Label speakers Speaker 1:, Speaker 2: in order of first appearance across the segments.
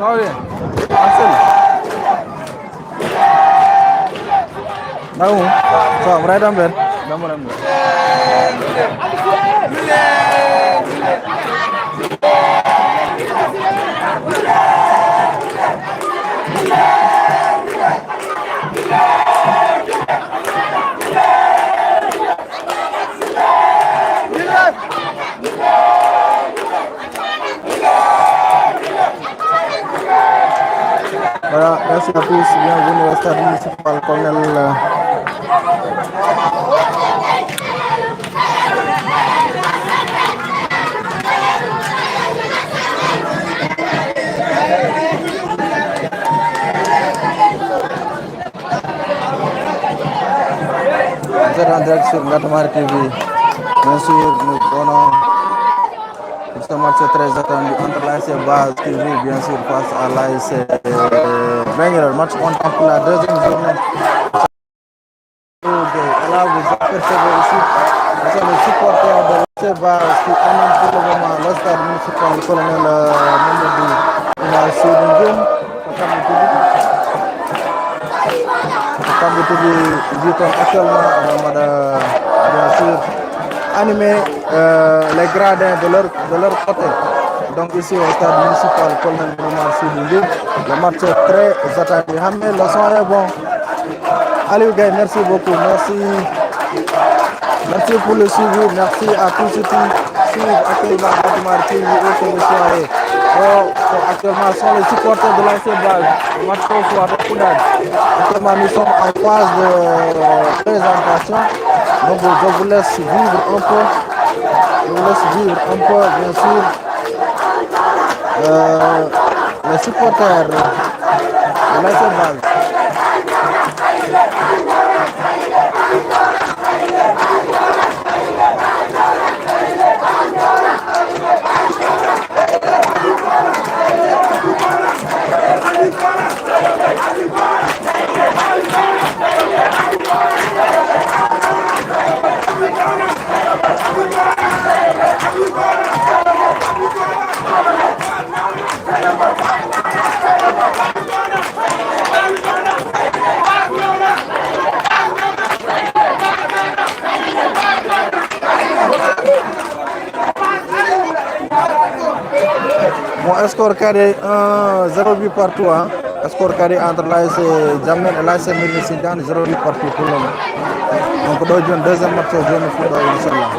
Speaker 1: va bien. Axel. Naka mu. Ça va, mbaɗa ɗam ɓen. Ɗam ɗam ɓen. Voilà, merci à tous. Bienvenue au stade municipal Colonel. Vous êtes en direct sur Ngatamar TV. Bien sûr, nous prenons ce match très attendu entre l'AS Base qui joue bien sûr face à l'AS Wenger. Match contemple la deuxième journée. Là, vous apercevez ici, ce sont les supporters de l'AS Base qui animent pour le moment le stade municipal Colonel Mamadou Oumar Sédou. Kamboutoubi vit actuellement bien sûr animer les gradins de leur côté. Donc ici au stade municipal Colonel Oumar Sédou. Le match est très attendu. Hamé, le son est bon. Allez gars, merci beaucoup. Merci pour le suivi. Merci à tous ceux qui suivent actuellement Ngatamar TV et que vous soyez. Actuellement, sont les supporters de l'AS Base. Le match au soir de Koudad. Actuellement, nous sommes en phase de présentation. Donc, je vous laisse vivre un peu. Bien sûr, les supporters de l'AS Base. Mon score carré 0 but partout. Hein. Score carré entre l'AS Jamel et l'AS Médicine, 0 but partout pour le moment. Donc, on doit jouer un deuxième match au jeune football, Inch'Allah.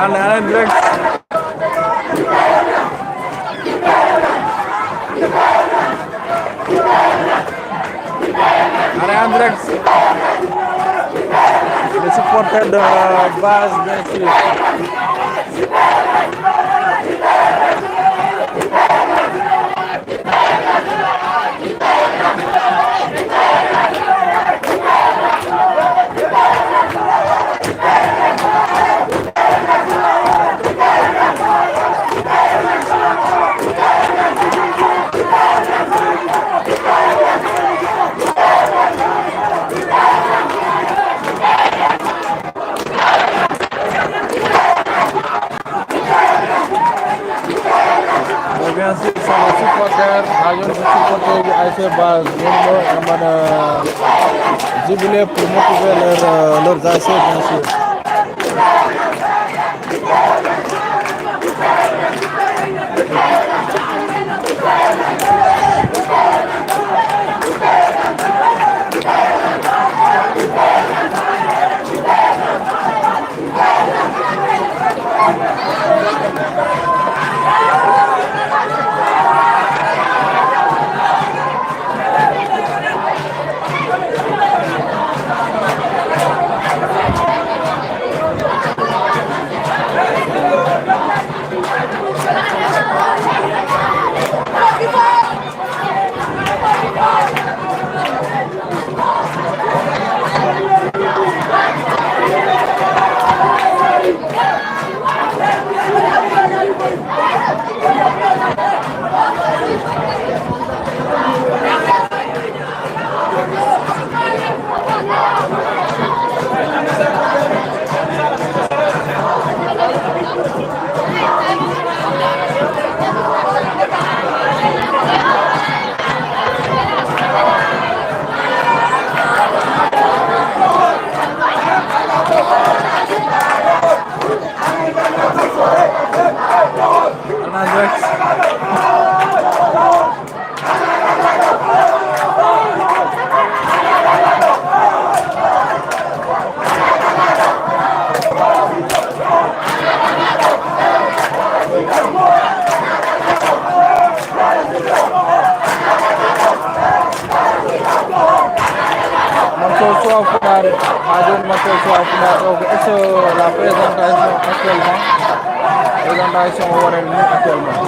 Speaker 1: Allez, direct. Allez, en direct. Les supporters de Base, bien sûr. Bien sûr, sont les supporters, les supporters de l'AS Base, nous avons jubilé pour motiver leurs AS, bien sûr. Adjoint Mathieu Sow Fouda. Donc, est-ce que la présentation actuellement, présentation Warren actuellement?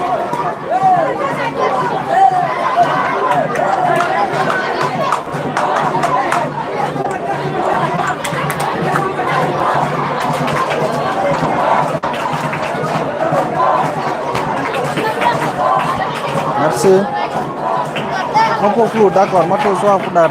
Speaker 1: Merci. Un peu flou, d'accord. Mathieu Sow Fouda.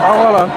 Speaker 1: Ah voilà.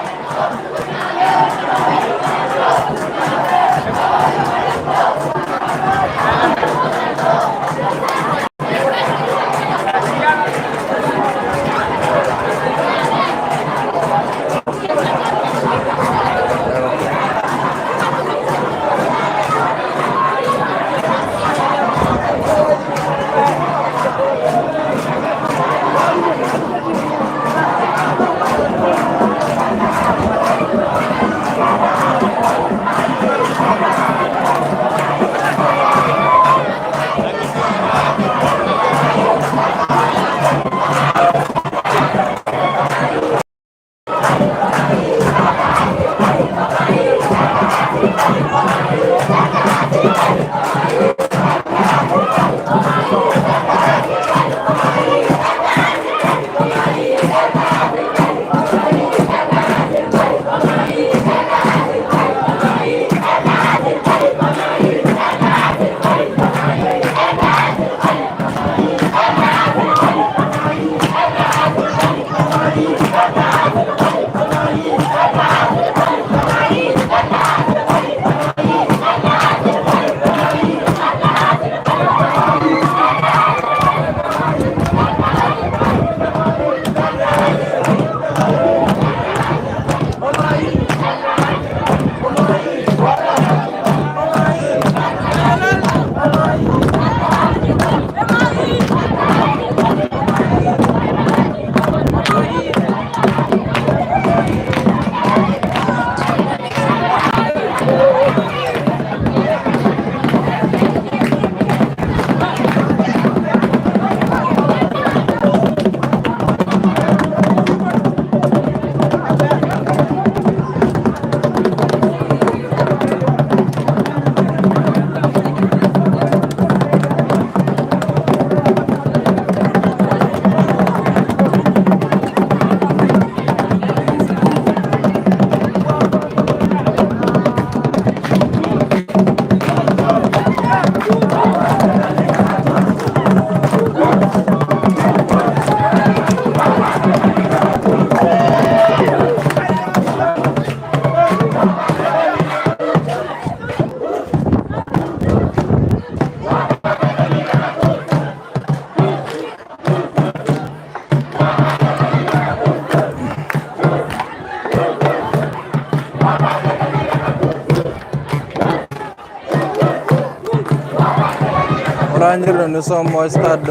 Speaker 1: Nous sommes au stade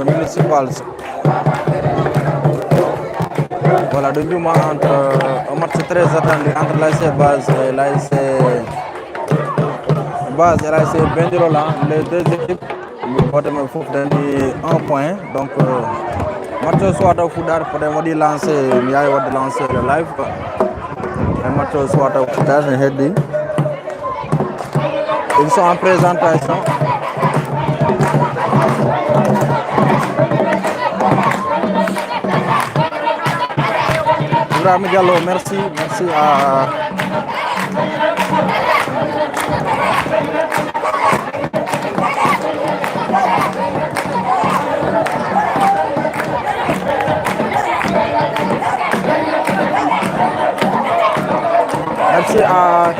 Speaker 1: municipal. Voilà, de moment entre un match très attendu entre l'AS Base et l'AS Base et l'AS Bendirola. Les deux équipes vont donner un point. Donc, match soit au Fouda pour lancer le live. Le match soit au Fouda, ils sont en présentation. Ibrahim Diallo, merci à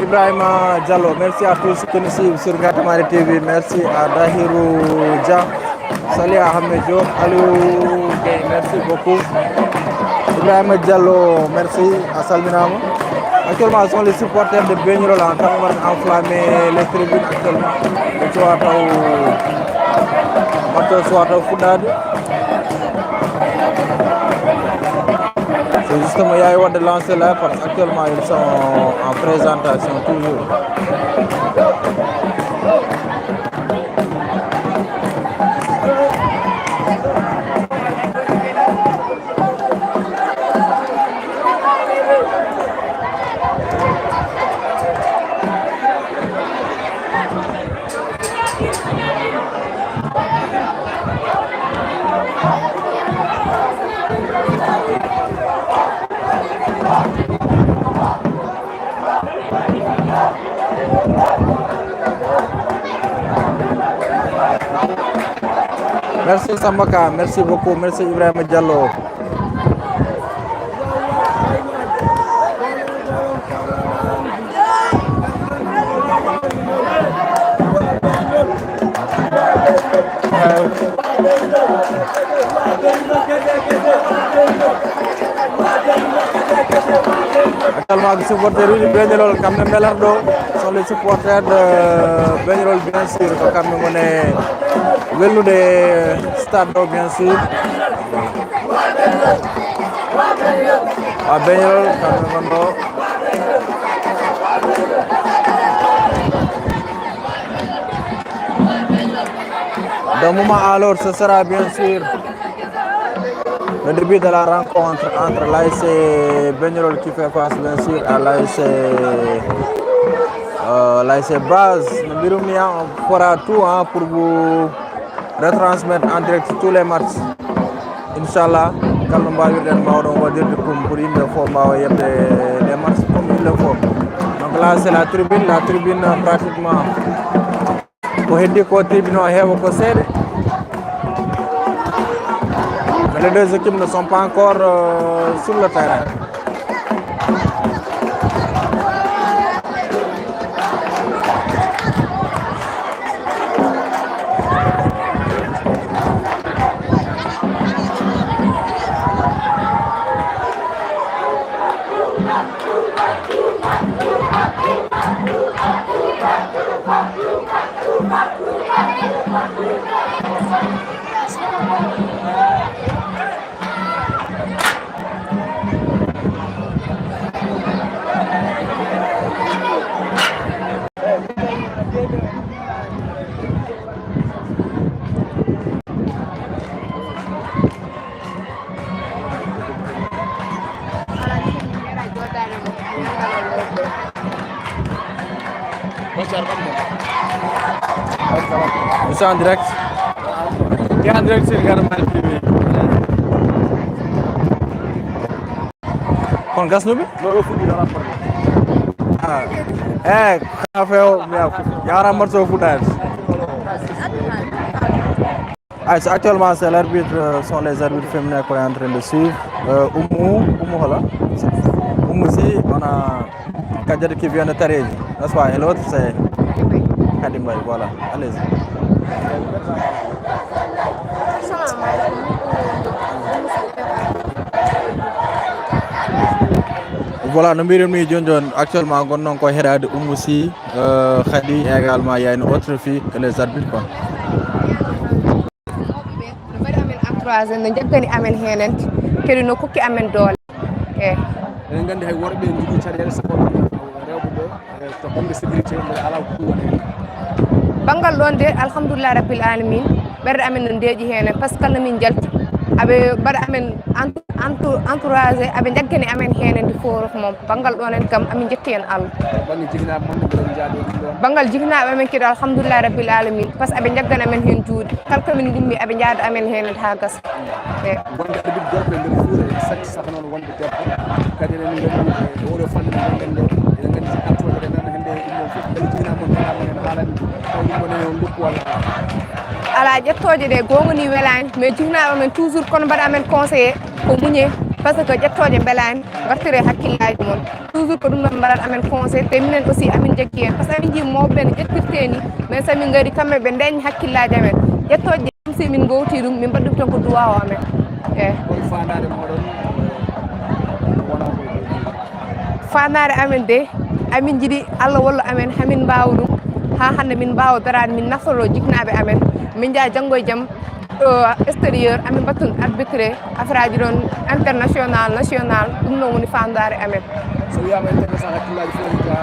Speaker 1: Ibrahim Diallo, merci à tous qui nous suivent sur Gatamari TV, merci à Dahirou Dia, Salih Ahmed Diop, Aliou Gueye, merci beaucoup. Ibrahim Diallo, merci à Salminama. Actuellement, ce sont les supporters de Begnol en train de enflammer les tribunes actuellement. Soit au Foudad. C'est justement Yaya de lancer là parce qu'actuellement ils sont en présentation toujours. Merci Samaka, merci beaucoup, merci Ibrahim Diallo. Actuellement, les supporters de Begnol, comme Melardo, sont les supporters de Begnol, bien sûr, comme on est venu de Stade, bien sûr. À Begnol, comme on d'un moment à l'autre, ce sera bien sûr le début de la rencontre entre l'AS Begnol qui fait face bien sûr à l'AS Base. On fera tout pour vous retransmettre en direct tous les matchs. Inch'Allah, quand on va dire pour une fois, il y a des matchs comme il le faut. Donc là, c'est la tribune pratiquement. Mais les deux équipes ne sont pas encore sur le terrain. C'est en direct. Il est en direct sur Garmal TV. Kon gas nubi? Loolu fu dara rapport. Yara morceau foutage. Actuellement, c'est l'arbitre, sont les arbitres féminins qu'on est en train de suivre. Oumou si, on a Kadjad qui vient de Tareji. Et l'autre, c'est Kadimbaï. Voilà, allez-y. Voilà, nous sommes actuellement en train de Oumousi, Khadi également, il y a une autre fille que les arbitres. Quoi.
Speaker 2: bangal ɗon de alhamdulillah rabbil alamin ɓerde amen no ndeeƴi heen par ce que kala min jalti aɓe mbaɗa amen entouragé aɓe jaggani amen heen nde fof moom bangal ɗon en kam amin jetti hen Allah bangal jignaɓe amen kadi alhamdulillah rabbil alamin par ce que aɓe jaggani amen heen juuɗe kala komin gimmi aɓe jaada amen heen ha gasa
Speaker 3: wonde aɗa ɓiɗi gorɓe nder fuure sakki saka noon wonde debbo kadi enen gandi oɗo fannu gonɗen nde eɗen gandi entoje men hende ɗum fof kadi jiginamon tanamon en haalani taw ɗum woni on lukku walla
Speaker 2: ala ƴettoje ɗe gongoni welani mais jignaɓe men toujours kono mbaɗa amen conseillé ko muñe par ce que ƴettoje belani gartire hakkillaji moon toujours ko ɗum ɗon mbaɗat amen conseil te minen aussi amin jaggi hen par ce que amin jii mawɓe ne ƴettirte ni mais somin gaari kamɓe ɓe dañi hakkillaji amen ƴettoje si min gowti ɗum min mbaɗi ɗum tan ko duwa o amen fandare amen de amin jiɗi Allah walla amen hamin mbawa ɗum ha hande min mbawa darade min naftoro jiknaɓe amen min jaa janggo e jaam extérieur amin battun arbitré affaire aji ɗon international national ɗum noon woni fandare amen
Speaker 3: so wiyama international hakkillaji fof ja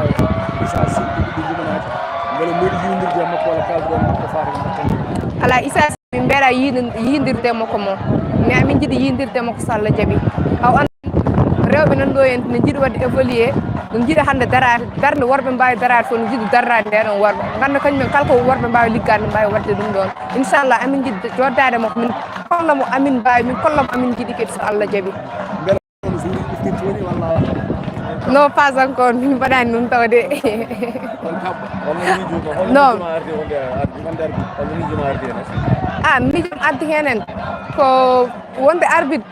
Speaker 3: isa si ɗi jumanati ngol mbiɗi yidirde makko walla kalduɗon ko faati
Speaker 2: ala isa min mbeera yidirde makko mo mais amin jiiɗi yidirde makko so Allah jaaɓi haw an rewɓe nan ɗo en ne jiiɗi wadde évoluer ne jiiɗi hande darde worɓe mbawi darade fof ne jiiɗi darrade ndeɗon worɓe ganda kañumen kala ko worɓe mbawi liggade ne mbawi wadde ɗum ɗon inchallah amin jiiɗi joddade makko min kollamo amin mbawi min kollamo amin jiiɗi kadi so Allah jaaɓi non pas encore min mbaɗani ɗum taw de non miijom addi henen ko wonde arbitre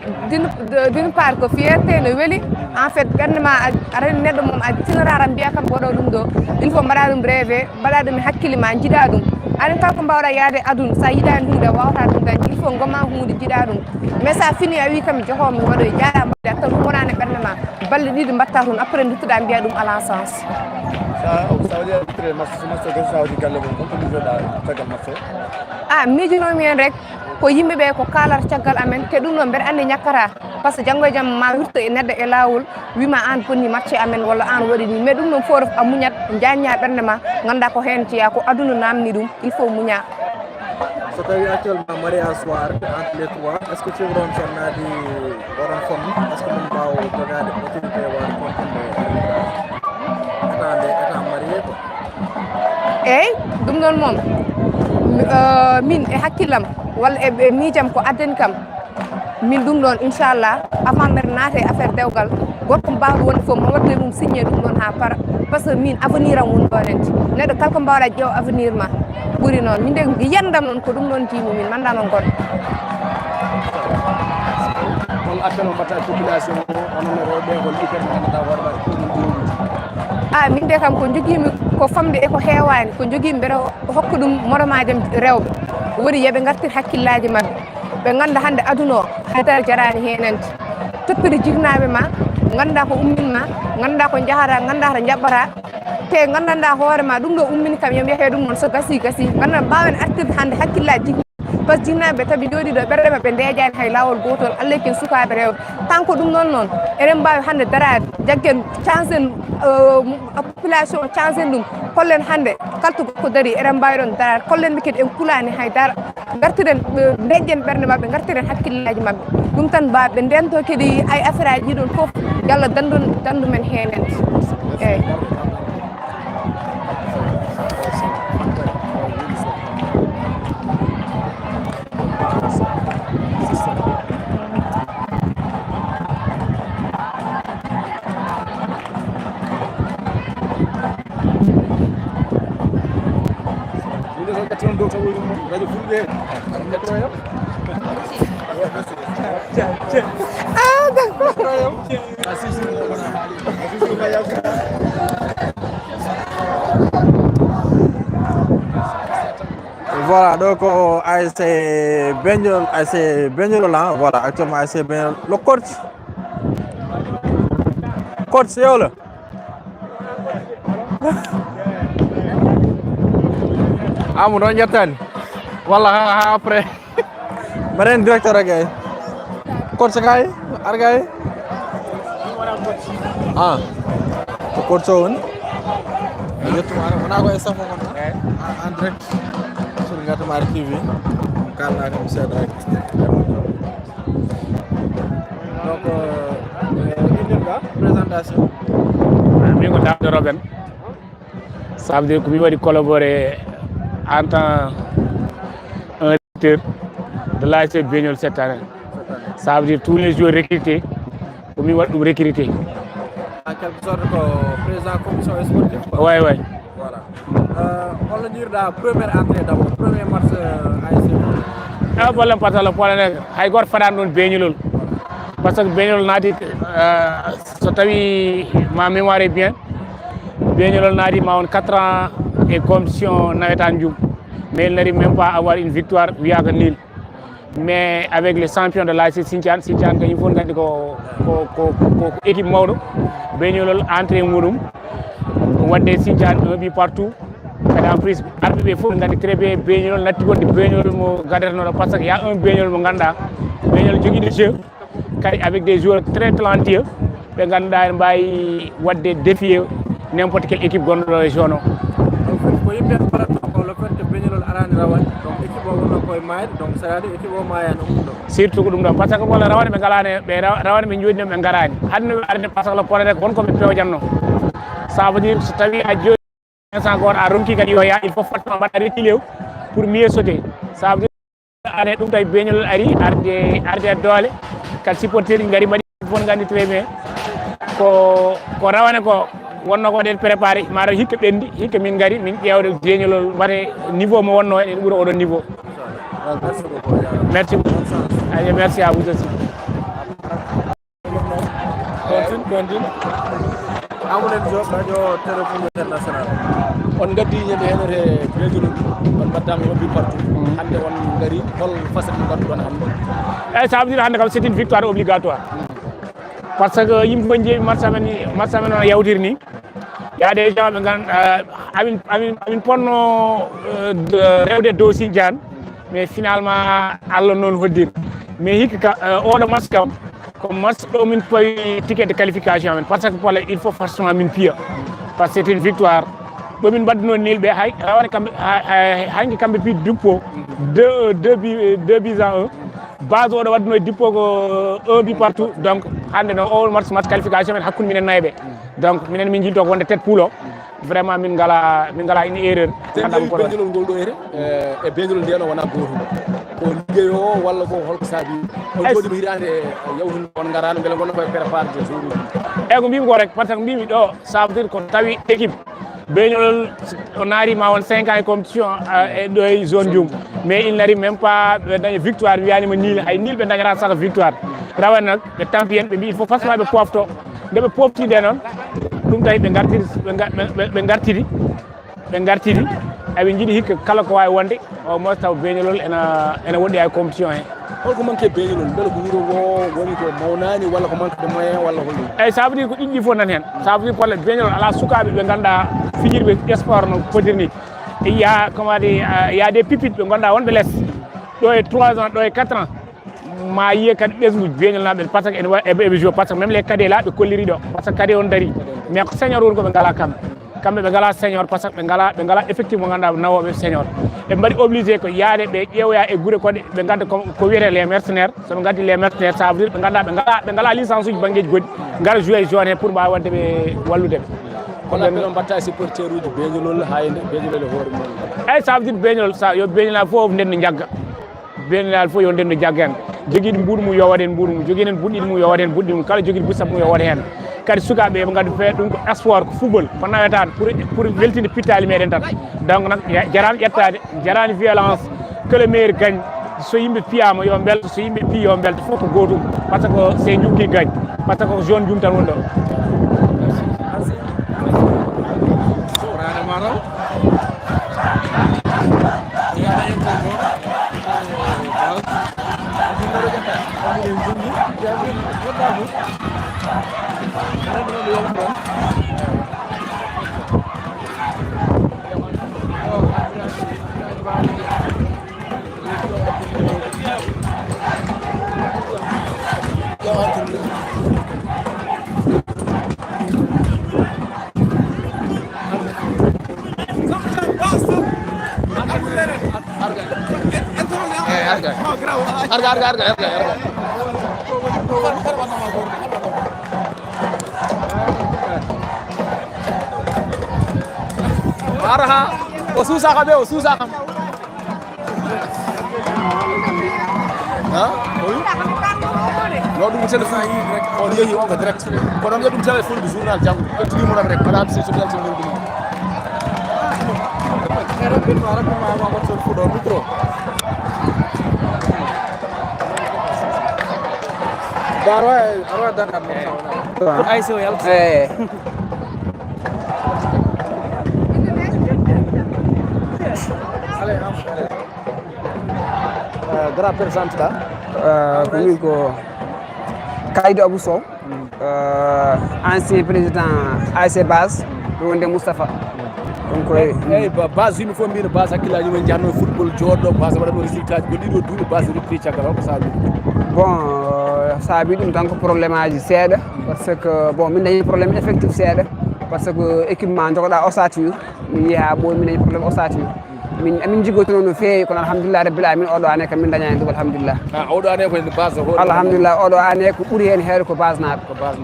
Speaker 2: d'une part ko fierté no weeli en fait ɓerdema arani neɗɗo moom a tinata mbiya kam waɗo ɗum ɗo il faut mbaɗa ɗum rêvé mbaɗa ɗum e hakkille ma jiiɗa ɗum anin kala ko mbawɗa yaade aduna sa yiɗani hunde a wawata ɗum dañde il faut gomma hunde jiiɗa ɗum mais sa fini a wi kam johomi waɗoy jaaɗa mbaɗde a taw ɗum wonani ɓerde ma balle ɗiɗi mbatta toon après duttoɗa mbiya ɗum ala sens miijunomi hen rek ko yimɓeɓe ko kalata caggal amen te ɗum ɗon mbeɗa andi ñakkata par ce que janggo e jaam ma wirta e neɗɗo e lawol wima an bonni matché amen walla an waɗi ni mais ɗum ɗon fof a muñat jañña ɓerde ma ganda ko hen ciya ko aduna namni ɗum il faut muña
Speaker 1: so tawi actuellement mariage soir entre les trois est ce que cewron sonnadi oɗon fon est ce que mon mbaw jogade autorité waɗa contonde état marié quoi
Speaker 2: eyyi ɗum ɗon moom min e hakkillam walla e miijam ko addani kam min ɗum ɗon inchallah avant mbeɗa naata e affaire dewgal gorko mbawɗo wonde fof mo waɗde mum signé ɗum ɗon ha para par ce que min avenir am woni ɗon enti neɗɗo kala ko mbawɗa ƴeew avenir ma ɓuuri noon min de yiyandam noon ko ɗum ɗon tiimi min manda noon goɗɗo
Speaker 3: on appel o mbatta population o onon rewɓe hol ikere ganduɗa hoorema
Speaker 2: min de kam ko joguimi ko famde e ko heewani ko joguimi mbeɗa hokka ɗum moɗomajam rewɓe woni yooɓe gartir hakkillaji mabɓe ɓe ganda hande aduna o haydara jarani henente toppide jignaɓe ma ganda ko ummin ma ganda ko jahata ganda to jaɓɓata te gandanɗa hoore ma ɗum ɗo ummini kam yomi yeehe ɗum noon so gasi ganda mbawen artirde hande hakkillaji jignaɓe par ce que jinnaɓe tabi jooɗiɗo ɓerɗe mabɓe ndejani hay lawol gotol Allah ken sukaɓe rewɓe tant que ɗum noon eɗen mbawi hande darade jaggen cansen population o cansen ɗum kollen hande kaltugo ko daari eɗen mbawi ɗon darade kollen ɓe kadi en kulani haydara gartiren deƴƴen ɓerde mabɓe gartiren hakkillaji mabɓe ɗum tan mbawi ɓe ndento kadi ay affaire aji ɗiɗon foof yo Allah dandu men henen eyyi
Speaker 3: radio fulɓe métro
Speaker 1: voilà donc ASC Begnol là voilà actuellement ASC Begnol le coach yow la amu ɗon ƴettani walla ha après mbaɗen directeur a gay coach kay ar gay ko coach o woni yettuma wona ko e safo gon en direct sur Ngatomar TV kalnani mi seeɗa rek donc ɗinɗinga présentation
Speaker 4: min ko Daouda Robene ça veut dire ko mi waɗi collaboré en tant un directeur de l'ASC Begnol cette année. Ça veut dire tous les joueurs recrutés, pour moi, nous recruter.
Speaker 1: En quelque sorte, président commission sportive.
Speaker 4: Oui, oui.
Speaker 1: Voilà. On va dire la première entrée d'abord, premier match ASC.
Speaker 4: Ah, voilà, parce que le problème est que Haïgor Fadan nous Begnol. Parce que Begnol n'a dit, ma mémoire est bien, Begnol n'a dit, ma 4 ans et commission Navetan Dioum. Mais il n'arrive même pas à avoir une victoire via Nil. mais avec les champions de l'ASC Sinthiane ko yimɓe fof gandi ko équipe mawɗo beñolol entré muɗum wadde Sinthiane 1 but partout kadi en plus arɓe ɓe fof gandi très bien beñolol natti wonde beñolol mo gadetanoɗo par ce que y a un beñolol mo ganduɗa beñolol joguiɗo jeu kadi avec des joueurs très talentueux ɓe ganduɗa en mbawi wadde défier n'importe quelle équipe gonɗo e zone o
Speaker 1: ko yimɓe mbaɗatno ko le fait que beñolol arani rawani donc équipe o wonno koye mayde donc ça veut dire équipe o mayani ɗum ɗo
Speaker 4: surtout ko ɗum ɗon par ce que walla rawane ɓe galani ɓe rawane ɓe jooɗino ɓe garani hande ɓe arde par ce que le problème ko wonkoɓe pewjanno ça veut dire so tawi a jooɗi instant goto a ronki kadi yo ya il faut fortement mbaɗa reculer pour mieux sauter ça veut dire ane ɗum tawi beñolol ari arde doole kadi supporter ɗi gari mbaɗi fon gandi très bien ko rawane ko wonno ko ɗen préparé mara hikka ɓendi hikka min gari min ƴewde beñolol mbaɗe niveau mo wonno en ɓuura oɗon niveau merci beaucoup merci à vous aussi
Speaker 1: continue Amadou Diop radio téléphone international
Speaker 3: on gaddi ñande henete beñolol on mbaddama yobbi partout hande on gari hol facette mo gadduɗon hande
Speaker 4: ça veut dire hande kam c'est une victoire obligatoire parce que yimɓe ɓe jeeɓi match amen o yawtiri ni ya des gens ɓe amin ponno rewde dow Sinthiane mais finalement Allah noon hoddir mais hikka oɗo match kam ko match ɗo min pawi ticket de qualification amen par ce que pole il faut forcément min piya par ce que c'est une victoire ɓomin mbaddino nil ɓe hay rawane kamɓe hanki kamɓe pi duppo 2 buts à 1 base oɗo waddino dippo ko 1 but partout donc hande no o match qualification men hakkude minen nayɓe donc minen min jinto ko wonde tête poule o vraiment min ngala une erreur
Speaker 3: beñolol ngol ɗo ere e beñolol ndiyano wona gotum ko liggey o walla ko holko saabi on jooɗima hitande yawtude on garano beele gonno koye préparé de jour
Speaker 4: eyyi ko mbimi ko rek par ce que mbimi ɗo ça veut dire ko tawi équipe beñolol o naarima won 5 ans e compétition ɗo e zone Dioum mais il n'arrive même pas ɓe daña victoire wiyanima nil hay nil ɓe dañata saka victoire rawane nak ɓe tampi hen ɓe mbi il faut forcément ɓe pofto nde ɓe poftide noon ɗum tawi ɓe gartiri eɓe jiiɗi hikka kala ko wawi wonde au moins taw beñolol ene woɗɗi hay compétition he
Speaker 3: holko manque beñolol beele ko wuro ngo woni ko mawnani walla ko manque de moyen walla holɗum
Speaker 4: eyyi ça veut dire ko ɗiɗɗi fof nan hen ça veut dire probléme beñolol ala sukaɓe ɓe ganduɗa fijirɓe sport no podir ni il y a comment dire il y a des pipites ɓe ganduɗa wonɓe less ɗo e 3 ans ɗo e 4 ans ma yiye kadi ɓesgu beñol naɓe par ce que eɓe joué par ce que même les cadets là ɓe kolliri ɗo par ce que cadet on dari mais ko senior woni koɓe ngala kamɓe ɓe ngala senior par ce que ɓe ngala effectif mo ganduɗa nawoɓe senior ɓe mbaɗi obligé ko yaade ɓe ƴeewoya e guure koɗe ɓe gadda ko wiyete les mercenaires soɓe gaddi les mercenaires ça veut dire ɓe ganduɗa ɓe ngala licence uji banggueji goɗɗi gara joué zone he pour mbawa wadde ɓe walludeɓe
Speaker 3: kono ɓe mbatta supporteur uji beñolol ha ende beñolol e hoore mum
Speaker 4: eyyi ça veut dire beñolol yo beñolal fof nden no jagga beñolal fof yo nden no jagga hen joguiɗo mbuɗo mum yo waɗe hen mbuɗo mum joguiɗen buɗɗiɗo mum yo waɗe hen buɗɗiɗo mum kala joguiɗo bussat mum yo waɗe hen kadi sukaɓe ɓe gaddu feet ɗum ko sport ko football ko nawetade pour weltinde pittali meɗen tan donc nak jarani ƴettade jarani violence que le meilleur gagne so yimɓe piyama yo belta so yimɓe piyi yo belta fof ko gotum par ce que c'est Dioum qui gagne par ce que ko zone Dioum tan woni ɗo arga araha o suusaka ɓe o suusaka no ɗum téléphone rek on yeehi on ko direct kono on ɗum téléphone du journal janggo ƴettuɗimonam rek mbaɗa si so ɗelto ngol ɗum
Speaker 1: rapidement Mamadou Sow fuɗo micro arwa danat ay so yal
Speaker 3: présente là
Speaker 5: ko Kaïdou Abou Sow ancien président ASC Base wonde Moustapha donc
Speaker 3: eyyi base yimɓe fof mbino base hakkillaji mumen jahno football joɗɗo base waɗatno résultat ji goɗɗi ɗo duuɓi base repris caggal o ko saabi
Speaker 5: bon saabi ɗum tan ko probléme aji seeɗa par ce que bon min dañi probléme effectif seeɗa par ce que équipement jogoɗa ossature mi yiiha ɓoy min dañi probléme ossature min jiggotono no feewi kono alhamdulillah rabbil alamin oɗo année kam min dañani ɗum alhamdulillah
Speaker 3: oɗo année ko base
Speaker 5: alhamdulillah oɗo année ko ɓuuri hen heewde ko base naɓe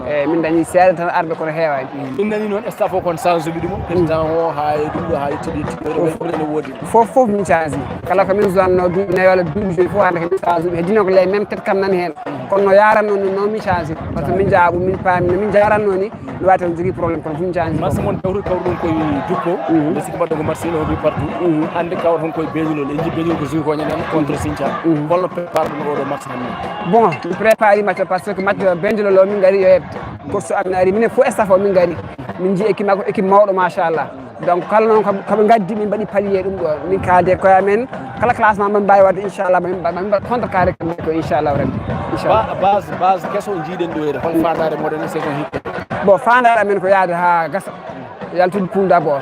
Speaker 5: eyyi min dañi seeɗa tan arɓe kono heewani
Speaker 3: min nani noon staff o kon change uɓi ɗum président o ha ɗum ɗo ha tiɗi tiɗɗoɗo woodi
Speaker 5: fof min change kala ko min joanno duuɓi nayi walla duuɓi joyi fof hande ko min change uɓi hedino ko ley même tête kam nani hen kono no yaranno ni noon min change par ce que min jaaɓu min paami no min jaranno ni mi wawi tan jogui probléme kono fof min change
Speaker 3: match mon kawru ɗum koye duppo nde siki mbaɗɗo ko match ino bi partout hande kawra ton koye beñulol en jii beñul ko joui ko ñanen contre Sinthia holno prépare ɗum oɗo match hande
Speaker 5: bon mi prépare match par ce que match beñulol o min gari yo hebde course amin ari minen fof staff o min gari min jii équipe makko équipe mawɗo machallah donc kala noon koɓe gaddi min mbaɗi pallier ɗum ɗo min kaalde koye amen kala classement min mbawi wadde inchallah min mbaɗa contre carré kamɓe ko inchallah rabbi inchallah
Speaker 3: base kesso jiiɗen ɗo hede hol fandare moɗon saison hikka
Speaker 5: bon fandare amen ko yaade ha gasa yaltude poule d' abord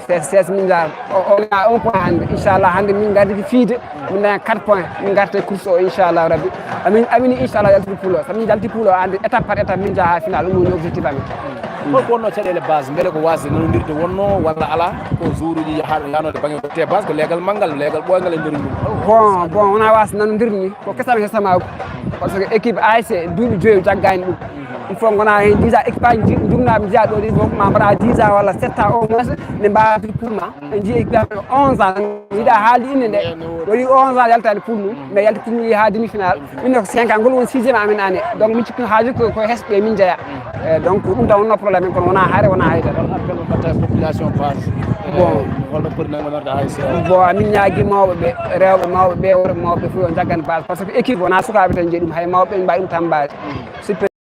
Speaker 5: ses min jaar on a 1 point hande inchallah hande min gardi fiide min daña 4 points min garta course o inchallah rabbi amini inchallah yaltude poule o somin jalti poule o hande étape par étape min jaa ha final ɗum woni objectif amen
Speaker 3: holko wonno caɗele base beele ko wasde nanodirde wonno walla ala ko jour uji yanode banggue te base ko leegal manggal leegal ɓoygal e nder ɗum
Speaker 5: bon wona wasde nanodirde ni ko kesam hesamago par ce que équipe ASC duuɓi joyi jaggani ɗum il faut gona hen 10 ans équipage jumnaɓe jiya ɗo ɗi fof ma mbaɗa 10 ans walla 7 ans au moins ne mbawatude pour ma en jii équipage 11 ans yiiɗa haalde inde nde waɗi 11 ans yaltade pour mum mais yalti pour mum yi ha demi final min ko 5 ans ngol woni 6e amen année donc min cikki haaju ko hesɓe min jeeya donc ɗum tan wonno probléme kono wona haare wona haydara
Speaker 3: appel mbatta population base
Speaker 5: bon
Speaker 3: holno poɗɗi wonorde ASC
Speaker 5: bon amin ñaagui mawɓeɓe rewɓe mawɓeɓe worɓe mawɓe fof yo jaggan base par ce que équipe wona sukaɓe tan jeeyi ɗum hay mawɓe mbawi ɗum tambade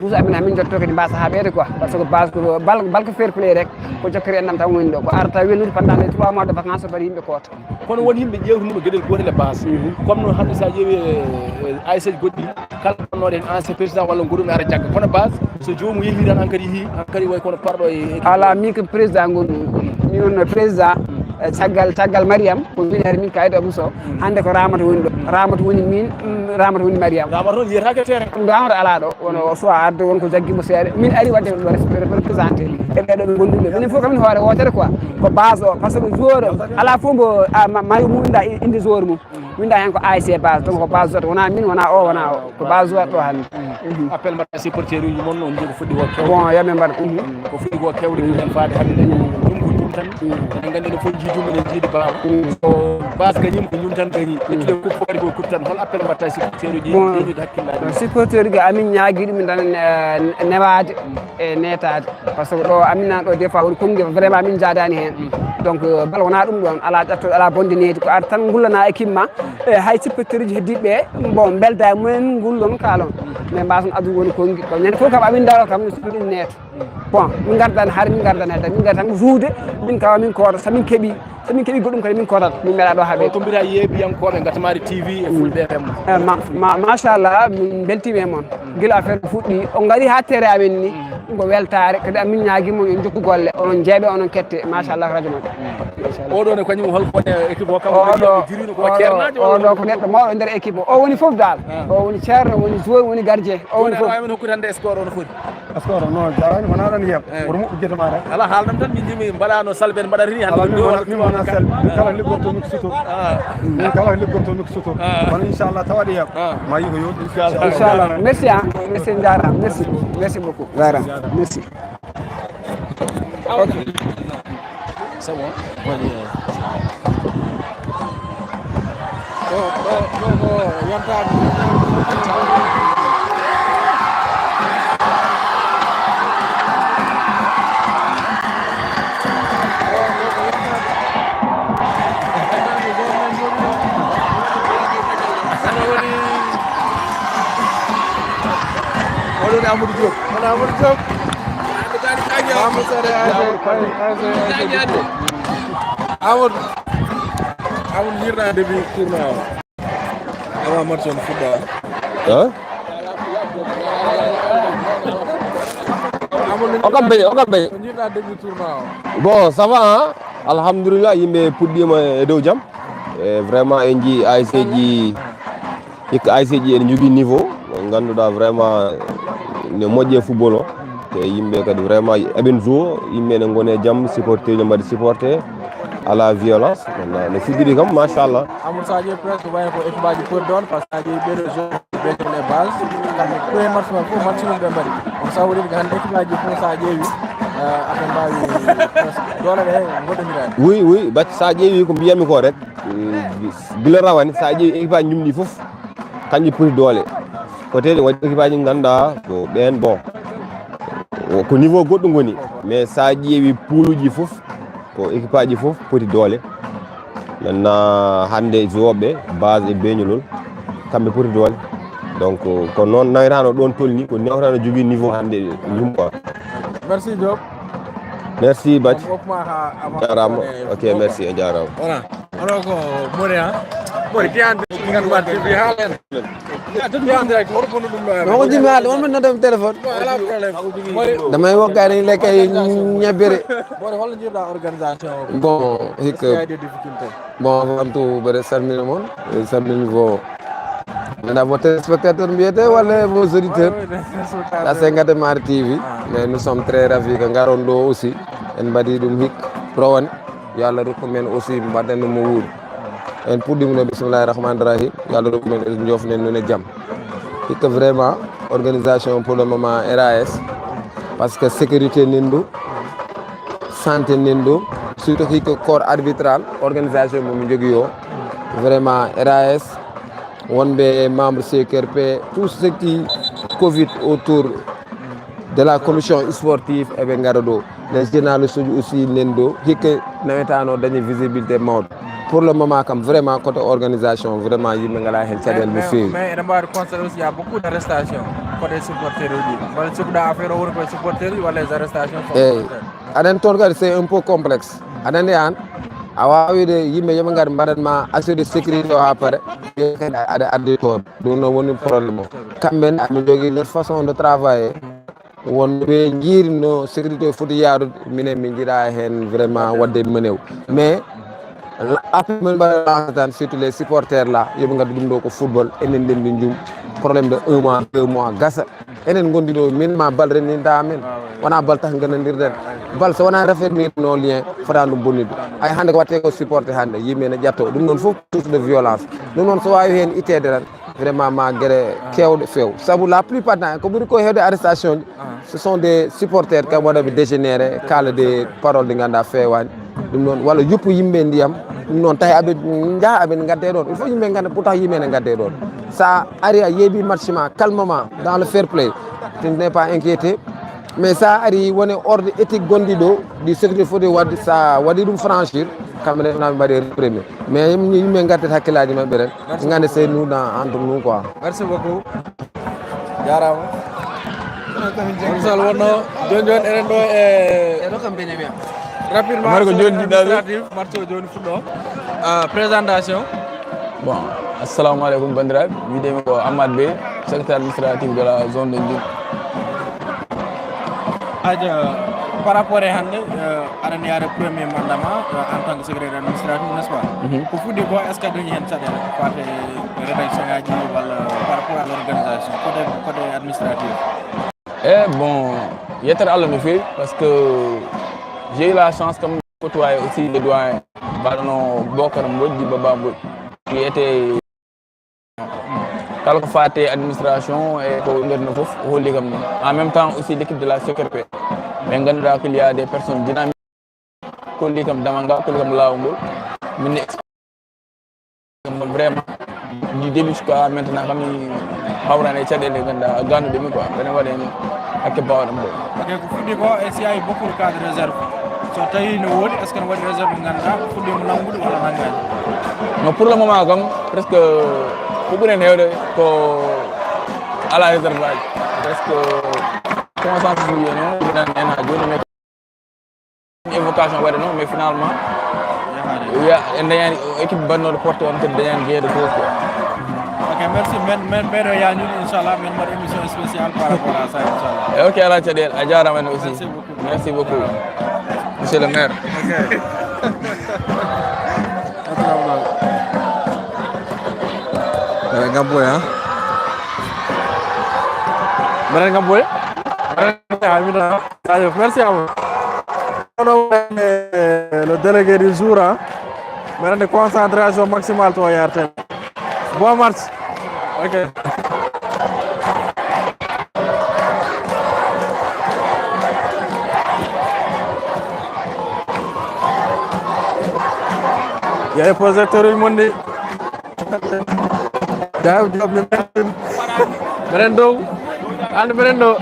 Speaker 5: tous amin jotto kadi mbasa haɓede quoi par ce que base ko bal ko fair play rek ko jokkiri en nam tan woni ɗo ko arata welnude pendant les 3 mois de vacance so mbaɗi yimɓe koota
Speaker 3: kono won yimɓe ƴewtunoɓe gueɗel gotel e base comme no hande sa ƴeewi ASC goɗɗi kala wonnoɗe hen ancien président walla goɗɗum ara jagga kono base so jomum yeehi tan hankkadi yeehi hankkadi way kono parɗo e
Speaker 5: ala min ko président gonɗum min wonno président caggal Mariam ko winnere min Kaïdou Abou Sow hande ko Ramata woni ɗo Ramata woni min Ramata woni Mariam
Speaker 3: Ramata noon yiyatake terrain
Speaker 5: Ramata ala ɗo wono soit arde wonko jaggimo seeɗa min ari wadde ɗo représenté e ɓeɗo ɓe gonduɓe minen fof kamin hoore wotere quoi ko base o par ce que joueur ala fof mbo mayo mum winda inde joueur mum winda hen ko ASC base donc ko base zote wona min wona o wona o ko base zote ɗo hande
Speaker 3: appel mbaɗa supporteur uji moon on jii ko fuɗɗi ko kewde
Speaker 5: bon yoɓe mbaɗa
Speaker 3: ko fuɗɗi ko kewde ɗumen faade hande tan enen gandi no fof jiidum enen jiidi baba so base gañima ko ñum tan gañi ƴettude fof kadi ko kutti tan hol appel mbatta supporteur uji ɗeɗude hakkillaji
Speaker 5: supporteur uji amin ñaagui ɗumen tan newade e netade par ce que ɗo amin nan ɗo des fois woni konngui vraiment min jaadani hen donc bal wona ɗum ɗon ala ƴattoɗo ala bonde needi ko ar tan gullana équipe ma e hay supporteur uji heddiɓe bon belda e mumen gullon kalon mais mbason adu woni konngui ko ñande fof kam amin daro kam no supporteur uji neeto bon min gardani haare min gardani hayda min gari tan juude min kawa min koota somin keeɓi goɗɗum kadi min kotat min meeɗa ɗo haaɓe
Speaker 3: ko mbita yeebiyankoɓe gatamari TV e fulɓe FM
Speaker 5: machallah min beltima e moon guila affaire fuɗɗi on gari ha terre amen ni ɗum ko weltare kadi amin ñaguima en jokku golle onon jeeɓe onon kette machallah radio moon
Speaker 3: oɗo ne kañum holko woni équipe o kam dirino ko ceernajo
Speaker 5: oɗo ko neɗɗo mawɗo nder équipe o woni foof dal o woni ceerno woni joueur woni gardien o woni foof
Speaker 3: amin hokkude hande score ono foti
Speaker 1: score non jarani wona ɗon heeɓ woto moƴƴu guetema rek
Speaker 3: ala haalnam tan min jimi mbaɗano salɓe en mbaɗata ni hande
Speaker 1: min wona salɓe kala liggorto miki sutor min kala liggorto miki sutor kono inchallah tawaɗi heeɓ ma yi ko yooɗi
Speaker 5: inchallah merci merci jarama merci beaucoup jarama merci
Speaker 3: ok c'est bon Amadou Diop Amadou Diop Amadou yirna debi kirna
Speaker 1: avant match on football.
Speaker 6: Hein? Okabe. Bon, ça va, hein? Alhamdulillah, yimɓe puɗɗima e dow jaam. E vraiment en jii ASC ji hikka ASC ji ene jogui niveau ganduɗa vraiment ne moƴƴe football o te yimɓe kadi vraiment eɓen joue yimɓe ne gone jaam supporter jo mbaɗi supporter à la violence no fuɗɗiri kam machallah.
Speaker 1: Amadou Sadio presque wayi ko équipe aji pour don par ce que ɓeɗo jeu ɓeɗo les bases kamɓe premier match man fof match mum ɓe mbaɗi on sawri hande équipe aji fof sa ƴeewi aɓe mbawi dole ɗe goɗɗodirani.
Speaker 6: Oui bacci sa ƴeewi ko mbiyatmi ko rek gila rawani sa ƴeewi équipe aji ñumɗi fof kañƴi poti doole peut-être waɗi équipe aji ganduɗa ko ɓen bon ko niveau goɗɗo goni mais sa ƴeewi pouluji fof ko équipe aji fof poti doole maintenant hande jowoɓe base e beñolol kamɓe poti doole donc ko noon nawetano ɗon tolni ko nawetano jogui niveau hande jum quoi.
Speaker 1: Merci Diop.
Speaker 6: Merci Bathie jarama ok merci a jarama.
Speaker 1: Voilà ono ko Mori ha Mori ki ande ganduɗa TV haalen
Speaker 5: ko jimi haalde on min nodami téléphone damay woggani lekkay ñabbere
Speaker 1: holno jiiɗa organisation
Speaker 5: bon hikka
Speaker 1: des difficultés
Speaker 5: bon avant tout mbeɗa salmina moon salmini ko ganduɗa vos téléspectateurs mbiyete walla vos auditeurs à Sengate Mare TV mais nous sommes très ravis que garon ɗo aussi en mbaɗi ɗum hikka rowane yo Allah rokku men aussi mbaɗen ɗum mo wuuri en puɗɗima no bisimillahi rahmani rahim yo Allah rokku men eɗen jofnen nune jaam hikka vraiment organisation pour le moment RAS parce que sécurité nen ɗo santé nen ɗo surtout hikka corps arbitral organisation momi jogui o vraiment RAS wonɓe membre CQRP tout ce qui Covid autour de la commission sportive eɓe gara ɗo les journalistes uji aussi nen ɗo hikka nawetano dañi visibilité mawɗo pour le moment kam vraiment côté organisation vraiment yimɓe ngala hen caɗele no fewi
Speaker 1: mais eɗen mbawi constater aussi y a beaucoup d'arrestation côté supporter uji walla cikkuɗa affaire o woni koye supporter uji walla les arrestations
Speaker 5: eyyi aɗani toon kadi c'est un peu complexe aɗa andi an a wawide yimɓe yooɓe gaari mbaɗatma assurer sécurité o ha paare kadi aɗa addi toon ɗum noon woni probléme o kamɓene amin jogui leur façon de travailler wonɓe jiirino sécurité foti yaarude minen min jiiɗa hen vraiment wadde menew mais appel men mbaɗa tan surtout les supporters là yooɓe gaddu ɗum ɗo ko football enen ndendi jum probléme de 1 mois 2 mois gasa enen gondi ɗo min ma bal renninta amen wona bal tak gannadirɗen bal so wona rafetnino lien fotani ɗum bonnide ay hande ko watte ko supporté hande yimɓe ne ƴatto ɗum noon foof source de violence ɗum noon so wawi hen ittede tan vraiment ma gueɗe kewɗe few saabu la plupart temps ko ɓuuri ko hewde arrestation ji ce sont des supporters kam waɗaɓe dégénéré kala des paroles ɗi ganduɗa fewani ɗum noon walla yoppu yimɓe ndiyam ɗum noon tawi aɓe jaaha aɓe gadde ɗon il faut yimɓe ganda pourtant yimɓe ne gadde ɗon sa ari a yeeɓi match ma calmement dans le fair play tu n'es pas inquiété mais sa ari woni ordre éthique gonɗi ɗo ɗi sécurité foti wadde sa waɗi ɗum franchir kamɓe ɗe naɓe mbaɗi réprimé mais yimɓe gaddet hakkillaji mabɓe ren gande c'est nous dans entre nous quoi.
Speaker 1: Merci beaucoup jarama sal wonno joni eɗen ɗo e ɗo kam beñamia rapidement administratif match o joni fuɗɗo présentation
Speaker 7: bon assalamu aleykum bandiraɓe wiidemi ko Amadou Bey secrétaire administratif de la zone de Ndioum.
Speaker 1: aja par rapport e hande aɗa yaade premier mandama en tant que secrétaire administratif n'est ce pas ko fuɗɗi ko est ce que dañi hen caɗele fate rédaction ngaji walla par rapport à l' organisation côté administratif
Speaker 7: bon yettere Allah no fewi parce que j'ai eu la chance comme côtoyer aussi les doyens mbaɗano Bocar Mbodji Baba Mbodji qui était kala ko fate administration e ko ɓerno foof o holli kam noon en même temps aussi l' équipe de la CQRP ɓe ganduɗa qu'il y a des personnes dynamiques kolli kam damal ngal kolli kam lawol ngol min vraiment du début jusqu'à maintenant kam hawrani e caɗele ganduɗa ganduɗe min quoi ɓene waɗa hen hakke bawɗam ɗo
Speaker 1: ok ko fuɗɗi ko e si ay beaucoup cas de réserve so tawi no woodi est ce que ne waɗi réserve ɓe ganduɗa fuɗɗima nangude walla nangani
Speaker 7: non pour le moment kam presque ko ɓuuri hen hewde ko ala réserve aji presque consensus wiye noon ɗinan hen ha joni mais évocation waɗe noon mais finalement en dañani équipe bannoɗo porté on kadi dañani jeeyede gos quoi
Speaker 1: ok merci men ɓeɗo yañude inchallah min mbaɗa émission spéciale par rapport à ça inchallah.
Speaker 7: Ok ala caɗele a jarama en aussi. Merci beaucoup. Monsieur le maire.
Speaker 1: Meren Gamboy hein. Meren Gamboy. Merci à vous. Le délégué du jour hein. Meren de concentration maximale to yarte. Bon match. Ok. Il y a un projecteur du monde. Daw job ni Merendo. And Merendo.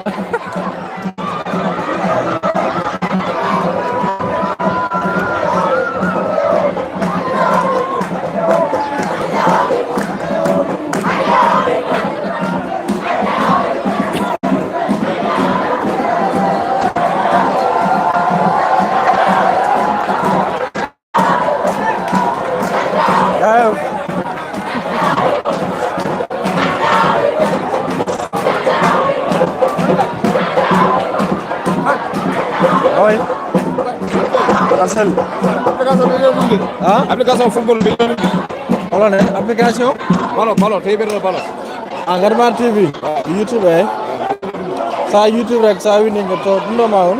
Speaker 1: Oui. Marcel.
Speaker 6: application football bi
Speaker 1: Wala ne application
Speaker 6: balo tay ber balo
Speaker 1: Angarman TV YouTube sa YouTube rek sa winning to ndo ma on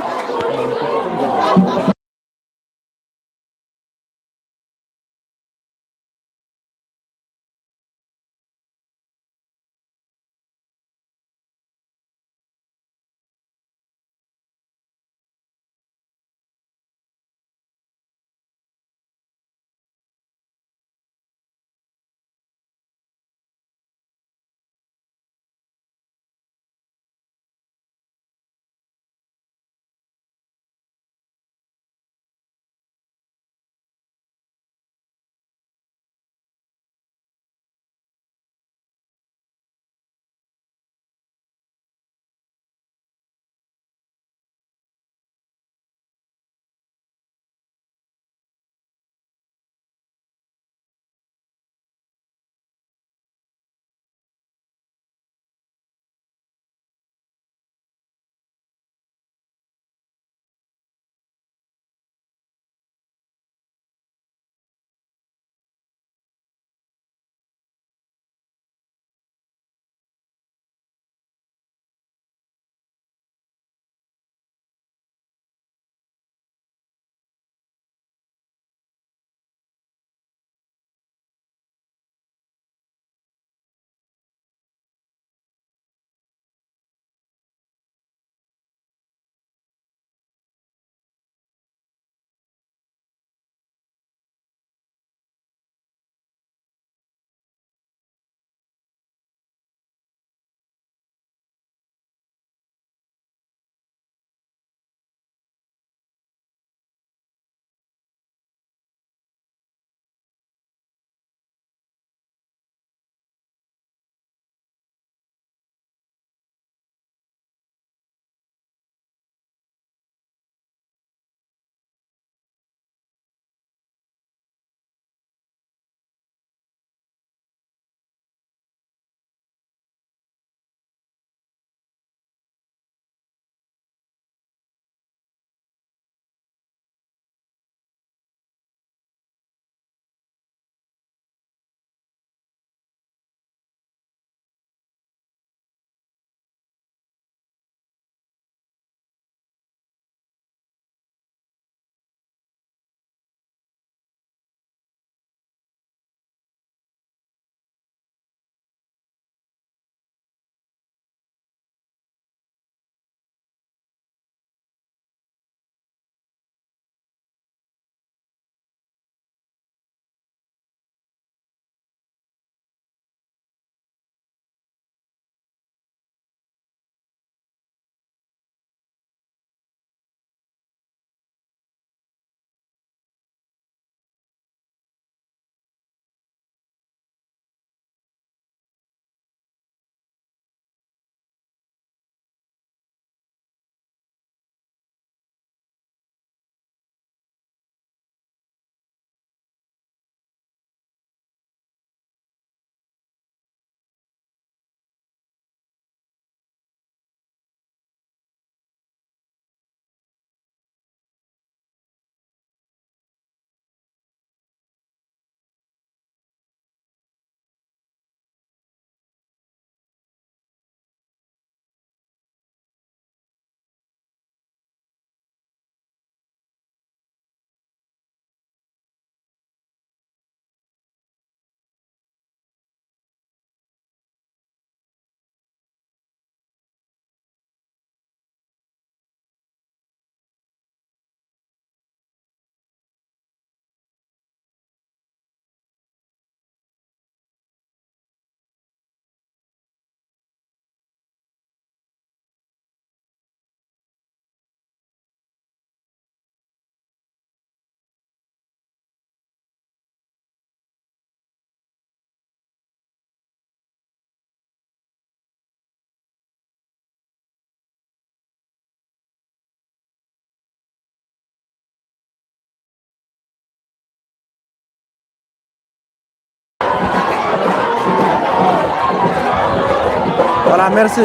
Speaker 1: Voilà, merci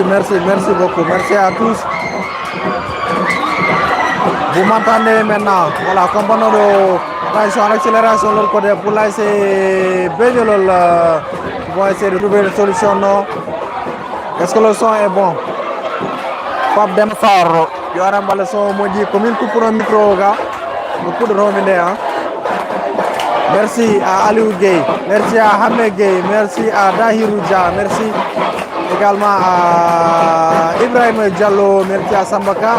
Speaker 1: beaucoup. Merci à tous. Vous m'entendez maintenant. Voilà, comprenons de transition en accélération de l'autre côté pour là c'est Benyolol. Ils vont essayer de trouver une solution, non? Est-ce que le son est bon? Pape Demfar, il y aura un son maudit comme une coupe pour un micro, gars. Beaucoup de revenus, hein. Merci à Aliou Gueye, merci à Hamé Gueye, merci à Dahirou Dia, merci également à Ibrahim Diallo, merci à Sambaka.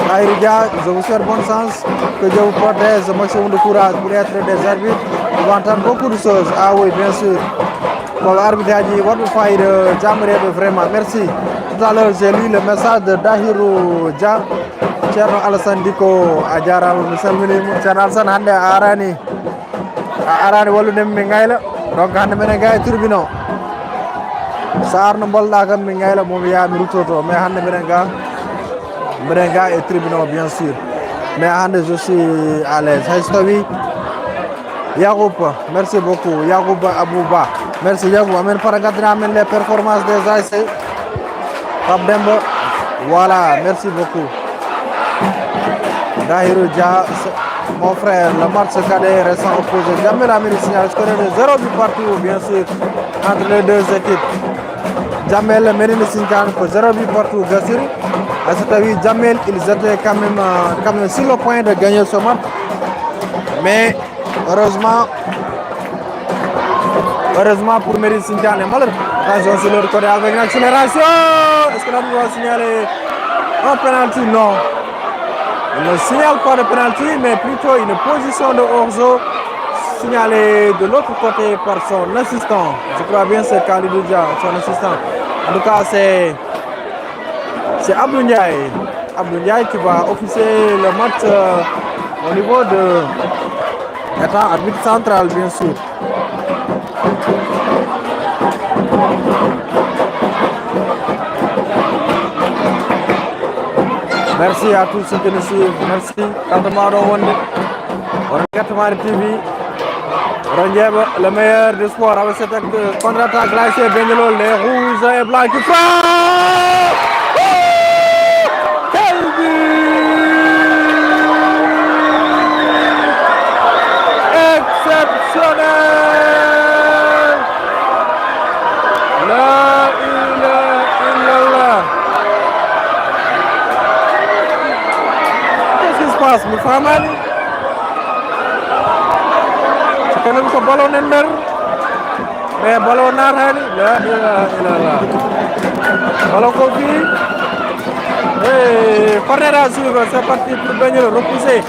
Speaker 1: Dahirou Dia, je vous souhaite bonne chance, que Dieu vous protège, maximum de courage pour être des arbitres. Vous entendez beaucoup de choses. Ah oui, bien sûr. Pour l'arbitre a dit, votre faille de Jamre, vraiment, merci. Tout à l'heure, j'ai lu le message de Dahirou Dia, Thierno Alassane Diko, a Diaral, Thierno Alassane Hande Arani. Arani wallude min ngayla donc hande minen ga e tribunal sa arno bolɗa kam min ngayla momi yaa mi ruttoto mais hande minen ga e tribunal bien sûr mais hande je suis à l'aise hay so tawi Yacoub merci beaucoup Yacoub Abouba merci Yacoub amen para gaddana amen les performances des ASC Pape Demba voilà merci beaucoup Dahirou Dia mon frère, le match cadet récent opposé. Jamel a mis le signal scolaire de 0 but partout, bien sûr, entre les deux équipes. Jamel mène le signal pour 0 but partout, bien sûr. À cet avis, Jamel, ils étaient quand même sur le point de gagner ce match. Mais heureusement pour Mérine Sintian et Malheur. Attention sur l'autre côté avec une accélération. Est-ce que l'on doit signaler un penalty? Non. Il ne signale pas de penalty, mais plutôt une position de hors-jeu signalée de l'autre côté par son assistant. Je crois bien que c'est Khalidou Dia, son assistant. En tout cas, c'est Abdou Ndiaye. Abdou Ndiaye qui va officier le match au niveau de étant arbitre central, bien sûr. Merci à tous ceux qui nous suivent. Merci. Kantamaro Wandi. Kantamaro TV. Ranjeba, le meilleur du sport avec cette contre-attaque. Là, c'est Benyolol, les rouges et blancs qui frappent. Quel but exceptionnel. La ilaha illallah. Qu'est-ce qui se passe, Moufamani? C'est quand même ce ballon ender. Mais ballon narani. La ilaha illallah. Ballon coquille. Et corner à suivre, c'est parti pour Benyolol repousser.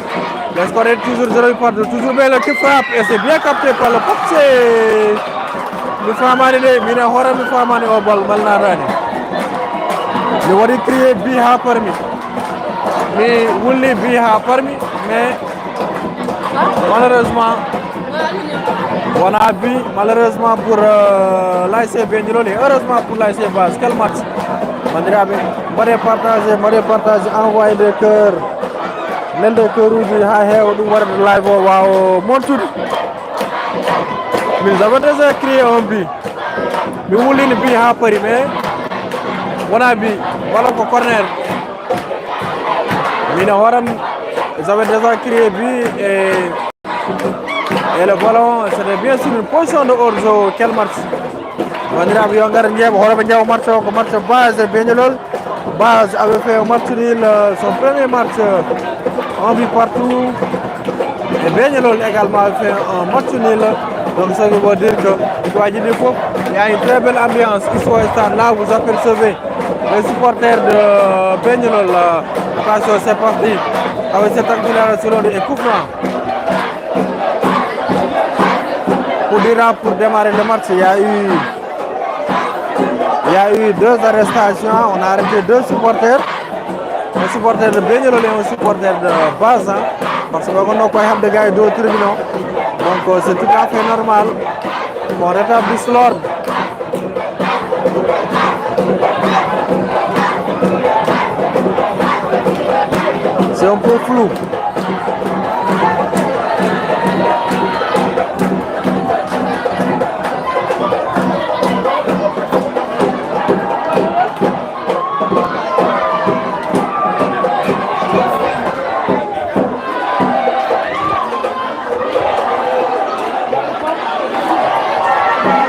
Speaker 1: Le score est toujours 0 partout, toujours Benyolol qui frappe et c'est bien capté par le portier. Moufamani, Mina Hora Moufamani au ball, Malnarani. Le Wadi crié Biha parmi. Mais Wuli Biha parmi, mais malheureusement, on a vu malheureusement pour l'ASC Benyolol et heureusement pour l'ASC Base. Quel match! Mandirabe, mode partage, envoyé des cœurs. L'aile de cœur rouge, on va live au Montour. Mais nous avons déjà créé un but. Mais Wuli ne Biha parmi, mais on a vu, voilà pour corner. Ils avaient déjà créé but et le ballon, c'était bien sûr une position de hors-jeu. Quel match! Mandirabe Yongar Ndiaye, Hora match Base Benyolol. Base avait fait un match nul, son premier match en but partout. Et Benyolol également a fait un match nul. Donc ça veut dire que il y a une très belle ambiance ici au stade. Là, vous apercevez les supporters de Benyolol. Attention, c'est parti avec cette accélération de coup franc. Pour démarrer le match, il y a eu 2 arrestations. On a arrêté 2 supporters. Un supporter de Benyolol et un supporter de Base. Hein, parce qu'on a pas de gars d'autres tribunaux. Donc c'est tout à fait normal qu'on rétablisse l'ordre. C'est un peu flou.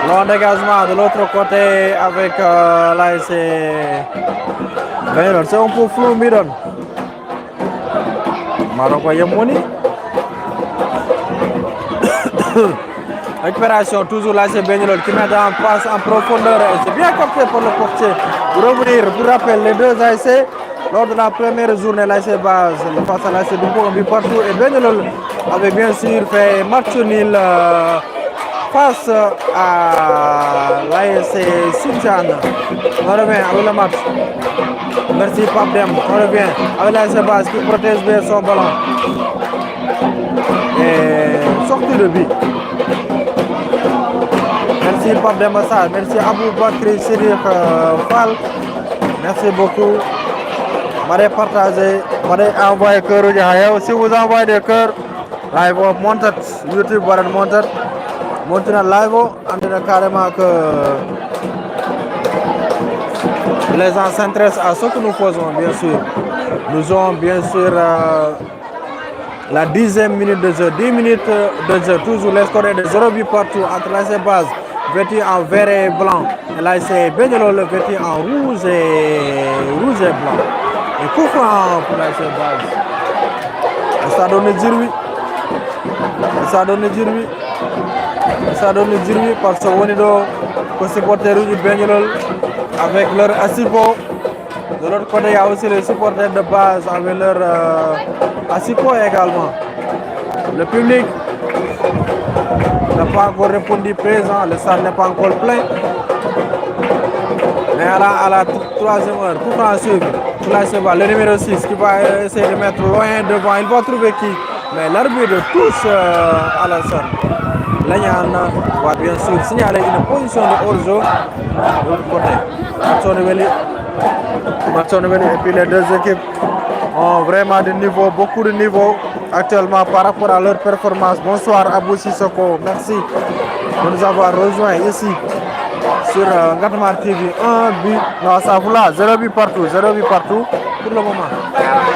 Speaker 1: Long dégagement de l'autre côté avec l'ASC Bengelor. C'est un peu flou, Miron. Maroc Yemoni. Récupération, toujours l'ASC Bengelor qui met en passe en profondeur. C'est bien capté par le portier. Pour revenir, pour rappel, les deux ASC, lors de la première journée, l'ASC Base, face à l'ASC Doupo, on vit partout. Et Bengelor avait bien sûr fait match nul face à l'ASC Sintian. On revient avec le match. Merci Pape Dem. On revient avec l'ASC Base qui protège bien son ballon. Et sortie de but. Merci Pape Demassar, merci Abou Bakri Sirir Fall, merci beaucoup. M'avez partagé, m'avez envoyé cœur. Si vous envoyez des cœurs, live monte, YouTube va monter, monter live, on dirait carrément que les gens s'intéressent à ce que nous faisons, bien sûr. Nous avons bien sûr la 10e minute de jeu, 10 minutes de jeu, toujours les scores de 0 but partout entre l'ASC Base vêtu en vert et blanc et l'ASC Bengelor vêtu en rouge et blanc. Et coup franc pour l'ASC Base. Ça donne du bruit parce que on est dans supporters du Bengelor avec leur assipot. De l'autre côté, il y a aussi les supporters de Base avec leur assipot également. Le public n'a pas encore répondu présent, le stade n'est pas encore plein. Mais à la troisième heure, tout en suivre, le numéro 6 qui va essayer de mettre loin devant, il va trouver qui. Mais l'arbitre touche à la sonne. L'Agnan va bien sûr signaler une position de hors-jeu de l'autre côté. Et puis les deux équipes ont vraiment de niveau, beaucoup de niveau actuellement par rapport à leur performance. Bonsoir Abou Sissoko, merci de nous avoir rejoints ici sur Ngatmar TV. 1 but, non ça vous là, 0 but partout pour le moment.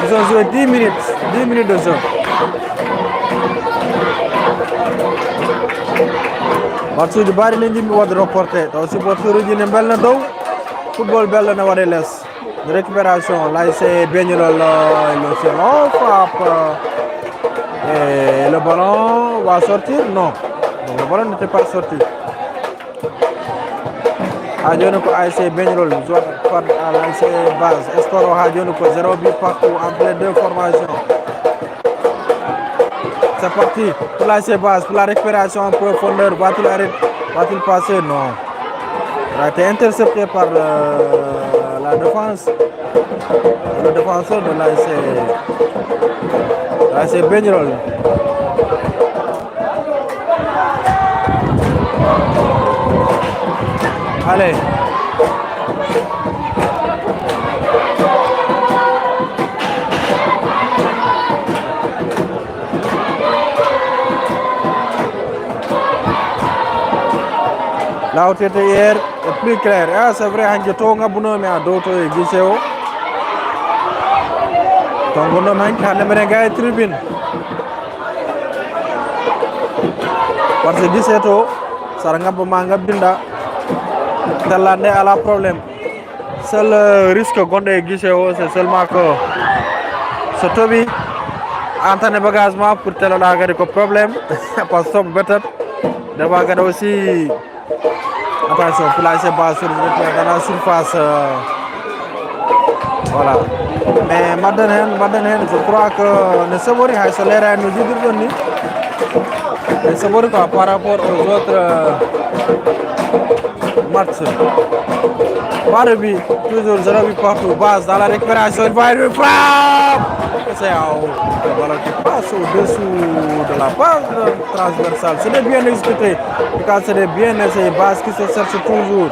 Speaker 1: Ils ont joué 10 minutes de jeu. Match du bari lañ jimmi wad reporté taw supporter uji ne belna dow football belna na wade less récupération l'ASC Bengelor le ballon frappe et le ballon va sortir non le ballon n'était pas sorti ha joni ko ASC Bengelor joue par l'ASC Base score ha joni ko 0 but partout entre les deux formations. C'est parti pour l'ASC Base, pour la récupération en profondeur. Va-t-il passer? Non. Il a été intercepté par la défense. Le défenseur de l'ASC Bengelor. Allez. Là où tu étais hier est plus clair. Ah, c'est vrai, Hangeto Ngabuno, mais à d'autres Giseo. Ton bonhomme, Hangeto tribune. Parce que Giseo, Sarangabo Mangabinda, Talande a la problème. Seul risque Gonde Giseo, c'est seulement que ce Tobi entend bagagement pour tel problème. Parce que peut-être, devant regarder aussi. Attention, pour l'ASC Base sur la surface. Voilà. Mais Madden, je crois que ne Sabori a salaire nous dit de ne Sabori par rapport aux autres matchs. Pas de but, toujours 0 but partout. Base dans la récupération, il va être frappe. C'est en haut. Le ballon qui passe au-dessous de la base transversale. C'est bien exécuté. Quand c'est bien essayé, Base qui se cherche toujours.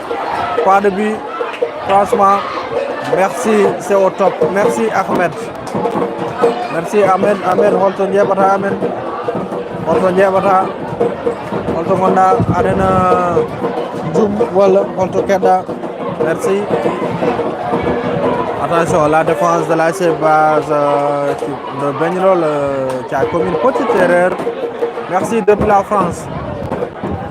Speaker 1: Pas de but. Franchement, merci, c'est au top. Merci Ahmed. Merci Ahmed. Ahmed Holton Diabata. Ahmed Holton Diabata. Holton Honda. Adena Djoum. Voilà. Holton Keda. Merci. Attention, la défense de l'ASC Base de Bengelor qui a commis une petite erreur. Merci depuis la France.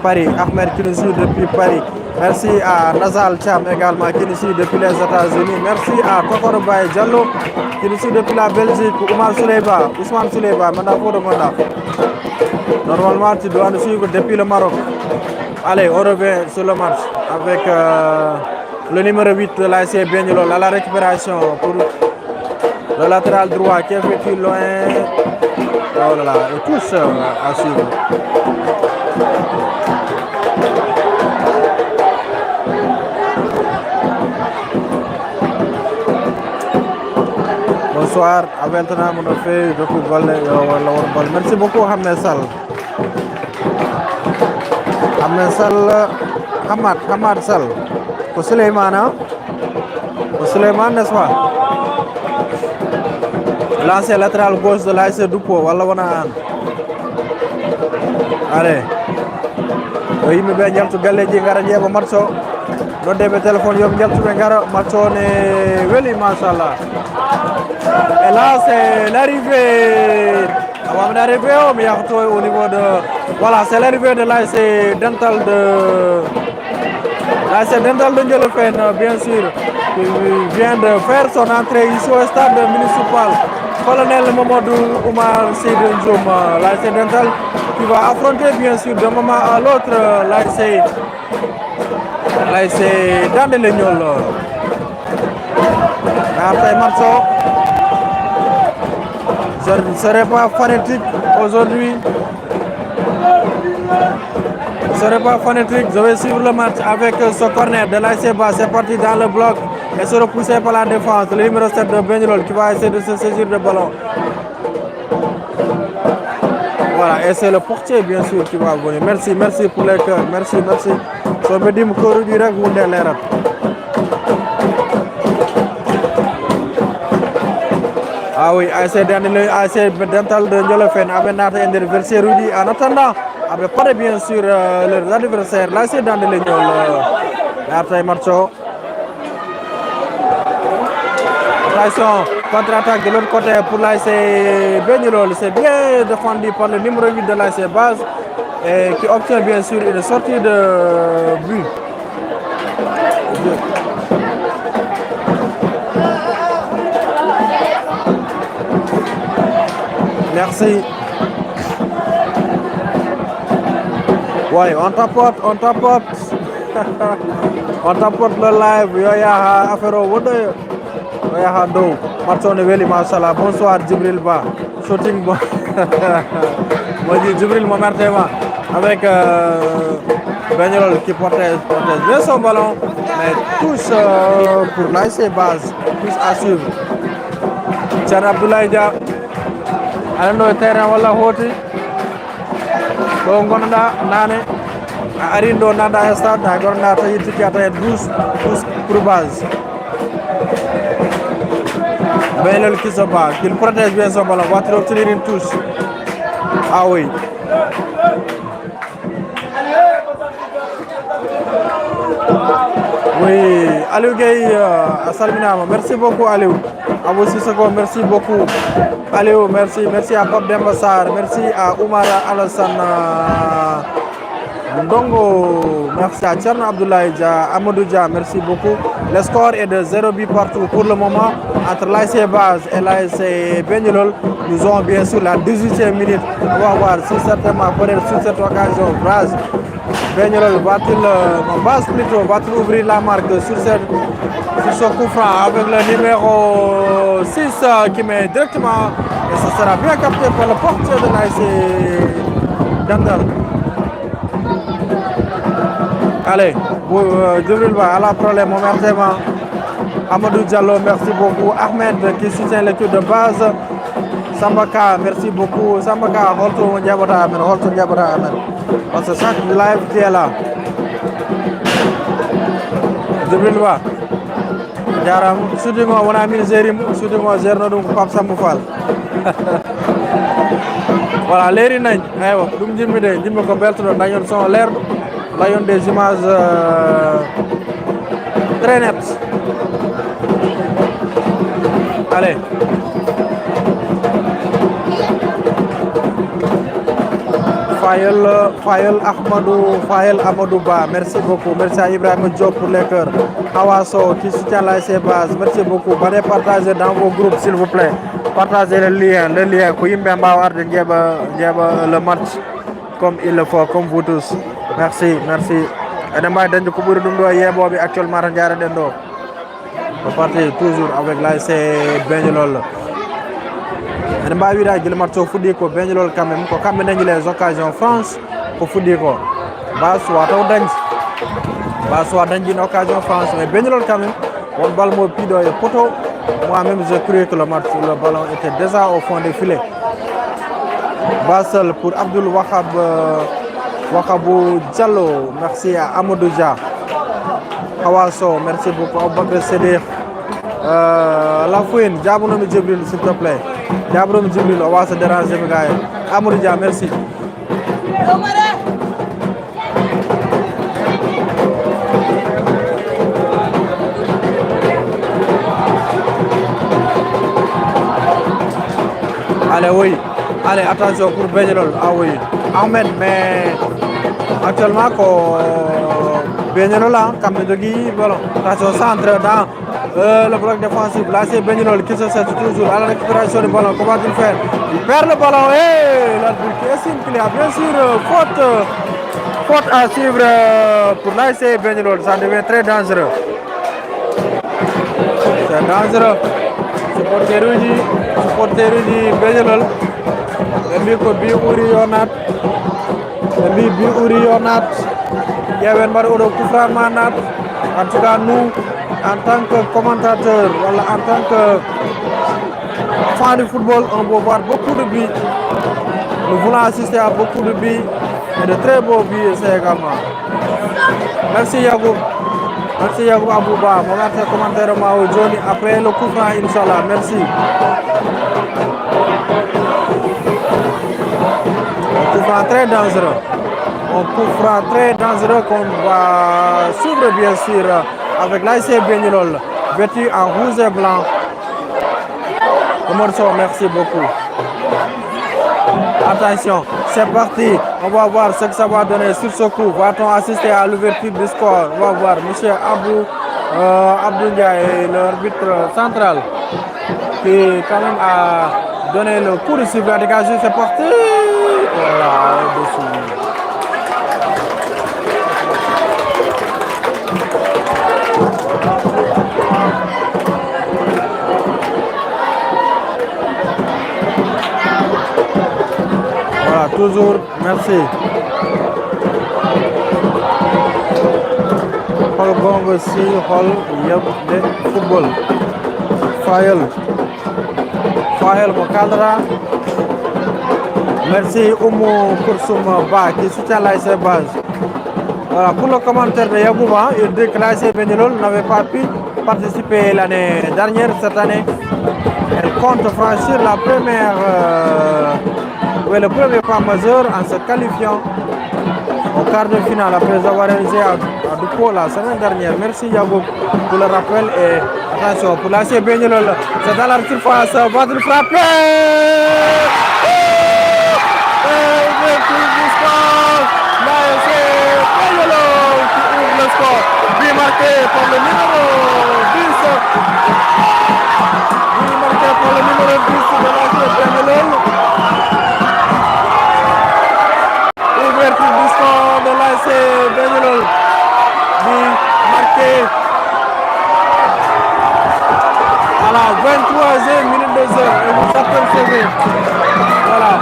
Speaker 1: Paris. Ahmed qui nous suit depuis Paris. Merci à Nazal Cham également qui nous suit depuis les États-Unis. Merci à Kokoro Baye Diallo qui nous suit depuis la Belgique. Ousmane Souleyba, Manda Fodo Manda. Normalement, tu dois nous suivre depuis le Maroc. Allez, on revient sur le match avec le numéro 8 de l'ASC Begnolol à la récupération pour le latéral droit qui effectue loin. Oh là là, et tous à suivre. Bonsoir, à maintenant mon fait depuis Golle. Merci beaucoup Hamad Sall. Hamad Sall. Pour Suleiman, n'est-ce pas? L'ancien latéral gauche de l'ASC Doupo, voilà. Allez. Oui, mais bien, il y a galé qui garde au marceau. Non, des téléphones, il y a un marceau, Weli, Mashallah. Et là, c'est l'arrivée. On va arriver au niveau de. Voilà, c'est l'arrivée de l'ASC Dental de. L'ASC Dental de Ndiolofène, bien sûr, qui vient de faire son entrée ici au stade municipal. Colonel Mamadou Oumar Seydou Ndioum, l'ASC Dental, qui va affronter bien sûr d'un moment à l'autre l'ASC Dandelignol. Après Marceau, je ne serai pas fanatique aujourd'hui. Je ne serai pas fanatique, je vais suivre le match avec ce corner de l'ASC Bas. C'est parti dans le bloc et se repousser par la défense. Le numéro 7 de Begnolol qui va essayer de se saisir le ballon. Voilà, et c'est le portier bien sûr qui va venir. Merci pour les cœurs. Merci. So me dim ko rudi rek mu leeral. Ah oui, ASC Dental de Ndiolofène avait notre adversaire Rudy. En attendant, avait pas bien sûr leurs adversaires. L'ASC Dandelignol, Nartay Marceau. Attention, contre-attaque de l'autre côté pour l'ASC Begnolol. C'est bien défendu par le numéro 8 de l'ASC Base et qui obtient bien sûr une sortie de but. Merci. Ouais, on tapote. On tapote le live. Yoya affaire au Wodoyo. Yoya do. Martone Weli Mashallah. Bonsoir Djibril Ba. Shooting bon. Moi je dis Djibril Momertema. Avec Begnolol qui protège bien son ballon. Mais tous pour l'ASC Base. Tous à suivre. Tiens Abdoulaye Dia. Alando terrain wala hoti do gonɗa nane a ari ɗo nanda e stade ha gonɗa tawi tikki a tawi 12 pour base. Begnolol qui se bat, qu'il protège bien son ballon, va-t-il obtenir une touche? Ah oui. Oui, Aliou Gueye salminama. Merci beaucoup Aliou. Abou Sissoko, merci beaucoup. Aliou, merci à Pape Demba Sarr, merci à Oumar Alassane Ndongo, merci à Tcherno Abdoulaye Dia, Amadou Dia, merci beaucoup. Le score est de 0 but partout pour le moment entre l'ASC Base et l'ASC Begnolol. Nous avons bien sûr la 18e minute. On va voir si certainement peut-être sur cette occasion, Base Begnolol va-t-il ouvrir la marque sur ce coup franc avec le numéro 6 qui met directement et ce sera bien capté par le portier de l'ASC Dental. Allez, Djibril Ba à la problème momentement. Amadou Diallo, merci beaucoup. Ahmed qui soutient l'équipe de Base. Sambaka, merci beaucoup. Sambaka, Holto Ndiabota Amen. Parce que chaque live qui est là. Djibril Ba. Jaram, shooting on wana min zerim, shooting on zerno dum Pape Sambou Fall. Voilà, leri nañ. Aywa, dum jimmi de, jimmi ko beltodo dañon son leer, dañon des images très nettes. Allez. Fayel Amadou Ba, merci beaucoup. Merci à Ibrahim Diop pour les cœurs. Hawasso qui soutient l'ASC Base, merci beaucoup. Allez partager dans vos groupes s'il vous plaît. Partagez le lien. Le match comme il le faut, comme vous tous. Merci. Actuellement, on partit toujours avec l'ASC Benjelol. On va voir le match au Foudiko, Benjelol quand même, quand même les occasions France pour Foudiko. Soit une occasion France, mais Benjelol quand même, on balle mon pied dans le poteau. Moi-même, je croyais que le ballon était déjà au fond des filets. Basel pour Abdul Wakabou Diallo, merci à Amadou Dia. Hawasso, merci beaucoup. Aboubakar Sedir. Lafouine, Diabounoumi Djibril, s'il te plaît. Diabounoumi Djibril, on va se déranger, mes gars. Amadou Dia, merci. Allez, oui. Allez, attention pour Benjelol. Ah oui. Ahmed, mais actuellement, Benjelol, comme de Guy, attention, centre dans le bloc défensif. Là, c'est Benjelol qui se cherche toujours à la récupération du ballon. Comment il fait? Il perd le ballon. Et l'arbitre qui estime qu'il y a bien sûr faute à suivre pour l'ASC Benjelol. Ça devient très dangereux. C'est dangereux. Supporter Rudy Benjelol. Bi uri yonat yewen mbar odo kufran manat. En tout cas nous en tant que commentateur voilà, en tant que fan du football on peut voir beaucoup de buts. Nous voulons assister à beaucoup de buts et de très beaux buts également. Merci Yagoub Abouba, mon maître commentaire Mao Johnny après le coup franc Inch'Allah, merci. Un coup franc très dangereux. Un coup franc très dangereux qu'on va suivre bien sûr avec l'ASC Benjelol, vêtu en rouge et blanc. Merci beaucoup. Attention, c'est parti. On va voir ce que ça va donner sur ce coup. Va-t-on assister à l'ouverture du score? On va voir. Monsieur Abdou Ndiaye, l'arbitre central, qui quand même a donné le coup de sifflet à dégager. C'est parti. Voilà, au-dessus. Voilà, toujours, merci. Hol gong si hol yeb de football. Fayel Mokadra. Merci Oumou Koursoum Ba qui soutient l'ASC Base. Voilà, pour le commentaire de Yagouba, il dit que l'ASC Benjelol n'avait pas pu participer l'année dernière. Cette année, elle compte franchir le premier pas majeur en se qualifiant au quart de finale après avoir réalisé à Dupo la semaine dernière. Merci Yagoub pour le rappel et attention pour l'ASC Benjelol. C'est dans la surface, va-t-il frapper? L'ASC Benjelol qui ouvre le score. But marqué par le numéro 10. But marqué par le numéro 10 de l'ASC Benjelol. Ouverture du score de l'ASC Benjelol. But marqué à la 23e minute de jeu. Et vous apercevez. Voilà.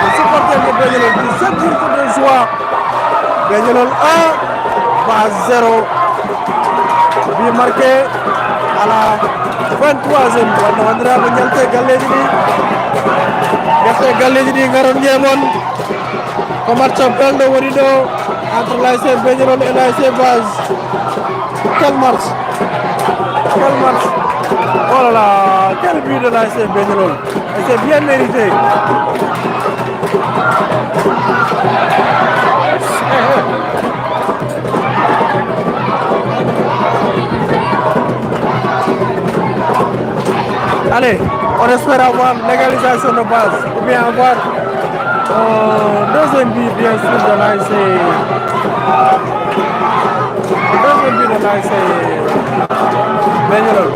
Speaker 1: Les supporters de Benjelol qui s'exultent de joie. Benjelol 1, Base 0. But marqué à la 23e. On va dire Galedini Garon Diamond. Comment champion de Worido entre l'ASC Benjelol et l'ASC Base. Quel match! Oh là là, quel but de l'ASC Benjelol! Et c'est bien mérité. Allez, on espère avoir l'égalisation de Base ou bien avoir Deuxième but, bien sûr, de l'ASC. Deuxième but de l'ASC Peñarol.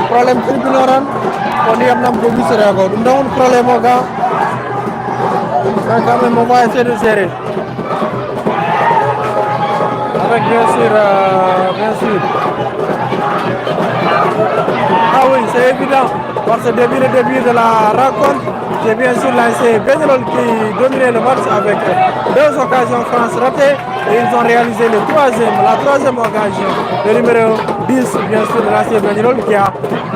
Speaker 1: Problème tribunal on y a un peu de d'accord. Nous avons un problème au gars. Mais quand même, on va essayer de gérer. Avec bien sûr. Ah oui, c'est évident. Parce que depuis le début de la rencontre, c'est bien sûr l'ASC Peñarol qui dominait le match avec 2 occasions France ratées. Et ils ont réalisé la troisième occasion. Le numéro 10, bien sûr, de l'ASC Peñarol qui a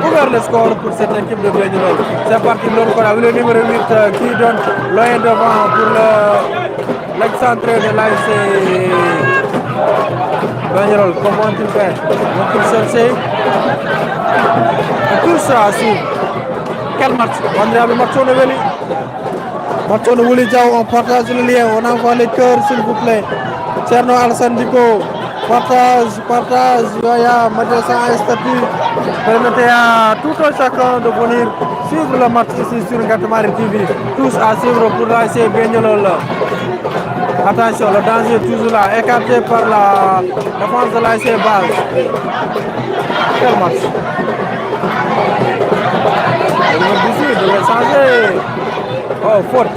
Speaker 1: ouvert le score pour cette équipe de Peñarol. C'est parti de l'autre côté. Le numéro 8 qui donne loin devant pour l'excentré de l'ASC Peñarol. Comment il fait? Donc il cherche. Tout ça suivre. Quel match? On est à le match on est venu. Match on est voulu dire on partage le lien, on envoie les cœurs s'il vous plaît. Tcherno Alassane Diko, partage, Yaya, Madrasa Statut. Permettez à tout un chacun de venir suivre le match ici sur Ngatamari TV. Tous à suivre pour l'ASC Peñarol. Attention, le danger est toujours là, écarté par la défense de l'ASC Base. Quel match? Le numéro 18 devait changer. Oh, faute.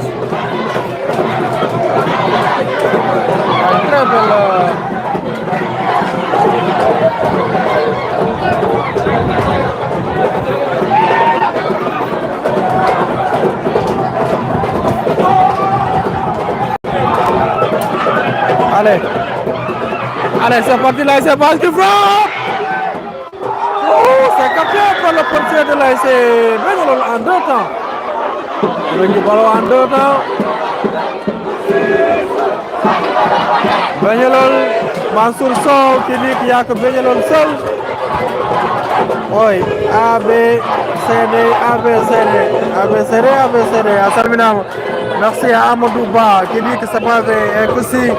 Speaker 1: Très belle. Allez, c'est parti là, c'est pas qui frappe. C'est capté par le portier de l'ASC Peñarol en 2 temps. Le ballon en 2 temps. Peñarol, Mansour Sow qui dit qu'il n'y a que Peñarol seul. Oui, A, B, C, D, A, B, C, D, A, B, C, D, A, B, C, D. Assalminam. Merci à Amadou Ba qui dit que ça m'avait aussi.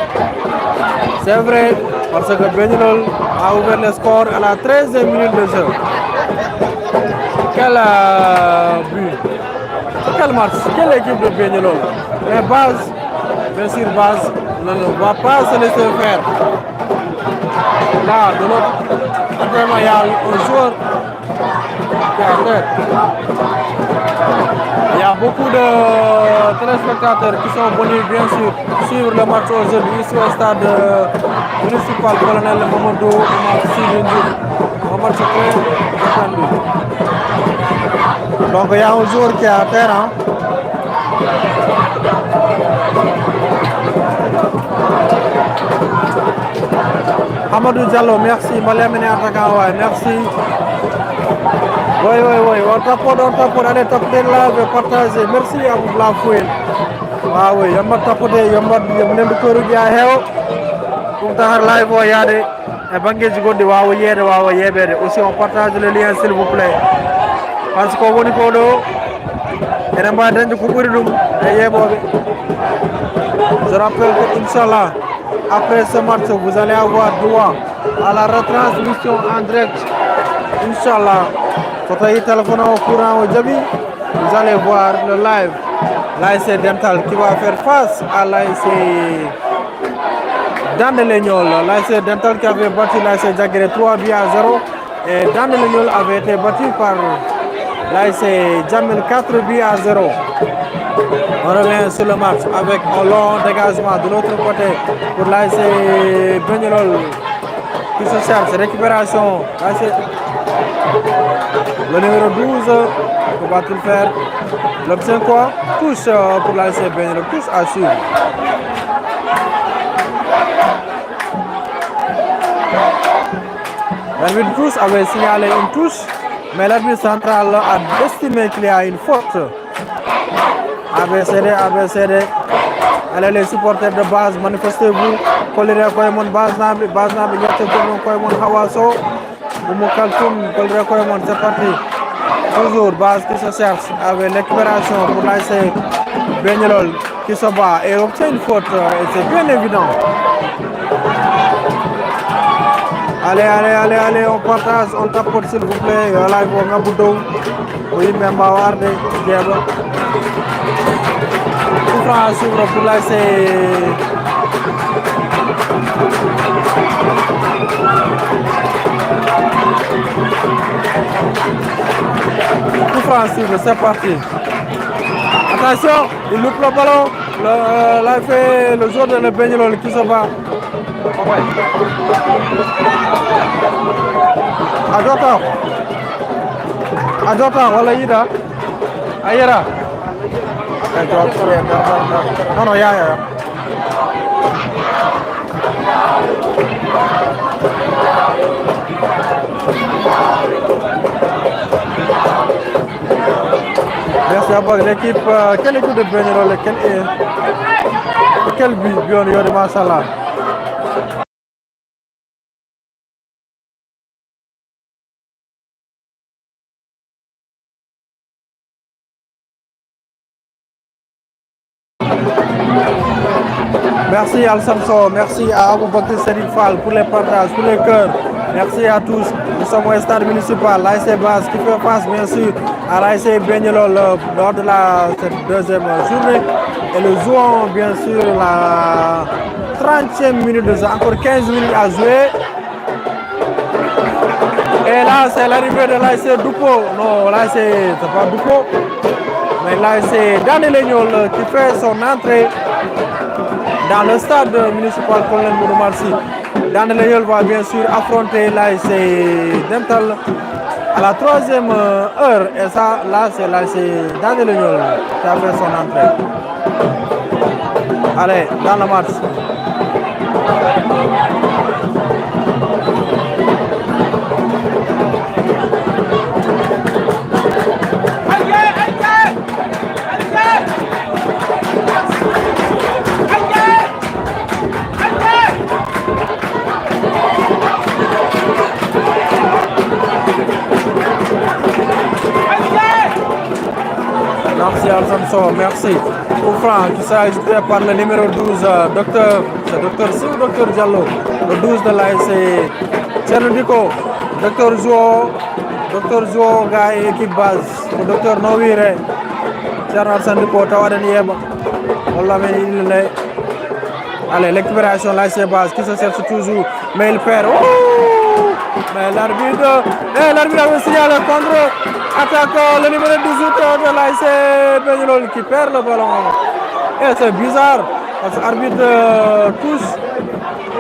Speaker 1: C'est vrai, parce que Peñarol a ouvert le score à la 13e minute de jeu. Quel but, quel match, quelle équipe de Peñarol. Mais Base, bien sûr Base, ne va pas se laisser faire. Là, de l'autre, actuellement il y a un joueur qui a tête. Il y a beaucoup de téléspectateurs qui sont venus bien sûr suivre le match aujourd'hui ici au stade municipal colonel Mamadou Oumar Sy Ndour. Un match très attendu. Donc il y a un joueur qui est à terre. Hein. Amadou Diallo, merci. Malemene attaquant, ouais, merci. Oui, on tapote, allez tapoter là, partager. Merci à vous la fouille. Ah oui, il y a tapoter, il y a un peu de heo. Pour tahar live, il y a des banques de gonde, aussi on partage le lien s'il vous plaît. Parce qu'on voit Nicodo, et on va dans le coupuridum, je rappelle que Inch'Allah, après ce match, vous allez avoir droit à la retransmission en direct. Inch'Allah, quand vous téléphone au courant au Djabi, vous allez voir le live. L'ASC Dental qui va faire face à l'ASC Dandelégnol. L'ASC Dental qui avait battu l'ASC Diaguéré 3 buts à 0. Et Dandelégnol avait été battu par l'ASC Djamel 4 buts à 0. On revient sur le match avec un long dégagement de l'autre côté pour l'ASC Peñarol qui se cherche. Récupération. Le numéro 12, que va-t-il faire? L'option quoi? Touche pour l'ASC Peñarol, touche à suivre. L'arbitre touche avait signalé une touche, mais l'arbitre central a estimé qu'il y a une faute. ABCD. Allez les supporters de Base, manifestez-vous. Colère Koymon, Base Nabi, Koymon Hawaso. Oumou Kaltoum, Colère Koymon, c'est parti. Toujours Base qui se cherche avec récupération pour l'ASC Peñarol qui se bat et obtient une faute, et c'est bien évident. Allez, on partage, on tapote s'il vous plaît. Voilà, il faut un bouton. Oui, même avoir des diables. Tout franc à suivre pour là, c'est. Tout franc à suivre, c'est parti. Attention, il loupe le ballon. Là, il fait le joueur de le Benyolol qui se bat. Adota, wala yida. Ayera. Non, ya. Merci à vous l'équipe. Quelle équipe de Benyolol? Quel but de Masala? Merci Al Samson, merci à Abou Bakr Serif Fall pour les partages, pour les cœurs. Merci à tous. Nous sommes au stade municipal, l'ASC Base qui fait face bien sûr à l'ASC Benyolol lors de cette deuxième journée. Et nous jouons bien sûr la 30e minute de jeu, encore 15 minutes à jouer. Et là c'est l'arrivée de l'ASC Doupo. Non, là c'est pas Doupo, mais là c'est Daniel Legnol qui fait son entrée dans le stade municipal Colonel Mouroumarsi. Daniel Legnol va bien sûr affronter l'ASC Dental à la 3e heure. Et ça, là, c'est l'ASC Daniel Legnol qui a fait son entrée. Allez, dans le match. Merci Al Samson, merci. Au franc qui s'est ajouté par le numéro 12, c'est Docteur Siou, Docteur Diallo, le 12 de l'ASC Tchernodiko, Docteur Zouo, gars et équipe base, le Docteur Nowire, Tcherno Sandiko, Tawaden Yeba, Wallah mais il est. Allez, récupération l'ASC Base qui se cherche toujours, mais il perd. Mais l'arbitre avait signalé contre attaque le numéro 18 de l'ASC Benyolol qui perd le ballon. Et c'est bizarre parce que l'arbitre touche.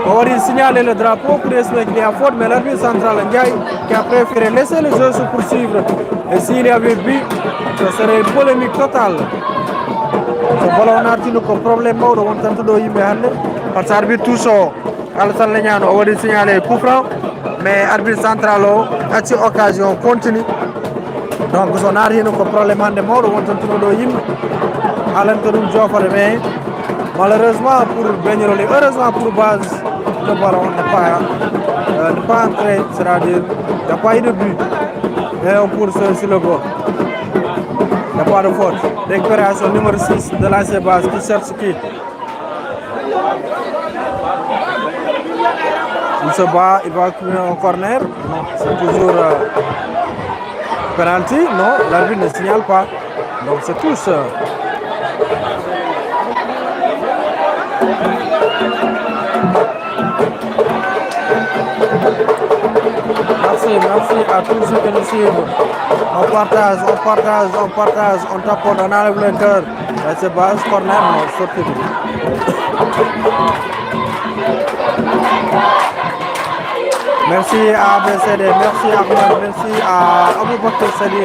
Speaker 1: On va signaler le drapeau pour estimer qu'il y a faute, mais l'arbitre central Ndiaye qui a préféré laisser le jeu se poursuivre. Et s'il y avait but, ce serait une polémique totale. So ballon nartino ko problème mawɗo wontanto ɗo yimɓe hannde par ce que arbitre touche o Alassane Legnano o waɗi signalé coup franc, mais arbitre central o acci occasion continue. Donc so nartino ko probléme hannde mawɗo wontantuno ɗo yimɓe alanta ɗum jofore, mais malheureusement pour Benyolol et heureusement pour Base, le ballon n'est pas entré, c'est-à-dire il n'y a pas eu de but et on court sur le goal. Il n'y a pas de faute. Récupération numéro 6 de l'ASC Base qui cherche qui. Il se bat, il va accumuler un corner. Non, c'est toujours penalty. Non, l'arbitre ne signale pas. Donc c'est tous. Merci à tous ceux qui nous suivent. On partage, on tapote, on enlève le cœur. C'est Base, corner, non, sortez. Merci à ABCD, merci à Ahmed, merci à Abou Bakr Sadi,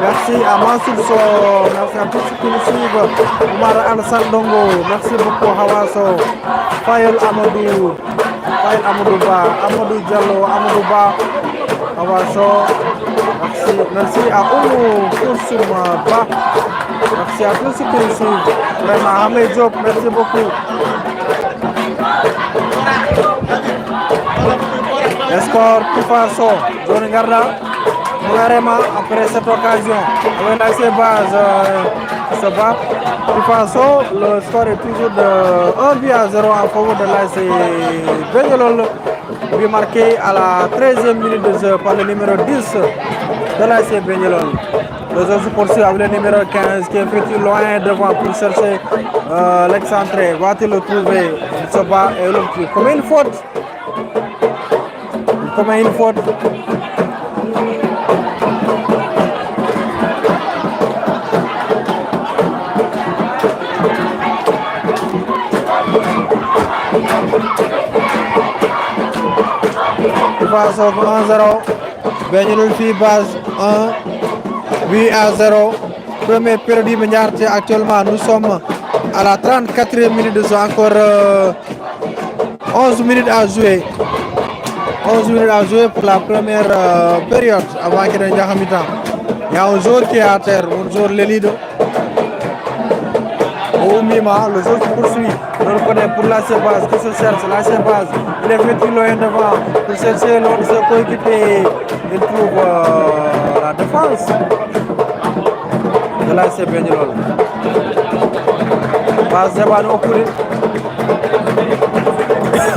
Speaker 1: merci à Mansour Sow, merci à tous ceux qui nous suivent. Oumar Alassane Dongo, merci beaucoup Hawaso, Fayel Amadou Ba, Amadou Diallo, Amadou Ba, Hawaso, merci à Oumou Koussouma Ba, merci à tous ceux qui nous suivent. Vraiment, Ahmed Diop, merci beaucoup. Le score Pifaso, Johnny Garda, Moularema après cette occasion. Avec l'ASC Base se bat. Pifaso, le score est toujours de 1-0 en faveur de l'ASC Benyolol. But marqué à la 13e minute de jeu par le numéro 10 de l'ASC Bengelol. Le jeu se poursuit avec le numéro 15 qui est effectue loin devant pour chercher l'excentré. Va-t-il le trouver? Il se bat et il commet une faute. Il commet une faute. Passe 1-0. Bengelol fi base 1. 8-0. Premier période actuellement. Nous sommes à la 34e minute de jeu. Encore 11 minutes à jouer. 11 minutes à jouer pour la première période avant qu'il y ait un mi-temps. Il y a un joueur qui est à terre, un joueur l'élite. Au Mima, le jeu se poursuit. On le connaît pour l'AC Base qui se cherche. L'AC Base, il est vêtu loin devant pour chercher l'autre de ses coéquipiers. Il trouve la défense de l'AC Bengelol. Base Zeban Okuri.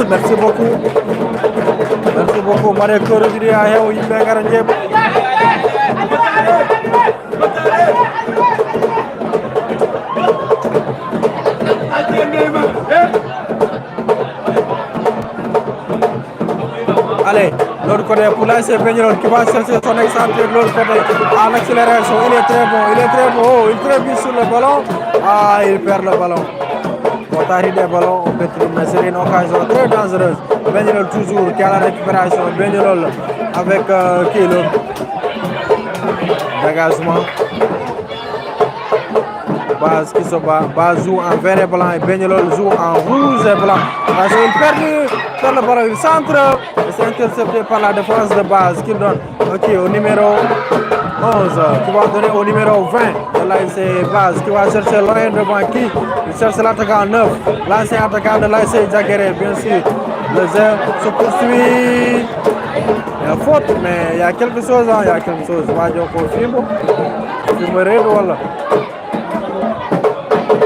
Speaker 1: Merci beaucoup. Merci beaucoup. Marek Korogiri a hew yimɓe gara jeeɓa. Allez, l'autre côté pour l'ASC Bengelol qui va chercher son excentré de l'autre côté en accélération. Il est très bon, il est très bon. Oh, il est très bien sur le ballon. Ah, il perd le ballon. Botari des ballons, on peut trouver c'est une occasion très dangereuse. Bengelol toujours qui a la récupération. Bengelol avec qui le dégagement. Base qui se bat, Base joue en vert et blanc et Bengelol joue en rouge et blanc. Parce qu'il perd le ballon, il centre et c'est intercepté par la défense de Base qui donne au numéro 11 qui va donner au numéro 20 de l'ASC Base qui va chercher loin devant qui il cherche l'attaquant 9, l'ancien attaquant de l'ASC Diaguéré, bien sûr. Le jeu se poursuit. Il y a faute, mais il y a quelque chose, il y a quelque chose. Va dire qu'on filme. Filme red, voilà.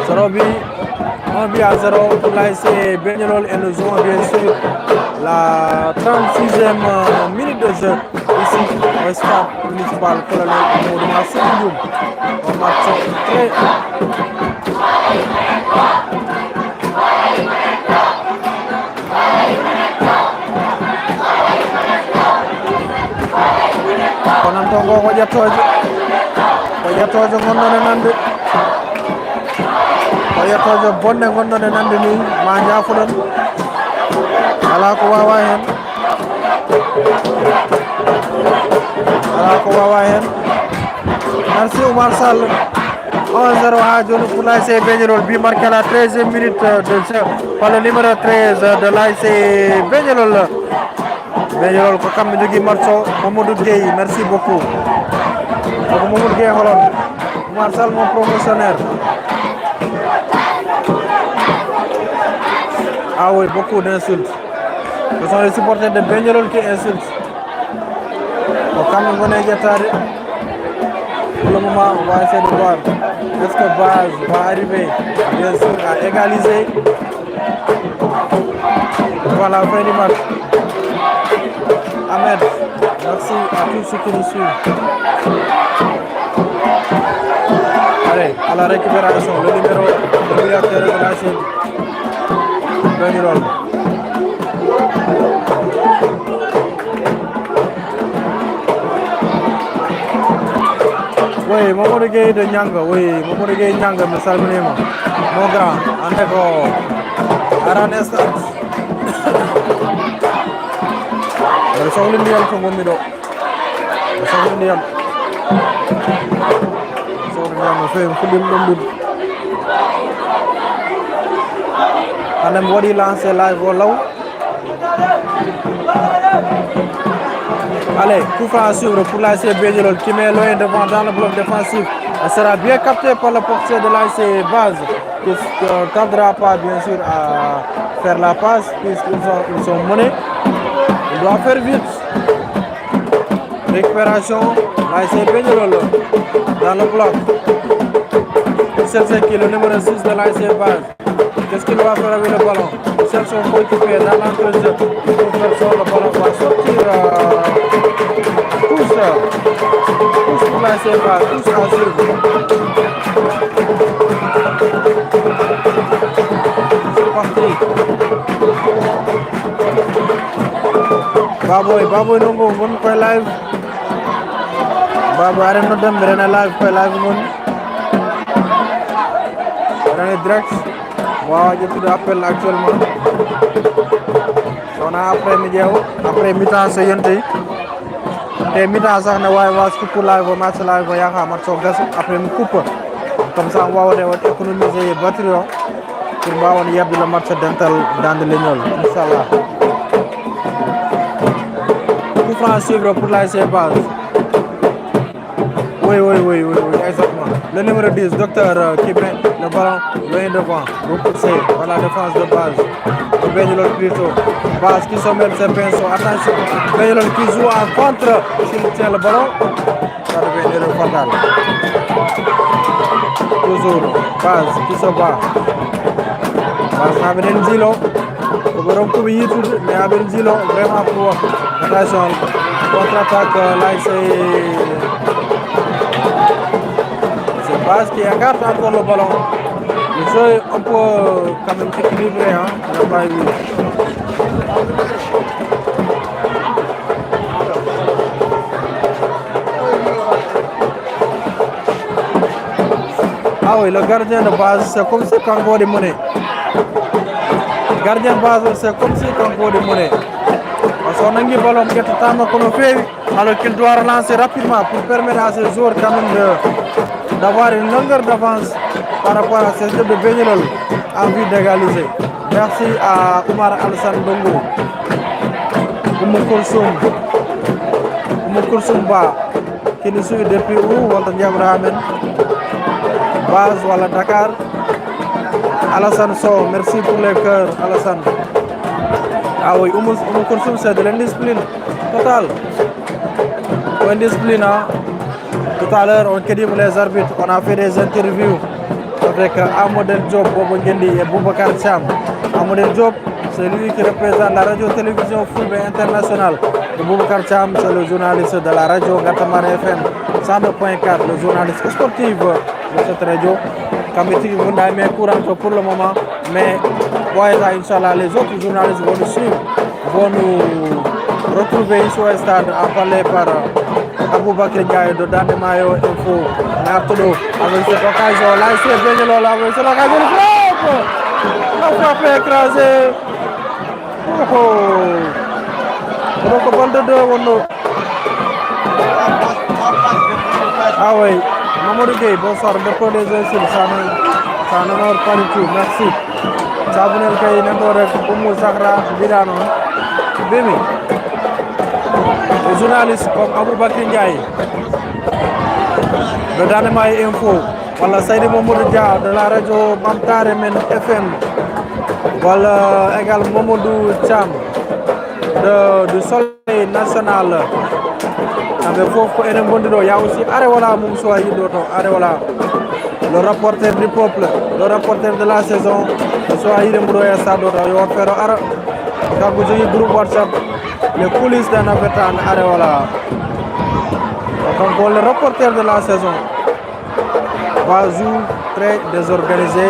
Speaker 1: 1 but à 0 pour l'ASC Bengelol et nous jouons bien sûr la 36e minute de jeu ici au stade municipal Colonel Moudouma Sédhiou. Un match très konantongo ko ƴettojo gonɗone nande o yettojo bonde gonɗone nande ni ma jafuɗon ala ko wawa hen merci Oumar Sall 1-0 ha joni pour l'ASC Bengelol bi marqué à la 13e minute de jeu par le numéro 13 de l'ASC Bengelol. Bengelol ko kamɓe jogui match o Mamadou Gueye, merci beaucoup. Donc Mamadou Gueye holon Oumar Sall mon promotionnaire. Ah oui, beaucoup d'insultes. Ce sont les supporters de Bengelol qui insultent. Donc quand même, on est guettari. Pour le moment, on va essayer de voir est-ce que Base va arriver, bien sûr, à égaliser. Voilà, fin du match. Ahmed, merci à tous ceux qui nous suivent. Allez, à la récupération, le numéro de milieu de l'ASC Bengelol. Oui, Mamadou Gueye de Nianga, oui, Mamadou Gueye Nianga, me salminima. Mon grand, ante ko aran stade. Mbeɗa sohli ndiyam to gonmi ɗo. Mbeɗa sohli ndiyam. Sohli ndiyam no fewi, fuɗɗima ɗomɗude. Hande mi waɗi lancé live o law. Allez, coup franc à suivre pour l'ASC Bengelol qui met loin devant dans le bloc défensif. Elle sera bien captée par le portier de l'ASC Base qui ne tardera pas bien sûr à faire la passe puisqu'ils sont menés. Il doit faire vite. Récupération, l'ASC Bengelol dans le bloc. Celso qui est le numéro 6 de l'ASC Base. Qu'est-ce qu'il va faire avec le ballon? Celso coéquipier dans l'entre-jeu. Il faut faire ça, le ballon va sortir. Tous pour l'ASC Base, tous à suivre. C'est parti. Baboy nongo won koy live. Baboy arena dem rena live koy live mon. Rena direct. Waaw je tout appel actuellement. On a après mi-temps c'est yente. Té mi-temps sax na way was pour live match live ya xa match so gas après mu coupe. Comme ça on va économiser batterie pour bawon yebbi le match dental dans le ñol inshallah. Coup franc à suivre pour l'ASC Base. Oui, exactement. Le numéro 10, docteur qui met le ballon loin devant. Repoussé par la défense de Base. Le Benjelol plutôt. Base qui se met ses pinceaux. Attention. Benjelol qui joue en contre. S'il tient le ballon, ça devient une erreur fatale. Toujours Base qui se bat. Base n'a pas d'Enzilo. Le ballon pour y tout, mais a Benzilo vraiment pour. Attention. Contre-attaque, là c'est Base qui écarte encore le ballon. Le jeu est un peu quand même équilibré, hein. On n'a pas vu. Ah oui, le gardien de Base, c'est comme si Kango de monnaie. Gardien de Base, c'est comme si Kango de monnaie. Parce qu'on a un ballon qui est totalement fait, alors qu'il doit relancer rapidement pour permettre à ces joueurs quand même d'avoir une longueur d'avance par rapport à ces jeux de Benjelol en vue d'égaliser. Merci à Oumar Alassane Dongo, Oumou Koulsoum Ba, qui nous suit depuis où Walter Diabrahamen, Base, voilà Dakar, Alassane Sow, merci pour les cœurs, Alassane. Ah oui, Oumou Koulsoum, c'est de l'indiscipline totale. Indiscipline, hein. Tout à l'heure, on qualifie les arbitres, on a fait des interviews avec Amadou Diop, Bobo Ngendi et Boubacar Cham. Amadou Diop, c'est lui qui représente la radio-télévision Fulbe International. Et Boubacar Cham, c'est le journaliste de la radio Gatamar FM 102.4, le journaliste sportif de cette radio. Kamiti Vunda est courant pour le moment, mais Inch'Allah, les autres journalistes vont nous suivre, vont nous retrouver ici au stade à parler par Aboubakar Ndiaye de Dandemayo Info. Nartodo avec cette occasion, là il s'est baigné là avec cette occasion de frappe. La frappe est écrasée. Donc balle de deux, ah oui, Mamadou Gueye, bonsoir, docteur des insultes, ça n'honore pas du tout, merci. Sabunel Kay Nandore Oumou Zahra Birano Bimi. Les journalistes comme Aboubakar Ndiaye de Dandemayo Info, voilà Saïdi Mamadou Dia de la radio Mamtare Men FM, voilà également Mamadou Cham du Soleil National. Il y a aussi Areola Moumsoua Yidoto, Areola, le rapporteur du peuple, le rapporteur de la saison, soit Yirembouya Sadoto, il va faire quand vous avez groupe WhatsApp, les coulisses d'un avétan Areola. Donc le rapporteur de la saison va jouer très désorganisé,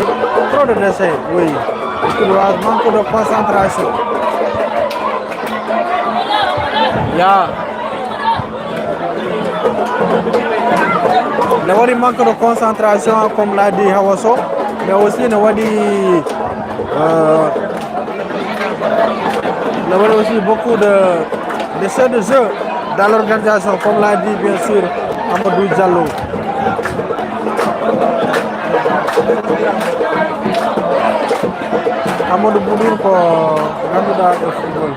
Speaker 1: trop de déchets, oui, il doit manquer de concentration. Il y a il manque de concentration comme l'a dit Hawaso, mais aussi il y a aussi beaucoup de jeux de jeu dans l'organisation comme l'a dit bien sûr Amadou Diallo. Amadou Boudir pour candidat de football.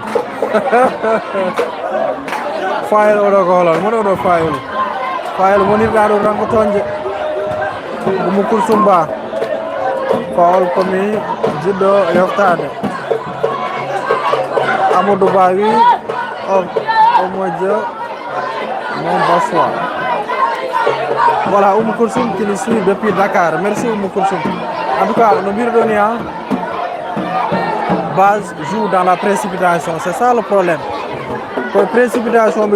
Speaker 1: File or file monir garo rango tonje Oumou Koulsoum Ba Paul komi jiddo yoftade Amadou Ba wi o mojo mon bonsoir Voilà, Oumou Koursoum qui nous suit depuis Dakar. Merci Oumou Koursoum. En tout cas, le Birdoniens, base joue dans la précipitation. C'est ça le problème. Pour précipitation,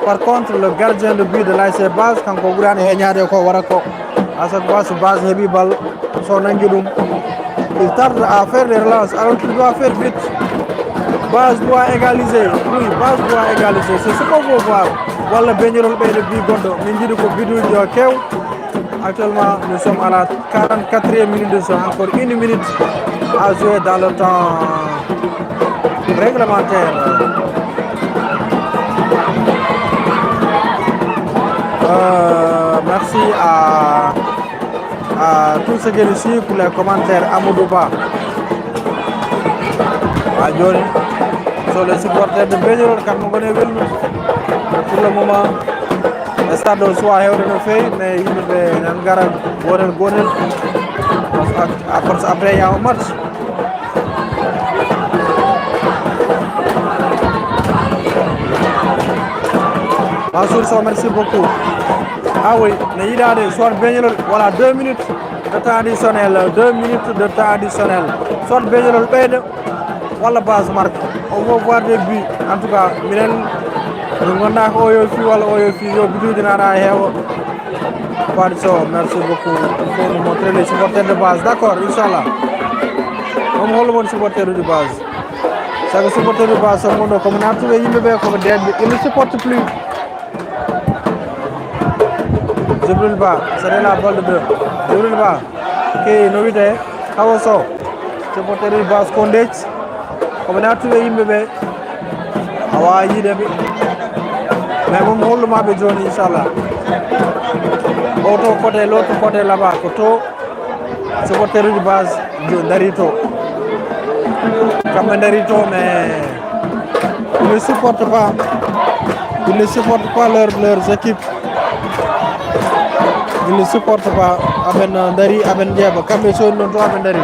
Speaker 1: par contre, le gardien de but de l'AC Base, quand on regarde à cette fois, ce Base Heavy Ball, son angle, il tarde à faire des relances alors qu'il doit faire vite. Base doit égaliser. Oui, Base doit égaliser. C'est ce qu'on veut voir. Voilà, Benyol Bey de Bigondo. Actuellement, nous sommes à la 44e minute de jeu. Encore une minute à jouer dans le temps réglementaire. Merci à tous ceux qui nous suivent pour les commentaires. Amoudouba. À Johnny. Sur les supporters de Benyol, pour le moment, le stade de Soa est fait, mais il y a un garage après il y a un match. Mansour, merci beaucoup. Ah oui, il y a des soit Benyol, voilà 2 minutes de temps additionnel, 2 minutes de temps additionnel. Soit Benyol, voilà Base marque. On va voir des buts. En tout cas, Minel, nous avons merci beaucoup. Il faut nous montrer les supporters de Base. D'accord, Inch'Allah. On va le supporter de Base. C'est le supporter de Base, comme on a trouvé, il ne supporte plus. Jibril Ba, c'est la balle de 2. Jibril Ba, qui est novité, Awoso, supporter de Base Condech. Comme on a trouvé, il Hawaii Debi. Mais mon rôle m'a besoin, Inch'Allah. L'autre côté là-bas, supporter de Base de Darito. Comme Darito, mais ils ne supportent pas. Ils ne supportent pas leurs équipes. Ils ne supportent pas Aben Dari, Aben Diaba, Kambeson, non Aben Dari.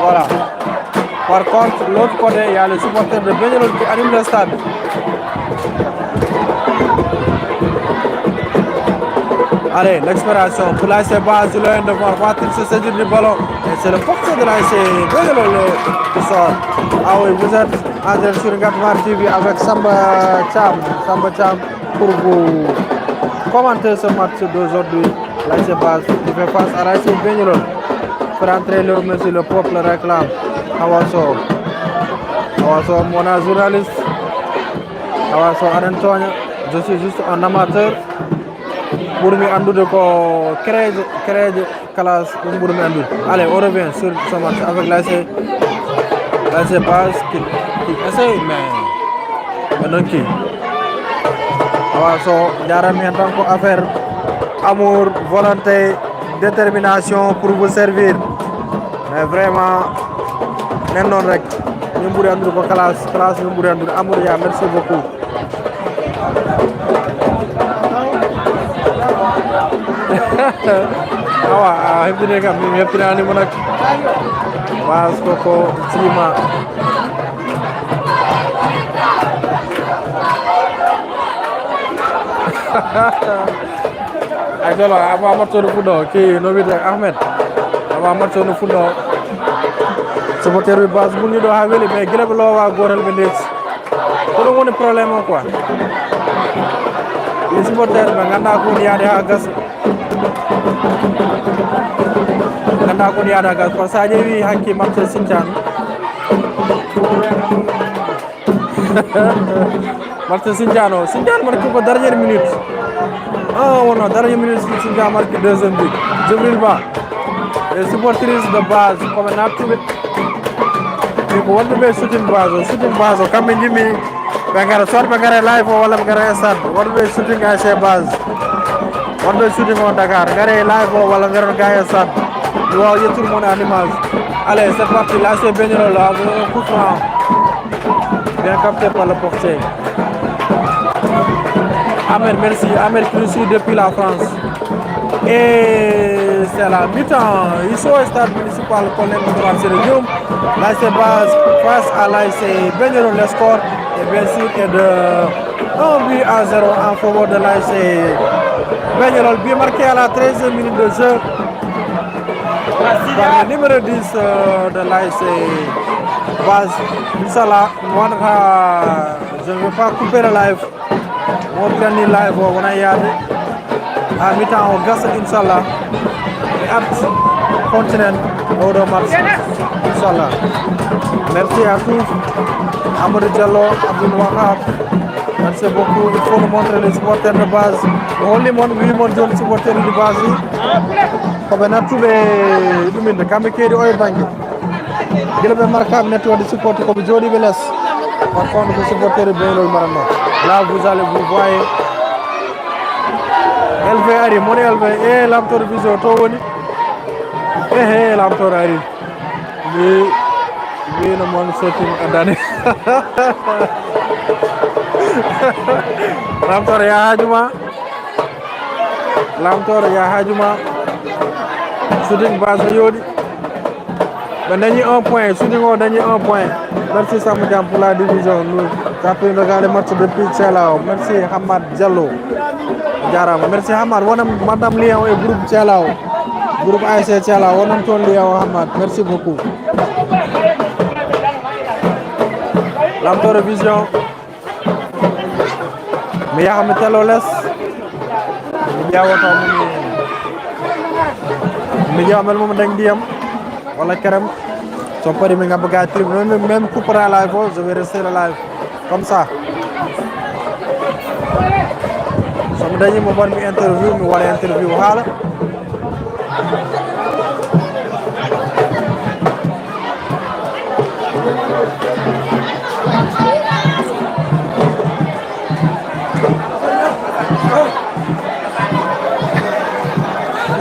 Speaker 1: Voilà. Par contre, l'autre côté, il y a les supporters de Benyol qui animent le stade. Allez, l'expiration pour l'AC Base, l'un de voir, va-t-il se saisir du ballon? Et c'est le portier de l'AC Benyol qui sort. Ah oui, vous êtes en direct sur Gatmar TV avec Samba Cham pour vous commenter ce match d'aujourd'hui. L'AC Base qui fait face à l'AC Benyol. Pour entrer le monsieur, le peuple réclame. Awaso, mon journaliste. Awaso Antoine, je suis juste un amateur. Pour me andoude ko créer classe pour me andoude. Allez, on revient sur ce match avec l'AC Base qui essaye, mais non qui. Awaso, Jarami en tant qu'affaire, amour, volonté, détermination pour vous servir. Mais vraiment, non rek, ñu mburi andu ko classe ñu mburi andu amour ya, merci beaucoup. Awa, hebdine kam mi hebtinani mo nak. Bas ko Cima. Ay dolo aba matoro fudo ki no wide Ahmed. Aba matoro fudo. Supporter bi Base bu ñu do ha weli mais gila lo wa goral be ndes. Ko woni problème quoi. Les supporters ba nganda ko yaade ha gas. Nganda ko yaade ha gas ko saje wi hakki match Sintian. Match Sintian marque ko dernière minute. Oh non, dernière minute Sintian marque deuxième but. Jibril Ba. Les supporters de Base comme on a trouvé. What the best shooting Base, come in Jimmy. Bangara, short Bangara live or Bangara Sad. What the shooting I say Base? What the shooting on Dakar? Gare live or Bangara Gaya Sad. You are yet to mon animals. Allez, c'est parti, là c'est Benyol, là, un coup franc. Bien capté par le portier. Ahmed, merci. Ahmed qui nous suit depuis la France. Et c'est la mi-temps. Ici au stade municipal Colin Marcellium. L'AC Base face à l'AC Benyol, le score est bien sûr de 1 but à 0 en faveur de l'ASC Begnolol. But marqué à la 13e minute de jeu par le numéro 10 de l'ASC Baz. Inch'Allah, je ne vais pas couper le live. On va prendre le live, on va y aller. À mi-temps, on gasse, Inch'Allah. Et apte, continent, au match. Inch'Allah. Merci à tous. Amadou Diallo, Abdul Wahab. Merci beaucoup. Il faut nous montrer les supporters de base. On les montre, les supporters de base. Comme on a tous les domaines de Kamekeri Oil Bank. Il y a des marquables nettoyés de supporters comme Jody Veles. Par contre, les supporters de Begnolol Marano. Là, vous allez vous voir. Elve Ari, mon Elve, et l'amtor vision Towoni. Et l'amtor Ari. Oui, le monde sorti à Dani. L'amtor Yahajuma. L'amtor Yahajuma. Shooting base Yodi. Ben, dernier 1 point. Shooting au dernier 1 point. Merci Samoudiam pour la division. Nous avons regardé le match depuis Tchelao. Merci Hamad Diallo. Merci Hamad. Madame Léon et groupe Tchelao. Groupe ASC Tchelao. On a ton Léon Hamad. Merci beaucoup. L'amtor vision. Mais il y a un métalloles. Il y a un mais il y a un moment d'endiam. Voilà carrément. Son pari me ngabaga trip même couper la live, je vais rester la live comme ça. Sama dañu mo ban mi interview mi wala interview hala.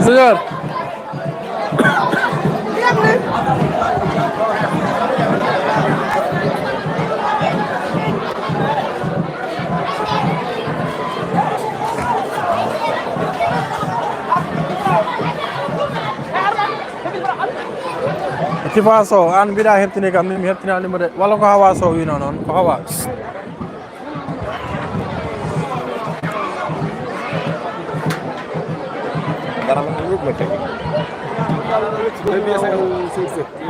Speaker 1: Senhor. Tifa so an bida heptini kam mi heptina limo de wala ko hawa so wi non ko hawa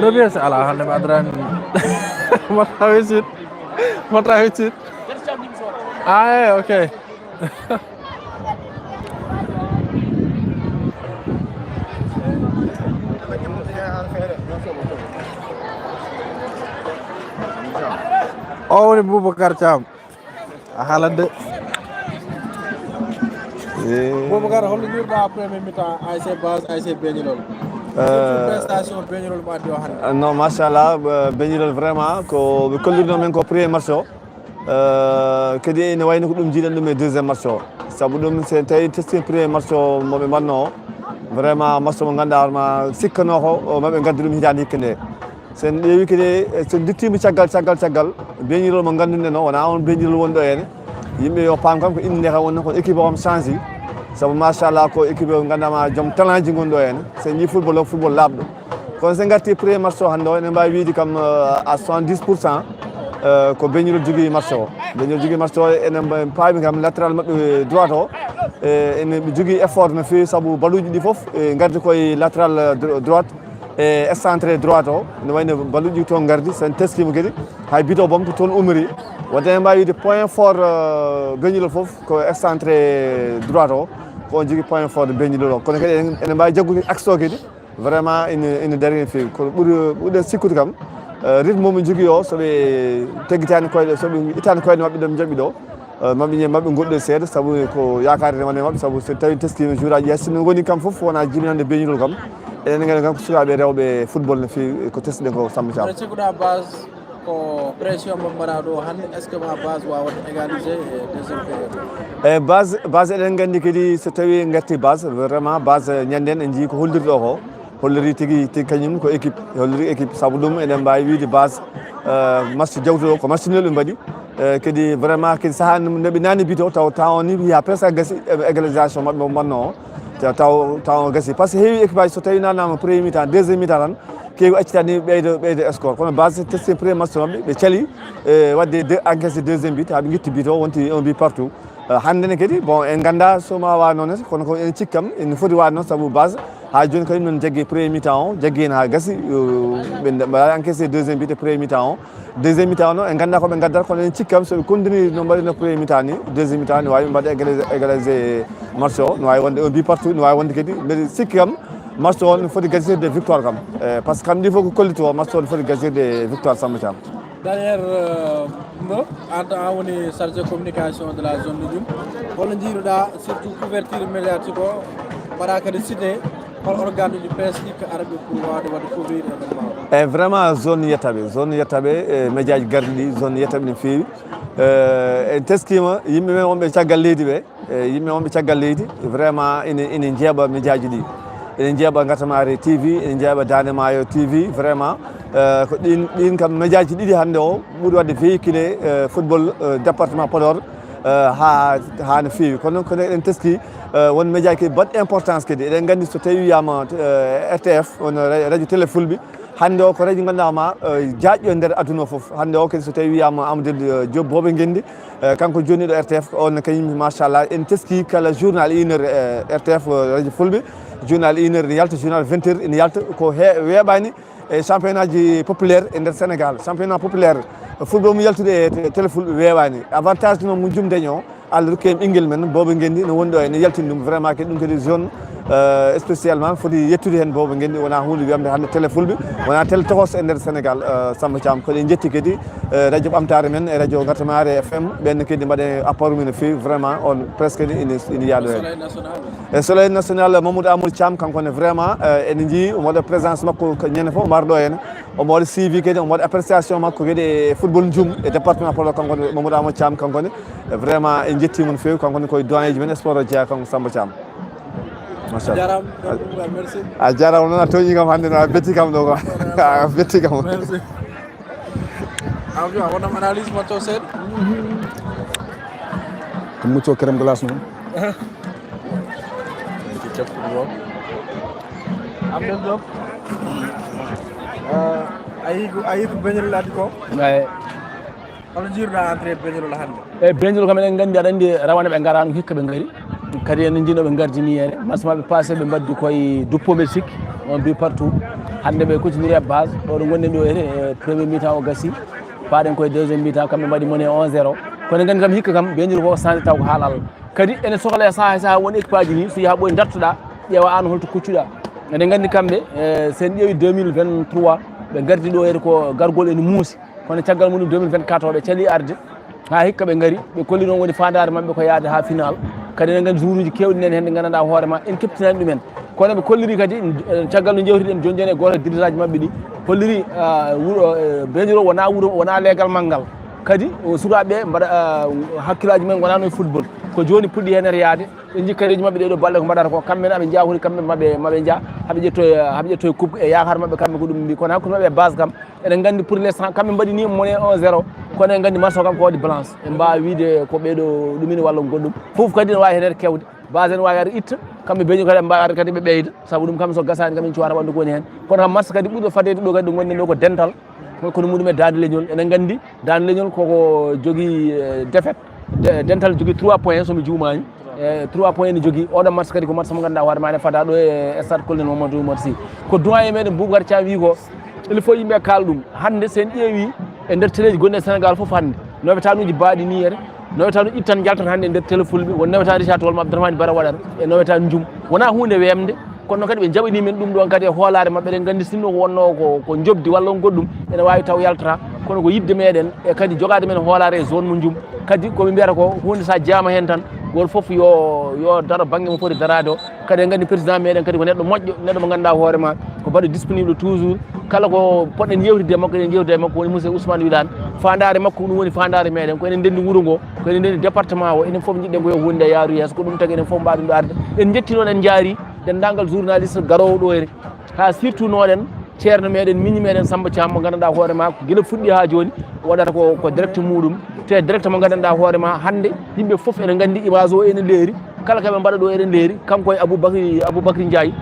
Speaker 1: le biasa ala hande adran mata wisit ah okay Oh, ni Boubacar Thiam a haalande Boubacar holno jurɗa premier mi-temps ASC Base ASC Begnolol prestation Begnolol mo addi o hannde
Speaker 8: non machallah Begnolol vraiment ko ɓe kollirno men ko premier match o kadi ene wayno ko ɗum jiiɗen ɗum e deuxiéme match o saabu ɗum so tawi testi premier match o moɓe mbanno o vraiment match mo ganduɗa hoorema sikkano ko maɓe gaddi ɗum hitande hikka nde sen ƴeewi kadi so dittima caggal Begnolol mo ganduɗen o wona on Begnolol woni ɗo henne yimɓe yo paam kam ko inde kam wonno ko équipe o kam change saabu machallah ko équipe o gandama joom talent ji gonɗo henne so ñi football laaɓɗo kono so garti premier match o hannde o ene mbawi wiide kam à 70% ko Begnolol jogui match o Begnolol jogui match o ene paami kam latéral mabɓe droite o ene jogui effort no fewi saabu balluji ɗi foof gardi koye latéral droite e excentré droite o ne wayno balluji toon gardi sen teskima kadi hay bito bom to toon umri wadde en mbawi wiide point fort Begnolol foof ko excentré droite o ko on jogui point fort Begnolol o kono kadi ene mbawi jaggude axe o kadi vraiment ene daari no fewi kono ɓuuri sikkude kam rythme momin jogui o soɓe teggitani koyɗe soɓe ittani koyɗe mabɓe ɗo jaɓɓi ɗo mabɓe goɗɗo seeɗa saabu ko yakare wonde mabɓe saabu so tawi teskima jour aji yasino goni kam foof wona jibinande Begnolol kam enen gandi kam ko sukaɓe rewɓe football no fewi ko testiɗen ko Samba Thiam
Speaker 1: aɗa cikkuɗa base ko pression mo mbaɗa ɗo hannde est ce que ma base wawa égaliser e deuxiéme période
Speaker 8: base eɗen gandi kadi so tawi garti base vraiment base ñanden en jii ko holliri ɗo ko holliri tigui kañum ko équipe holliri équipe saabu ɗum eɗen mbawi wiide base match jawtuɗo ko match nul ɓe mbaɗi kadi vraiment kadi saaha noɓe nani bito taw temps o ni wiya presque gasi égalisation mabɓe mo mbanno o taw gasi par ce que heewi équipe aji so tawi nanama premier mi-temps deuxiéme mi-temps tan keewi accitani ɓeydo score kono base testé premier match maɓɓe ɓe cali wadde encaissé deuxième but haɓe guitti but o wonti 1 but partout hande ne kadi bon en ganda soma wa noon kono ko en cikkam en foti wade noon saabu base ha joni kadi non jaggue premier mi-temps o jaggue hen ha gassi ɓe mbaɗa encaissé deuxième but e premier mi-temps o deuxième mi-temps o noon en ganda koɓe gaddata kono en cikkam soɓe continue no mbaɗino premier mi-temps ni deuxième mi-temps ne wawi mbaɗa égalisé match o no wawi wonde 1 but partout no wawi wonde kadi mbeɗa sikki kam match o ne foti gasirde victoire kam par ce que kam ɗi fof ko kollito match o ne foti gasirde victoire Samba Thiam.
Speaker 1: Derrière Mbo en woni chargé communication de la zone de Dioum holno jiiruɗa surtout couverture médiatique o mbaɗa kadi cité hol organe uji presse ɗi ko araɓe pour wawde wadde couvrir événement
Speaker 8: e vraiment zone yettaɓe média ji garɗi ɗi zone yettaɓe no feewi en teskima yimɓe ɓe wonɓe caggal leydi ɓe yimɓe wonɓe caggal leydi vraiment ene jeeɓa média ji ɗi ene jeeɓa Gatamare TV ene jeeɓa Dande Maayo TV vraiment ko ɗin kam média ji ɗiɗi hannde o ɓuuri wadde véhiculé football département Podor ha no feewi kono eɗen teski won média kadi baɗɗo importance kadi eɗen gandi so tawi wiyama RTF on radio télé fulɓe hannde o ko radio ganduɗama jaƴƴo e nder aduna o foof hannde o kadi so tawi wiyama Amadou Diop Boɓe Guendi kanko joniɗo RTF on kañum machallah en teski kala journal 1 heure RTF radio fulɓe journal 1 heure ne yalta journal 20 heures ene yalta ko weeɓani e championnat ji populaire e nder Sénégal championnat populaire football mo yaltude e télé fulɓe weeɓani avantage noon mo jum dañi o Allah rokki en ɓinguel men Boɓe Guendi no woni ɗo ene yaltini ɗum vraiment kadi ɗum kadi zone spécialement foti yettude hen Boɓe Guendi wona hunde wiyamde hande télé fulɓe wona télé tohos e nder Sénégal Samba Thiam koɗe jetti kadi radio ɓamtare men e radio Gatamare FM ɓenne kadi mbaɗe apport mumen no fewi vraiment on presque ine yaado hen e soleil national Mamadou Amadou Thiam kankone vraiment ene jii omo waɗa présence makko ñande foof mbarɗo hen omo waɗa suivi kadi omo waɗa appréciation makko kadi e football jum e département Podor kankone Mamadou Amadou Thiam kankone vraiment en jettimo no fewi kankone koye doyen ji men sport o jeeya kanko Samba Thiam machallah a jarama noon a toñi kam hannde no a betti kam ɗo ko a betti kam
Speaker 1: merci avion wonam analyse match o seeɗa
Speaker 3: ko mucco crème glace noon
Speaker 1: Abdel Diop ayi ko beñol addi ko hono jiiruɗa entré beñol hannde
Speaker 4: eyyi beñol kam eɗen gandi aɗa andi rawane ɓe garano hikka ɓe gaari kadi en jinoɓe gardini here match maɓe passé ɓe mbaddi koye duppoɓe sikki on but partout hande ɓe continue e base ɗo ɗo gonɗen ɗo here premier mi-temps o gassi paɗen koye deuxiéme mi-temps kamɓe mbaɗi mone 1-0 kono gandi kam hikka kam beñol ko sande taw ko haala Allah kadi ene sohla e saaha won équipe aji ni so yaha ɓoye dartoɗa ƴeewa an holto kuccuɗa eɗen gandi kamɓe sen ƴeewi 2023 ɓe gardi ɗo here ko gargol ene muusi kono caggal muɗum 2024 o ɓe caali arde ha hikka ɓe gaari ɓe kolli noon woni fandare mabɓe ko yaade ha final kadi eɗen gandi jour uji kewɗi nen hen ɗi gandanɗa hoorema en keptinani ɗumen kono ɓe kolliri kadi caggal no jewtiɗen joni joni e goto dirigeage mabɓe ɗi kolliri beñol o wona wuuro wona leegal manggal kadi sukaɓeɓe mbaɗa hakkillaji men gonano e football ko joni puɗɗi hen e yaade ɓe jikkareji mabɓe ɗeɗo balle ko mbaɗata ko kamɓe aɓe jahori kamɓe maɓe jaa haɓe ƴettoye coupe e yakar mabɓe kamɓe ko ɗum mbi kono hakkude mabɓe e base kam eɗen gandi pour l'instant kamɓe mbaɗi ni mone 1-0 kono en gandi match o kam ko waɗi balance en mbawi wiide ko ɓeɗo ɗumini walla goɗɗum foof kadi ne wawi hen kewde base en wawi ar itta kamɓe beño kadi mbawi ar kadi ɓe ɓeyda saabu ɗum kamɓe so gasani kam en cuwata ɓandu ko woni hen kono kam match kadi ɓuurɗo fadede ɗo kadi ɗo gonɗen ɗo ko dental kono muɗum e dande leñol enen gandi dande leñol koko jogui défaite dental jogui 3 points somi juumani 3 points ne jogui oɗon match kadi ko match mo ganduɗa hoore ma ne fada ɗo e stade Collen Mamadou Oumar Sy ko doyen meɗen Boubacar Thiam wi ko il faut yimɓe kaala ɗum hande sen ƴeewi e nder téléji gonɗi e Sénégal foof hande nowetanuji baaɗi ni here nowetanuji ittan jaltata hande e nder télé fulɓe won nowetani Richard Toll Abdourahmane Bara waɗata e nowetani jum wona hunde wemde kono kadi ɓe jaɓani men ɗum ɗon kadi e hoolare mabɓe eɗen gandi sinno ko wonno ko jobdi walla on goɗɗum ene wawi taw yaltata kono ko yidde meɗen e kadi jogade men hoolare e zone mo jum kadi koɓe mbiyata ko hunde sa jaama hen tan goto foof yo daro banggue mo foti darade o kadi en gandi président meɗen kadi ko neɗɗo moƴƴo neɗɗo mo ganduɗa hoorema ko baɗo disponible toujours kala ko poɗɗen yewtide makko eɗen jewtide makko woni monsieur Ousmane Wilane fandare makko ɗum woni fandare meɗen ko enen ndendi wuuro ngo ko enen ndendi département o enen foof jiɗɗen ko yo hunde yaaru yeeso ko ɗum tagui enen foof mbaɗum ɗo arde en jetti noon en jaari dendagal journaliste garowo ɗo here ha surtout noɗen ceerno meɗen miñi meɗen Samba Thiam mo ganduɗa hoorema ko guila fuɗɗi ha joni waɗata ko direct muɗum te direct mo ganduɗa hoorema hande yimɓe foof ene gandi image o ene leeri
Speaker 9: kala kaɓe mbaɗa ɗo eɗen leeri kanko e aboubacry ndiaye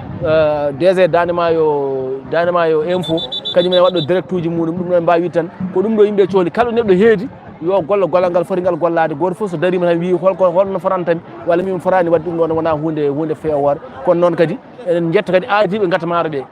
Speaker 9: DG danemayo info kañum ene waɗɗo direct uji muɗum ɗum ɗo mbawi tan ko ɗum ɗo yimɓe cohli kala neɗɗo heedi yo golla gollal ngal foti ngal gollade goto foof so darima tan wi holno forantami walla min forani wadde ɗum ɗon wona hunde fewore kono noon kadi enen jetta kadi aadiɓe gata maaro ɓe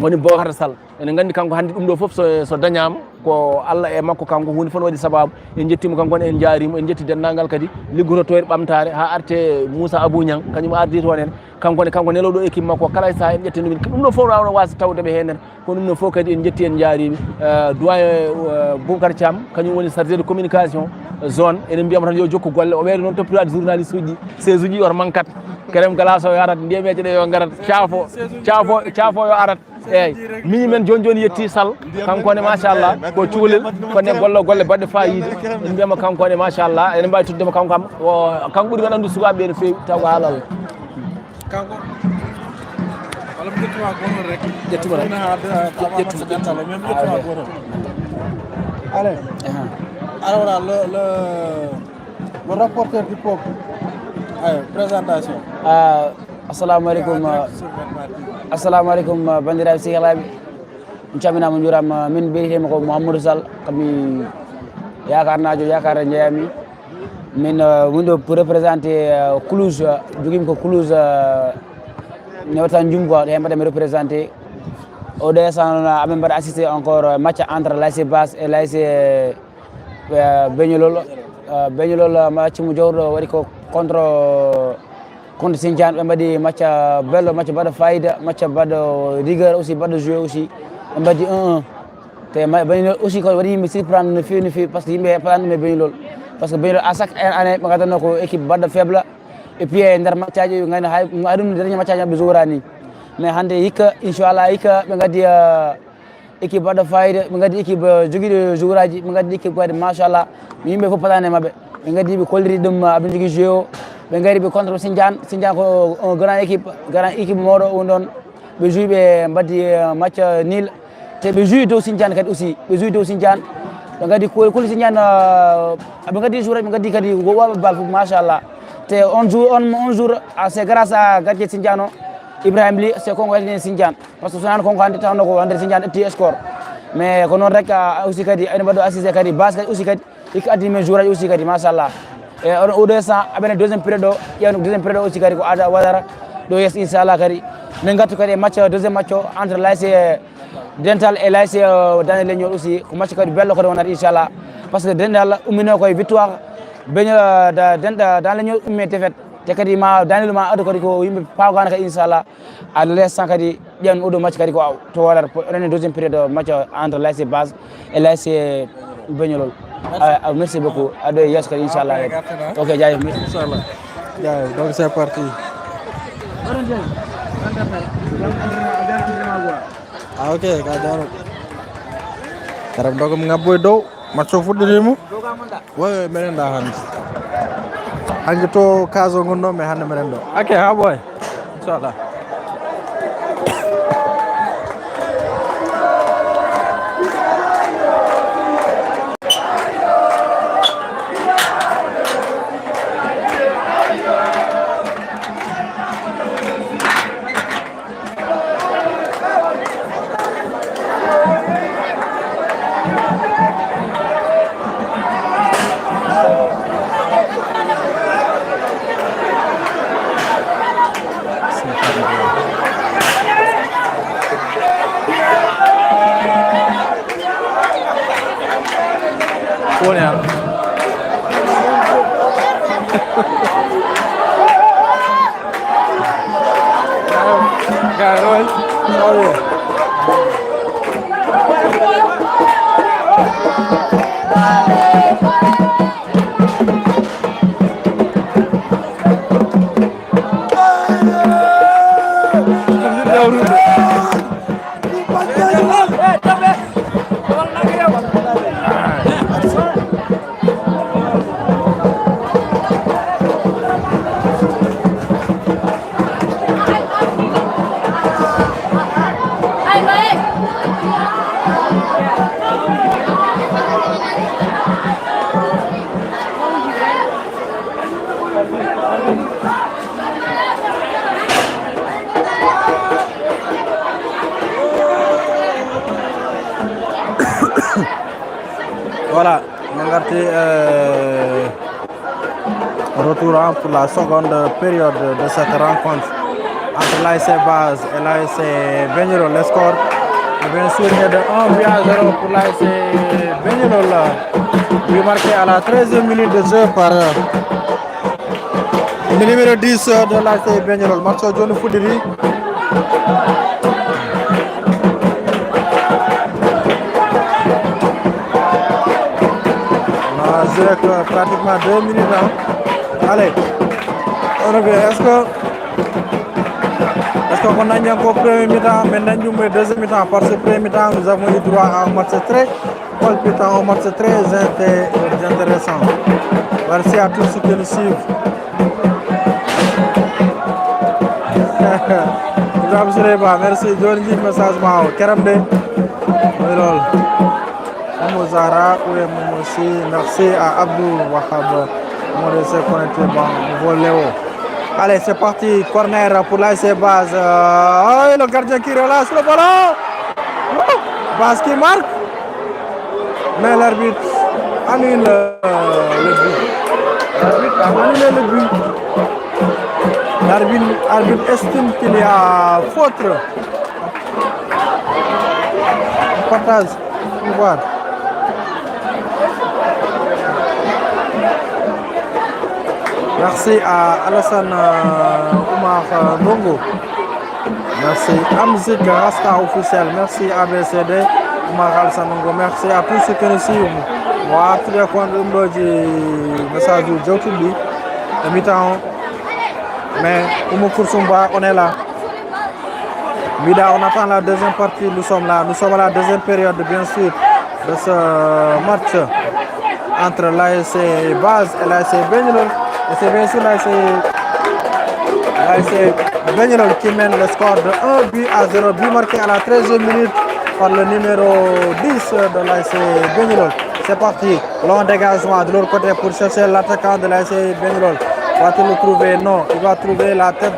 Speaker 9: woni Bocar Sall enen gandi kanko hande ɗum ɗo foof so dañama ko Allah e makko kanko hunde fof waɗi sababu en jettimo kanko en jaarimo en jetti dendagal kadi liggototoyre ɓamtare ha arte Moussa Abou Niang kañum ardi toon en kanko neloɗo équipe makko kala sa en ƴettani ɗum ɗum ɗo fof wawno wasa tawdeɓe hen ko ɗum ɗo fof kadi en jetti en jaariɓe doyen Boubacar Thiam kañum woni chargé de communication zone enen mbiyamo tan yo jokku golle o ɓeyde noon toppirade journaliste uji 16 uji oto mankat kerem glace o yo arat ndiyameje ɗe yo garat caafo yo arat eyyi mini men joni yetti Sall kankone machallah ko cuhlel konne golle baɗɗe fayide en mbiyama kankone machallah enen mbawi tuddema kanko kam kanko ɓuuri men andu sukaɓeɓe no fewi taw ko haalal
Speaker 1: kanko wala mo jettuma goto rek jettuma goto allez alors voilà le rapporteur du peuple présentation
Speaker 5: assalamu aleykum bandiraɓe sehilaaɓe mi calminama juurama min mbiyetemi ko Mouhamadou Sall kami yakarnajo yakar jeeyami min woni ɗo pour représenté Toulouse joguimi ko Toulouse newtan jumgo hen mbaɗami représenté oɗo instant amin mbaɗa assisté encore match entre l'ASC Basse et l'ASC Beñolol match mo jawɗo waɗi ko contre Sindiane ɓe mbaɗi match bello match mbaɗa fayida match mbaɗa rigueur aussi mbaɗa joué aussi ɓe mbaɗi 1-1 te Beñolol aussi ko waɗi yimɓe surprendre no fewi par ce que yimɓe heɓatandum e Beñolol par ce que Beñolol à chaque année ɓe gandanno ko équipe mbaɗɗo faible et puis e nder match aji ɓe gandi hay ɗum dernier match aji ɓe jowrani mais hande hikka inchallah hikka ɓe gaddi équipe mbaɗɗo fayida ɓe gaddi équipe joguiɗo jour aji ɓe gaddi équipe kadi machallah yimɓe fof patani e mabɓe ɓe gaddi ɓe kolliri ɗum aɓe jogui jeu o ɓe gari ɓe contre Sindiane ko un grand équipe mawɗo on ɗon ɓe joui ɓe mbaddi match nil te ɓe joui dow Sindiane kadi aussi ɓe joui dow Sindiane ɓe gaddi koli Sindiane ɓe gaddi jour ɓe gaddi kadi woɓɓe bal fof machallah te on jour c'est grâce à gardien Sindiane o Ibrahima Ly c'est konko waɗini Sindiane par ce que sonano konko hande tawno ko nder Sindiane ƴetti score mais ko noon rek aussi kadi ene mbaɗo assisté kadi base kadi aussi kadi hikka addini men jour aji aussi kadi machallah e on oɗo instant aɓene deuxiéme période o ƴewno deuxiéme période aussi kadi ko Ada Wadara ɗo yeeso inchallah kadi min gattu kadi e match deuxiéme match o entre l'ASC Dental et l'ASC Daniel Leñol aussi ko match kadi bello kadi wonata inchallah par ce que Dental ummino koye victoire Daniel Leñol ummi défaite te kadi ma Daniel ma ado kadi ko yimɓe pawgana kadi inchallah à l'instant kadi ƴewn oɗo match kadi ko to waɗata rene deuxiéme période match entre l'ASC Base et l'ASC Beñolol merci beaucoup aɗo e yesso kadi inchallah ok jaajef merci
Speaker 1: inchallah jaajef donc c'est parti ok ka jaro karam dogam ngabboy dow match o fuɗɗirimo way menen da hande to kaso gonɗo mais hande menen ɗo ok ha boy inchallah Buona. Carol, sorry. Voilà, Mangarté retour pour la seconde période de cette rencontre entre l'ASC Base et l'ASC Begnirol. Le score est bien sûr de 1-0 pour l'ASC Begnirol. Lui marqué à la 13e minute de jeu par le numéro 10 de l'ASC Begnirol, Marceau John Foudiri. On a joué pratiquement 2 minutes. Allez, est-ce qu'on a encore premier mi-temps, maintenant deuxième mi-temps? Parce que premier mi-temps, nous avons eu droit à un match très palpitant, un match très intéressant. Merci à tous ceux qui nous suivent. Merci, Johnny, message Mao. Karamde, Zara, merci à Abdou Wahab. Allez, c'est parti, corner pour l'ASC Base. Le gardien qui relâche le ballon. Base qui marque. Mais l'arbitre annule le but. L'arbitre a annulé le but. L'arbitre estime qu'il y a faute. Partage, pouvoir. Merci à Alassane Oumar Bongo. Merci Amzik Rasta officiel. Merci ABCD Oumar Alassane Bongo. Merci à tous ceux qui nous suivent. Moi, tout le monde du message du Djokubi. Mais on est là. Mida, on attend la deuxième partie. Nous sommes là. Nous sommes à la deuxième période, bien sûr, de ce match entre l'ASC Base et l'ASC Begnirol. Et c'est bien sûr l'ASC Begnirol qui mène le score de 1-0. But marqué à la 13e minute par le numéro 10 de l'ASC Begnirol. C'est parti. Long dégagement de l'autre côté pour chercher l'attaquant de l'ASC Begnirol. Va-t-il le trouver? Non. Il va trouver la tête.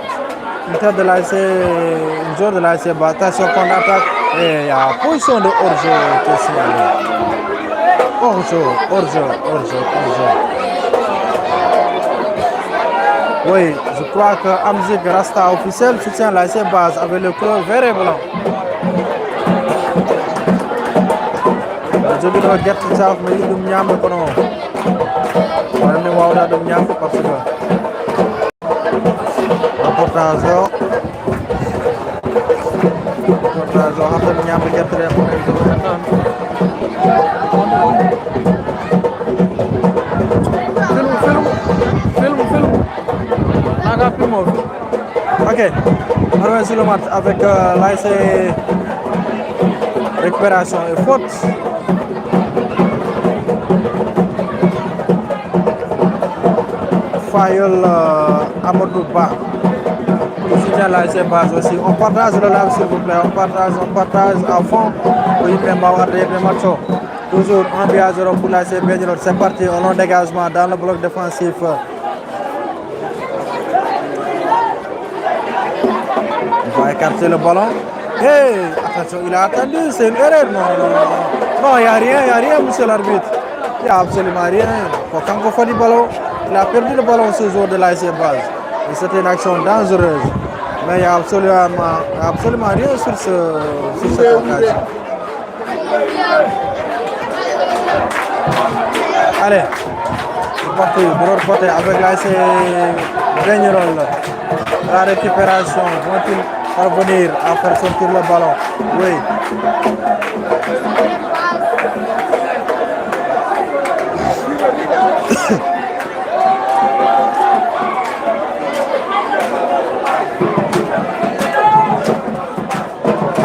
Speaker 1: Une tête de l'ASC, une joueur de l'ASC Base. Attention qu'on attaque. Et il y a position de hors-jeu qui est signalée. Hors-jeu. Oui, je crois que Amzik Rasta officiel soutient l'ASC Base avec le couleur vert et blanc. Je vais regarder ça, mais il me nyam ko non. On est wawda dum nyam parce que reportage hatta nyam gertere ko Ok, on revient sur le match avec l'ASC récupération et faute. Fayol Amadou Ba. Il soutient l'ASC Base aussi. On partage le live s'il vous plaît. On partage à fond. Oui, toujours 1-0 pour l'ASC Begnirol. C'est parti, au long dégagement dans le bloc défensif. Il va écarter le ballon. Hey, attention, il a attendu, c'est une erreur. Non, il n'y a rien, monsieur l'arbitre. Il n'y a absolument rien. Quand on fait du ballon, il a perdu le ballon ce jour de l'ASC Base. Et c'était une action dangereuse. Mais il n'y a absolument rien sur cette occasion. Allez, c'est parti de l'autre côté avec l'ASC Begnirol. La récupération, vont-ils parvenir à faire sortir le ballon? Oui.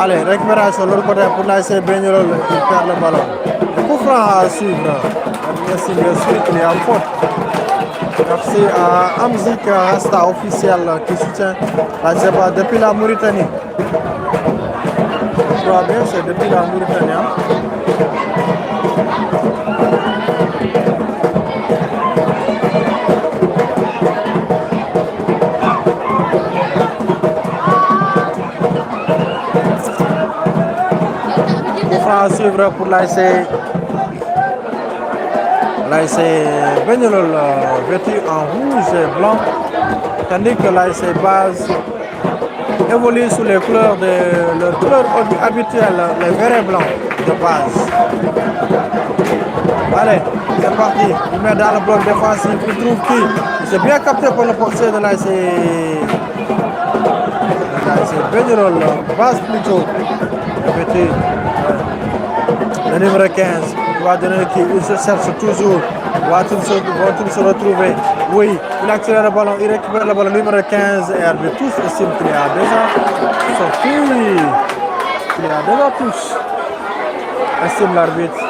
Speaker 1: Allez, récupération de l'autre côté pour l'ASC Begnirol, il perd le ballon. Coup franc à suivre. Merci bien sûr qu'il y a faute. Merci à Amzik Rasta officiel qui soutient l'ASC Base depuis la Mauritanie. Je crois bien c'est depuis la Mauritanie. Coup franc à suivre pour l'ASC l'ASC Bagnolol vêtu en rouge et blanc, tandis que l'ASC Base évolue sous les couleurs de leur couleur habituelle, les verts et blancs de Base. Allez, c'est parti. Il met dans le bloc défensif. Il trouve qui? C'est bien capté par le portier de l'ASC Bagnolol, Base plutôt. Le numéro 15. Il va donner qui? Il se cherche toujours. Va-t-il se retrouver? Oui, il accélère le ballon. Il récupère le ballon. Numéro 15. Et arbitre tous estime qu'il y a déjà sorti. Il y a déjà tous. Estime l'arbitre.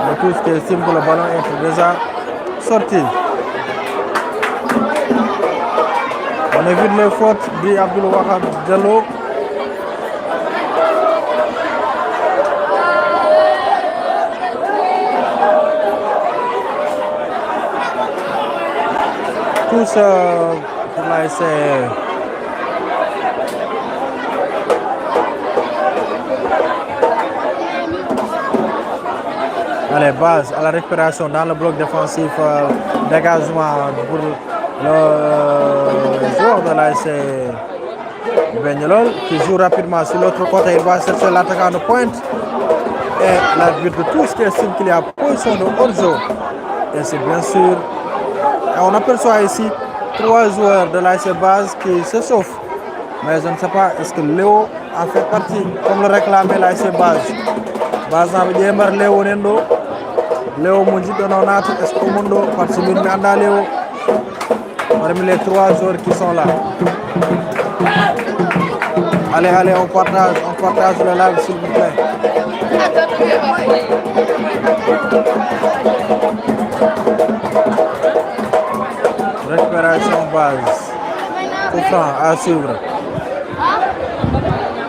Speaker 1: Mais tous qui estiment que le ballon est déjà sorti. On évite les fautes, dit Abdul Wahab Diallo. Tous pour l'ASC allez, Base à la récupération dans le bloc défensif, dégagement pour le joueur de l'ASC Bagnolol qui joue rapidement sur l'autre côté. Il va chercher l'attaquant de pointe et l'arbitre de tous qui estime qu'il y a position de hors-jeu. Et c'est bien sûr, on aperçoit ici 3 joueurs de l'ASC Base qui se chauffent. Mais je ne sais pas, est-ce que Léo a fait partie, comme le réclamait l'ASC Base. Base n'a pas dit Léo Nendo. Léo Moudji Dononat, est-ce que Mundo, parce que nous avons Léo. Parmi les 3 joueurs qui sont là. Allez, on partage le live s'il vous plaît. Récupération Base. Coup franc à suivre.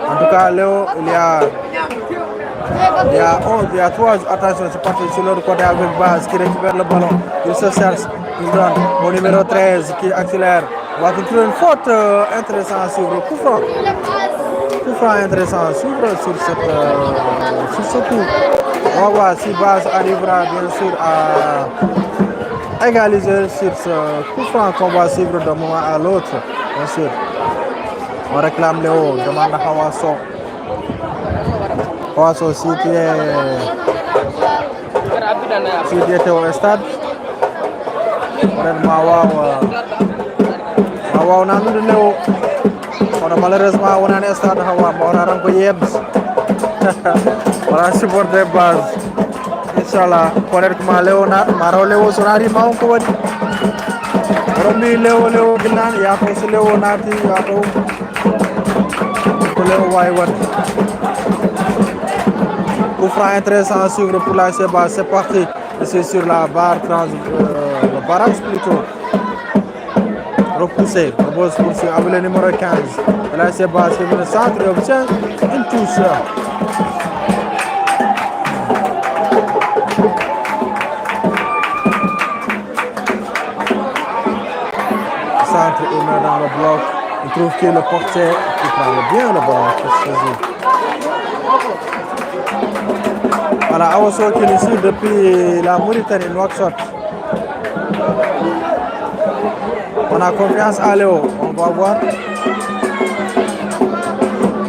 Speaker 1: En tout cas, Léo, il y a 3. Attention, c'est parti sur l'autre côté avec Base qui récupère le ballon. Il se cherche. Il donne au numéro 13 qui accélère. On va trouver une faute intéressante à suivre. Coup franc intéressant à suivre sur ce coup. On va voir si Base arrivera bien sûr à égaliser sur ce coup franc qu'on va suivre d'un moment à l'autre. Bien sûr. On réclame Léo, demande à Hawasso. Hawasso aussi qui était au stade. Waaw naa nu Léo on a malheureusement on a un stade Hawa on a ranko Yebs on a supporté Base inchallah correctement Léo na maro Léo sonari ma on ko wadi rombi Léo ginan ya ko so Léo nati ya ko Léo way wat coup franc intéressant à suivre pour la Base. C'est parti c'est sur la barre le barrage plutôt repoussé. Le boss poursuit avec le numéro 15. Là, c'est Base qui vient le centre et obtient une touche. Centre, il met dans le bloc. Il trouve que le portier qui prend bien le ballon. Voilà, Hawasso qui nous suit depuis la Mauritanie, Nouakchott. On a confiance à Léo, on va voir.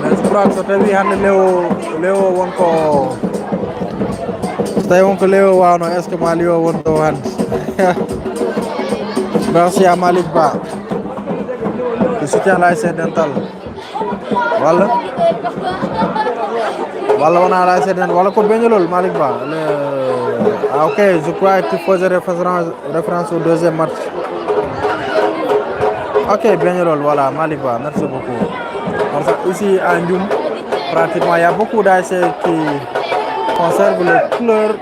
Speaker 1: Mais je crois que c'était bien Léo wonko. C'était wonko Léo wano, est-ce que ma Léo wonko wan? Merci à Malik Ba. Qui soutient l'ASC Dental. Voilà. Voilà, on a l'ASC Dental. Voilà pour Bagnolol, Malik Ba. Ah, ok, je crois que tu faisais référence au deuxième match. Ok, Bagnolol, voilà, Malik Ba, merci beaucoup. Donc, ici à Ndioum, pratiquement, il y a beaucoup d'ASC qui conservent les couleurs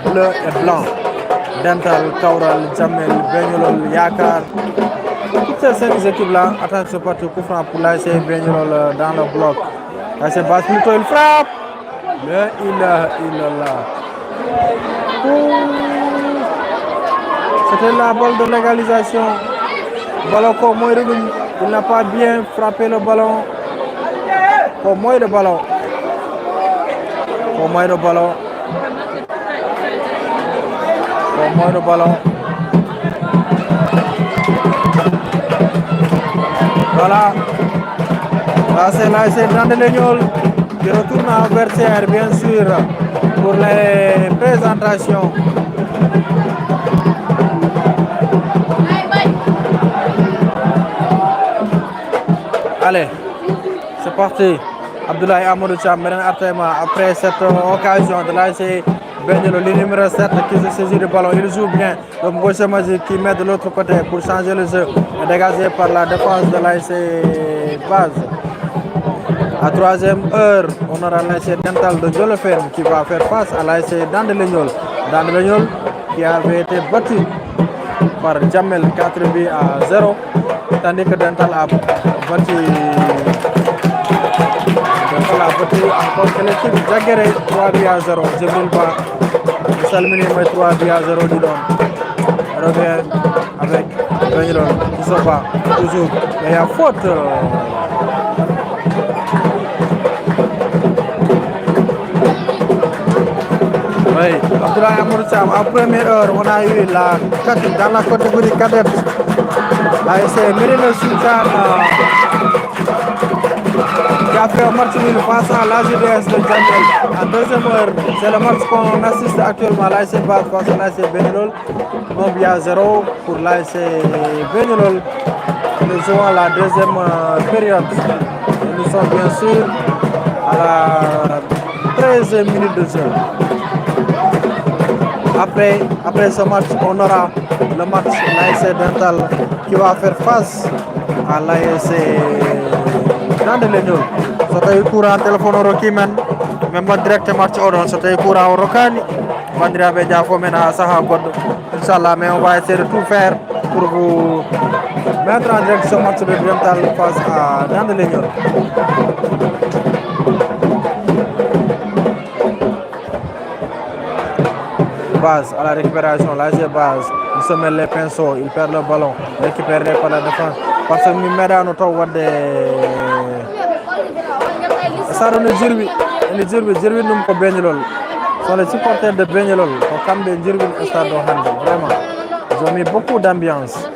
Speaker 1: bleu et blanc. Dental, Kaural, Jamel, Bagnolol, Yakar. Toutes ces 5 équipes-là, attention, parti coup franc pour l'ASC Bagnolol dans le bloc. l'ASC Base plutôt, il frappe. Mais il est là. C'était la balle de l'égalisation. Ballon comme moi, il n'a pas bien frappé le ballon. Comme moi, le ballon. moins le ballon. Voilà. Là, c'est Dandelégnol qui retourne à Bertière, bien sûr, pour les présentations. Allez, c'est parti. Abdoulaye Amadou Thiam, après cette occasion de lancer Benjelo, le numéro 7 qui se saisit du ballon, il joue bien. Donc Moussa Mazik qui met de l'autre côté pour changer le jeu, dégagé par la défense de l'ASC Base. À 3e heure, on aura l'ASC Dental de Djoloferme qui va faire face à l'ASC Dandelégnol. Dandelégnol qui avait été battu par Jamel 4 buts à 0, tandis que Dental a battu encore que l'équipe Jagueré 3 buts à 0. Jibril Ba, Salmini met 3 buts à 0 du don. Revient avec Benjelo qui se bat toujours. Il y a faute. Oui, Abdoulaye Amadou Thiam, en première heure, on a eu dans la catégorie cadette. ASC Médina Sultan qui a fait un match nul face à l'AGDS de Djamel. En deuxième heure, c'est le match qu'on assiste actuellement, l'ASC Base face à l'ASC Benjelloul. 1 but à 0 pour l'ASC Benjelloul. Nous jouons la deuxième période. Et nous sommes bien sûr à la 13e minute de jeu. Après ce match, on aura le match l'ASC Dental qui va faire face à l'ASC Dandelégnol. C'était courant téléphone Roki men même direct match odon c'était courant Rokani bandirabe jafo men ha saha goddo inchallah, mais on va essayer de tout faire pour vous mettre en direct ce match de Dental face à Dandelégnol. Base à la récupération, l'AG Base, il se met les pinceaux, il perd le ballon, récupéré par la défense. Parce que nous mettons notre ça donne le Jirbi nous ko Benjelloul. Sont les supporters de Benjelloul, comme des Jirbi stade vraiment. Ils ont mis beaucoup d'ambiance.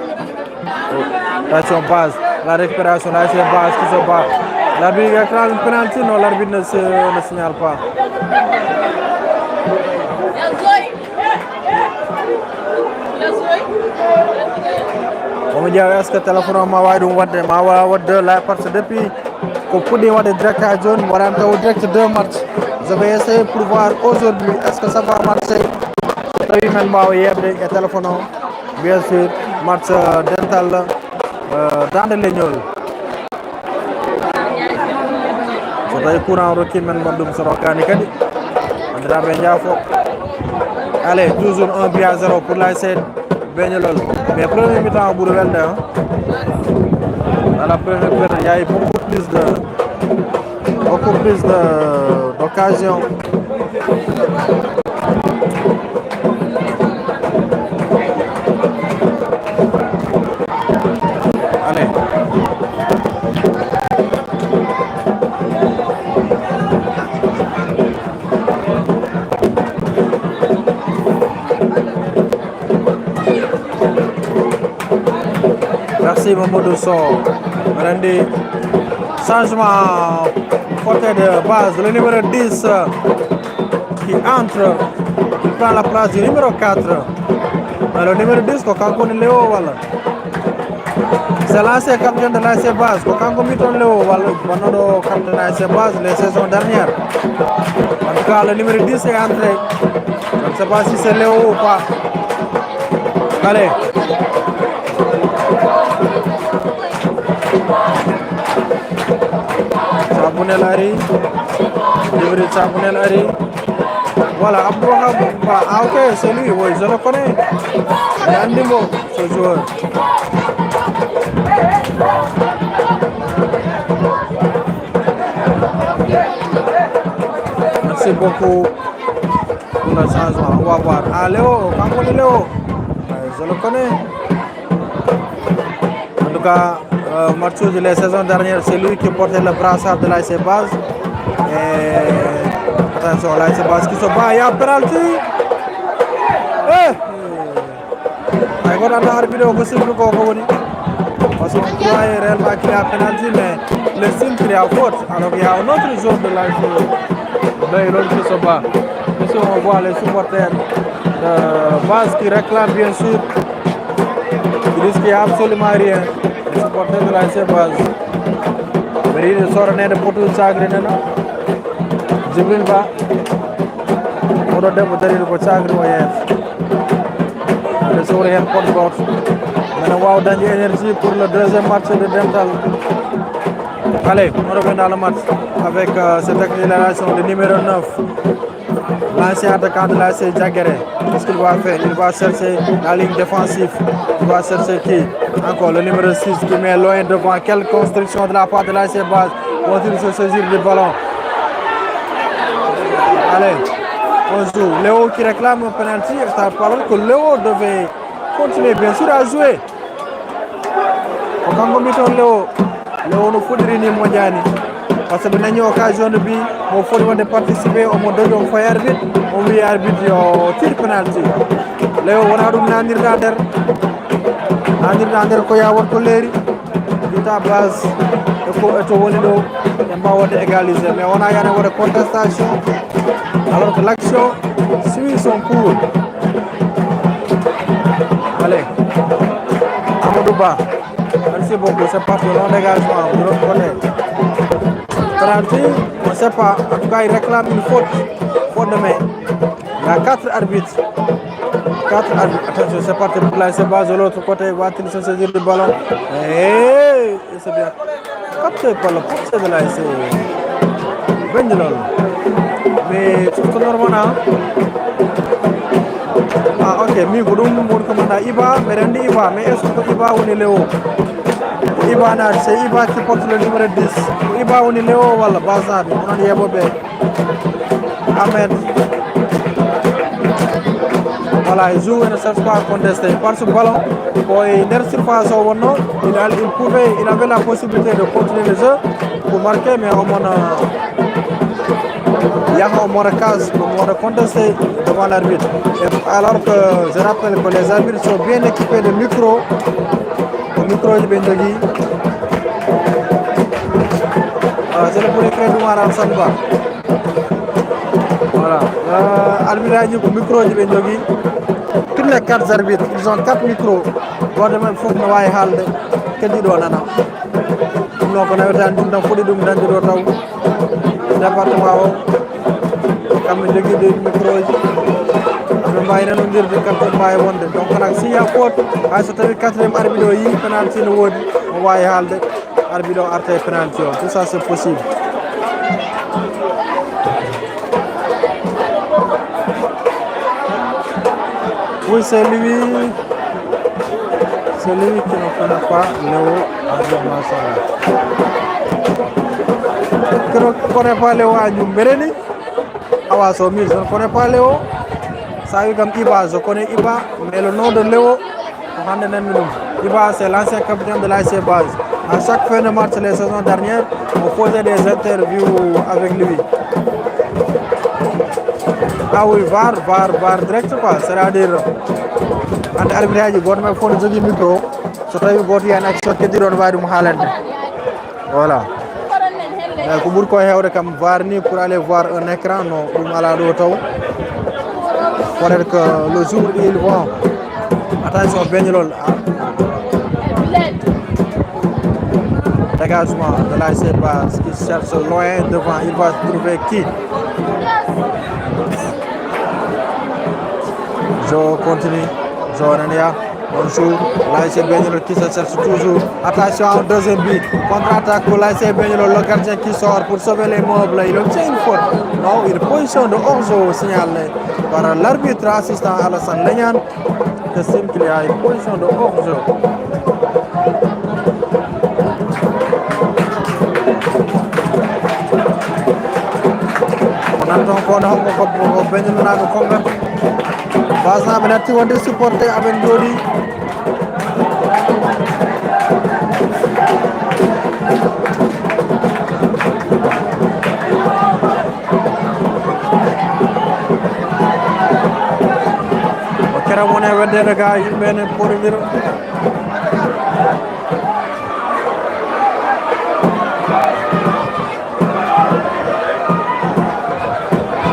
Speaker 1: Attention Base, la récupération, l'AG Base qui se bat. L'arbitre a un penalty, non, l'arbitre ne signale pas. On me dit est-ce que le téléphone m'a wadde là parce que depuis qu'on peut dire direct à zone, on va direct 2 matchs. Je vais essayer pour voir aujourd'hui est-ce que ça va marcher. Très bien, le téléphone, bien sûr, match Dental Dandelégnol. C'est courant Roki men bandum Sorokani kadi. Andra Benjafo. Allez, toujours 1 but à 0 pour l'ASC Benjelloul. Mais premier mi-temps, au bout de 22, dans la première période, il y a eu beaucoup plus d'occasions. Allez. Merci Mamadou Sow. Rendi changement côté de Base. Le numéro 10 qui entre, il prend la place du numéro 4. Le numéro 10, Kokanko Léo, voilà. C'est l'ancien capitaine de l'ASC Base. Kokanko Miton Léo, voilà, le capitaine de l'ASC Base les saisons dernières. En tout cas, le numéro 10 est entré. Je ne sais pas si c'est Léo ou pas. Allez. Sabounel Ari, Jibril Sabounel Ari. Voilà, Abdouhab. Ah ok, c'est lui, oui, je le connais. Andimo, ce joueur. Merci beaucoup pour le changement. On va voir. Ah Léo, comment est Léo? Je le connais. En tout cas, Mathieu de la saison dernière, c'est lui qui portait le brassard de l'ASC Base. Et attention, l'ASC Base qui se bat, il y a un penalty. hay goto anda arbitre o ko sirlu ko woni parce que on croyait réellement qu'il y a penalty mais le signe qu'il y a faute alors qu'il y a un autre joueur de la l'autre qui se bat. Ici on voit les supporters de base qui réclament bien sûr, ils disent qu'il n'y a absolument rien. Les supporters de la base mais il sort de poteau sagre nena Jibril Ba oɗo debbo daride ko sagre o yeeso ɓe sowri hen poɗ goto mena wawa dañde énergie pour le deuxième match de dental. Allez, on revient dans le match avec cette accélération de numéro 9, l'ancien attaquant de l'AS Diaguéré. Qu'est-ce qu'il va faire? Il va chercher la ligne défensive. Il va chercher qui? Encore le numéro 6 qui met loin devant. Quelle construction de la part de l'AS Base. Continue de se saisir du ballon. Allez, on joue. Léo qui réclame un penalty. Ça parle que Léo devait continuer bien sûr à jouer. Quand on met Léo, Léo ne faudrait ni Modiani. Parce que nous avons occasion de bi, on faut participer au monde de on arbitre, on veut arbitre au tir penalty. Léo on a dum nandir nander ko ya won ko leri dita base ko eto woni do e mbawde égaliser mais on a yana wode contestation alors que l'action suit son cours. Allez, Amadou Ba, merci beaucoup, c'est parti, long dégagement de l'autre côté. Penalty, on ne sait pas, en tout cas il réclame une faute de main. Il y a 4 arbitres. 4 arbitres, attention, c'est parti pour la base de l'autre côté, va-t-il se saisir du ballon? Et c'est bien. Capté par le portier de la SC. Mais c'est normal. Ah ok, mi ko dum mon commanda Iba, mais rendi Iba, mais est-ce que Iba ou Léo? Iba na, c'est Iba qui porte le numéro 10. Iba ou Léo wala Bazar, on y est bobé. Ahmed. Voilà, il joue et ne cherche pas à contester. Par ce ballon, pour une surface au non, il avait la possibilité de continuer le jeu pour marquer, mais il y a un marquage pour contester devant l'arbitre. Alors que je rappelle que les arbitres sont bien équipés de micros, le micro de Bendogui. C'est le premier crédit de Maran Samba. Voilà, l'arbitre a dit que le micro de Bendogui. Tous les 4 arbitres, ils ont 4 micros. Il faut que nous ayons halde. Quel dit nana? Nous avons un peu de département. Comme le guide du micro. Nous avons un peu de donc, s'il y a faute, à ce 4e arbitre, il y a penalty, on va y halde. Arbitre arte penalty. Tout ça, c'est possible. Oui, c'est lui qui ne connaît pas Léo Qui ne connaît pas Léo Adjoumbéreni. Awa Somi, je ne connais pas Léo. Ça y est comme Iba, je connais Iba, mais le nom de Léo, Iba, c'est l'ancien capitaine de l'AS Base. À chaque fin de match les saisons dernières, on faisait des interviews avec lui. Ah oui, VAR direct quoi, c'est-à-dire ande arbitre goto men fof ne jogui micro so tawi goto yani action keddiɗon wawi ɗum haalande voilà mais ko ɓuuri ko hewde kam VAR ni pour aller voir un écran non ɗum ala ɗo taw peut-être que le jour où ils vont attention beñolol dégagement de l'AS Base qui cherche loin devant, il va trouver qui? Je continue, Jorania, on joue, l'AS Begnol qui se cherche toujours. Attention au deuxième but, contre-attaque pour l'AS Begnol, le gardien qui sort pour sauver les meubles. Il obtient une faute. Non, une position de hors-jeu signalée par l'arbitre assistant Alassane Legnan qui estime qu'il y a une position de hors-jeu. On attend qu'on a Begnol n'a pas convaincu. Basna benati wonde supporter aben jodi ok keramone weddede ga yimɓe ne poɗodira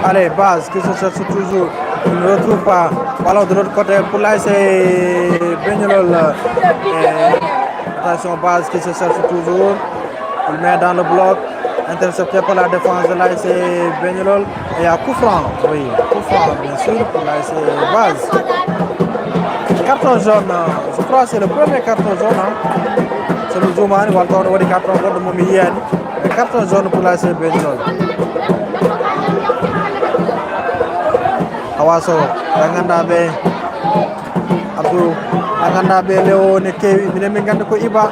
Speaker 1: allez base qui se cherche toujours il ne retrouve pas ballon de l'autre côté pour l'ASC Begnolol attention base qui se cherche toujours il met dans le bloc intercepté par la défense de l'ASC Begnolol et à coup franc oui coup franc bien sûr pour l'ASC base carton jaune je crois c'est le premier carton jaune c'est le Zoumani walton wadi carton goɗɗo momi yiyani et carton jaune pour l'ASC Begnolol Awaso ganda be Abdou ganda be Léo ne kewi minen min ganda ko Iba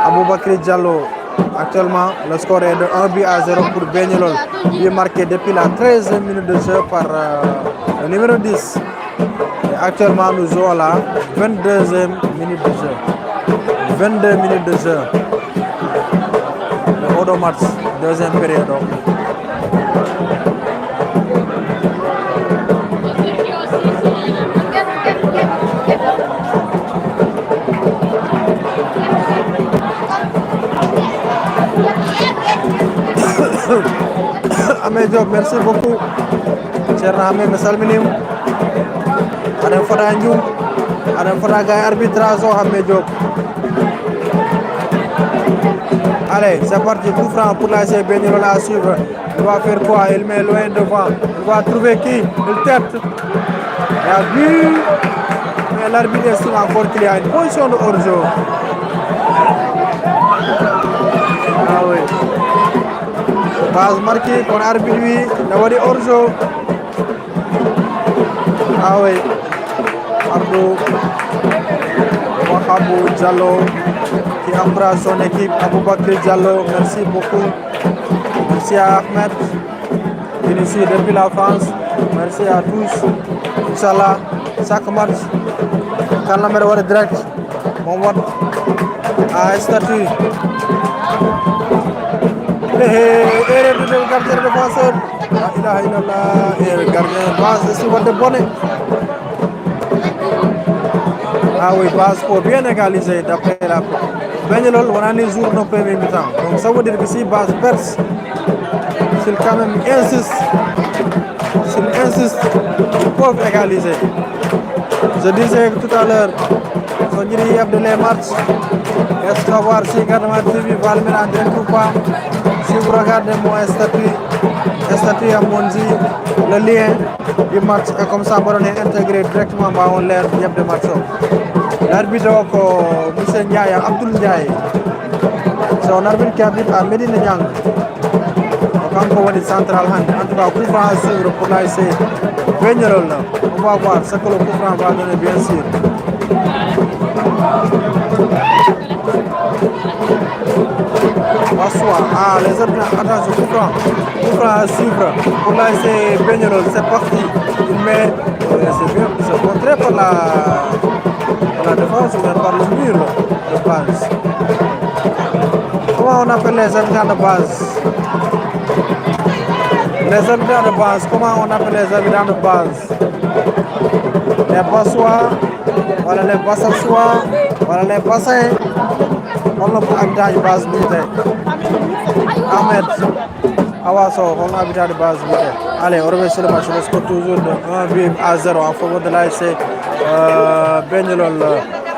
Speaker 1: Aboubakry Diallo actuellement le score est de 1-0 pour Begnolol il marqué depuis la 13e minute de jeu par le numéro 10 et actuellement nous jouons la 22e minute de jeu 22 minutes de jeu le Odo match deuxième période Amé Diop merci beaucoup Thierno Amé mi salminima aɗen fota njum aɗen fota gay arbitrage o Amé Diop allez c'est parti coup franc pour l'ASC Begnolol à suivre il va faire quoi il met loin devant il va trouver qui il tête il a vu mais l'arbitre estime encore qu'il y a une position de hors-jeu ah oui base marqué pour arbitre lui n'a pas hors-jeu ah oui Abdou Wahabou Diallo qui embrasse son équipe Aboubakry Diallo merci beaucoup merci à Ahmed venu ici depuis la France merci à tous Inch'Allah chaque match quand la mer va direct mon vote à statut erreur du gardien défenseur la ilaha illallah et le gardien base ici va de bonnet ah oui base pour bien égaliser d'après la Begnolol on a les jours de premier mi-temps donc ça veut dire que si base perce s'il quand même insiste ils peuvent égaliser je disais tout à l'heure so jiiɗi yebde les matchs est-ce que voir si Gadamar TV va le mettre en direct ou pas si vous regardez mon statut am wonji le lien du match et comme ça mbaɗon hen intégré directement mbawon leer yebde match o l'arbitre o ko monsieur Ndiaye Abdoul Ndiaye c'est un arbitre qui habite à Médina Niang kanko woni central hande en tout cas coup franc à suivre pour l'ASC Begnolol on va voir ce que le coup franc va donner bien sûr Bonsoir. Ah, les autres, attention, coup franc à suivre pour l'ASC Begnolol, c'est parti. Il met, c'est bien, c'est contré par la défense ou bien par le mur de base. Comment on appelle les habitants de base? Les habitants de base, comment on appelle les habitants de base? Les Bassois, voilà les Bassassois, voilà les Bassins. On l'a habitant de base militaire. Ahmed Awaso, on l'a habitant de base militaire. Allez, on revient sur le match. Le score toujours de 1-0 en faveur de l'ASC Begnolol.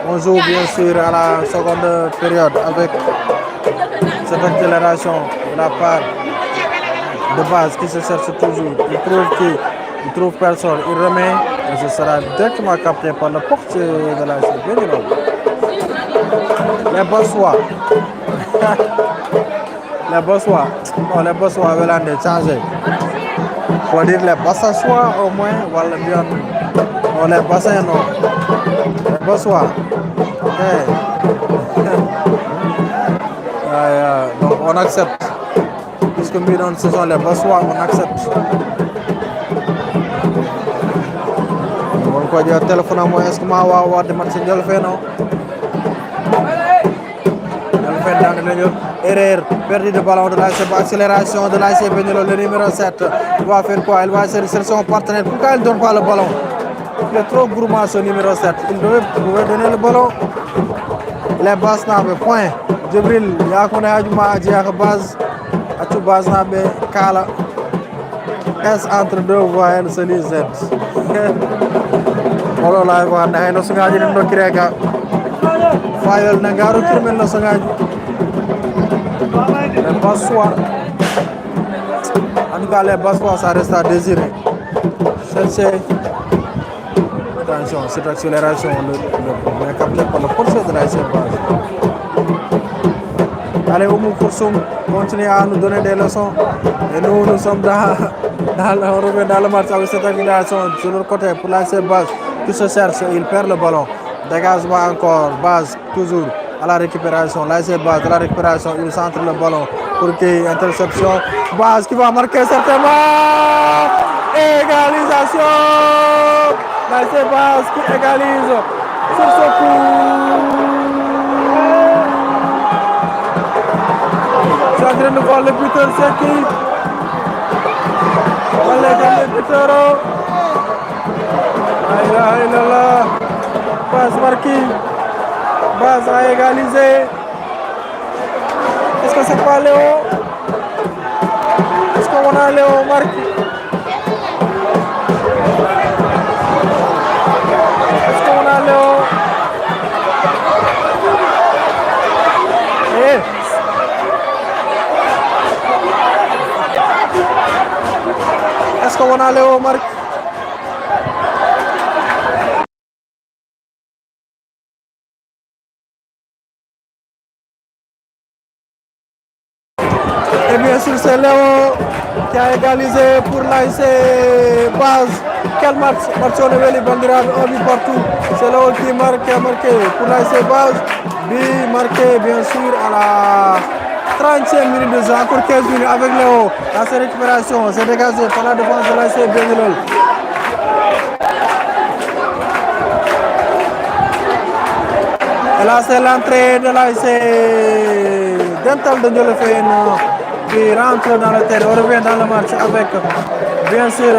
Speaker 1: On joue bien sûr à la seconde période avec cette accélération de la part de base qui se cherche toujours. Il trouve personne. Il remet et ce sera directement capté par le portier de l'ASC Begnolol. Les Bossois. Les Bossois. Non, les Bossois veulent changer. Il faut dire les Bassassois au moins. Voilà, bien. Non, les Bassins, non. Les Bossois. Donc on accepte. Puisque nous, ce sont les Bossois, on accepte. On va dire téléphone à moi. Est-ce que je vais avoir des matchs de fait, non? Erreur, perdu de ballon de l'AC, accélération de l'AC Benelol, le numéro 7. Il va faire quoi? Il va essayer son partenaire. Pourquoi il ne donne pas le ballon? Il est trop gourmand ce numéro 7. Il devait donner le ballon. Il est bas nabe, point. Djibril, Yakone Hadjouma, Adjiyaka base. Atou base nabe, Kala. S entre deux voies, elle se lit Z. Voilà, là, on a un songaji de Kireka. Fayol Nangaro Kirmel no songaji. Les Bassois. En tout cas, les Bassois, ça reste à désirer. Cherchez. Attention, cette accélération est captée par le portier de la base. Allez, Oumou Koursoum continue à nous donner des leçons. Et nous sommes on revient dans le match avec cette accélération sur le côté pour la base qui se cherche. Il perd le ballon. Dégagement encore. Base toujours à la récupération. La base de la récupération. Il centre le ballon pour qu'il y ait interception. Base qui va marquer certainement. Égalisation. La base qui égalise sur ce coup. Je suis en train de voir le buteur, c'est qui? Le buteur. Aïe, Base marqué. Base a égalisé. Est-ce que c'est pas Léo? Est-ce qu'on a Léo marqué? Est-ce qu'on a Léo? Est-ce qu'on a Léo marqué? Et bien sûr, c'est Léo qui a égalisé pour l'AC Base. Quel match? Marcione Bandira, un but partout. C'est Léo qui a marqué pour l'AC Base. But marqué bien sûr à la 30e minute de jeu, encore 15 minutes avec Léo. Dans ses récupérations, c'est dégagé par la défense de l'AC Benelol. Et là, c'est l'entrée de l'AC Dental de Ndiolofène qui rentre dans le terrain. On revient dans le match avec, bien sûr,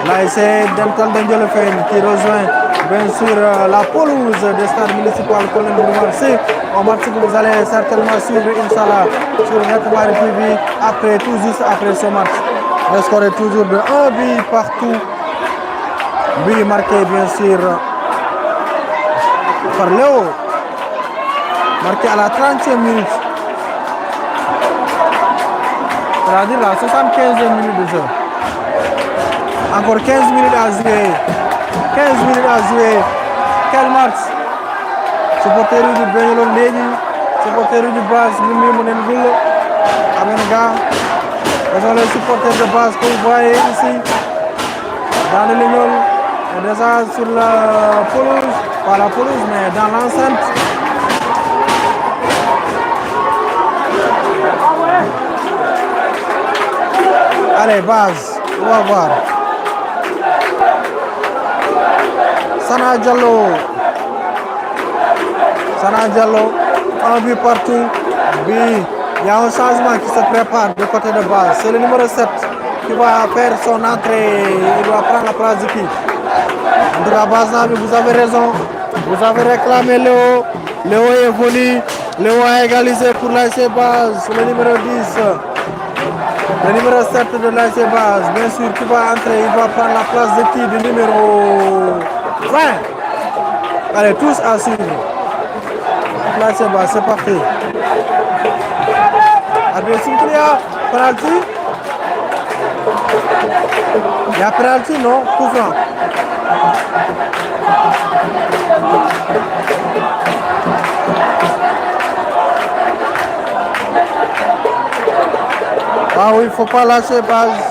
Speaker 1: l'AC Dental de Ndiolofène qui rejoint, bien sûr, la pelouse des stades municipaux Colin Bourmarcy. Un match que vous allez certainement suivre, Inch'Allah, sur Netmari TV, après, tout juste après ce match. Le score est toujours de 1 but partout. But marqué, bien sûr, par Léo. Marqué à la 30e minute. C'est-à-dire la 75e minute de jeu. Encore 15 minutes à jouer. 15 minutes à jouer. Quel match? Supporter du Benelol Légui, supporter du Base, Mimi Mounengoul, Amenga. Ce sont les supporters de Base que vous voyez ici, dans le Lignol, et déjà sur la pelouse, pas la pelouse, mais dans l'enceinte. Allez, Base, on va voir. Sana Diallo. Sana Diallo, un but partout. But, il y a un changement qui se prépare du côté de Base. C'est le numéro 7 qui va faire son entrée. Il va prendre la place de qui? En tout cas, Base, vous avez raison. Vous avez réclamé Léo. Léo est venu. Léo a égalisé pour l'AC Base. Le numéro 10. Le numéro 7 de l'AC Base. Bien sûr, qui va entrer. Il va prendre la place de qui? Du numéro 20. Allez, tous à suivre. Là, c'est parti. Attention, il y a penalty. Il y a penalty, non? Coup franc. Ah oui, il ne faut pas lâcher Base.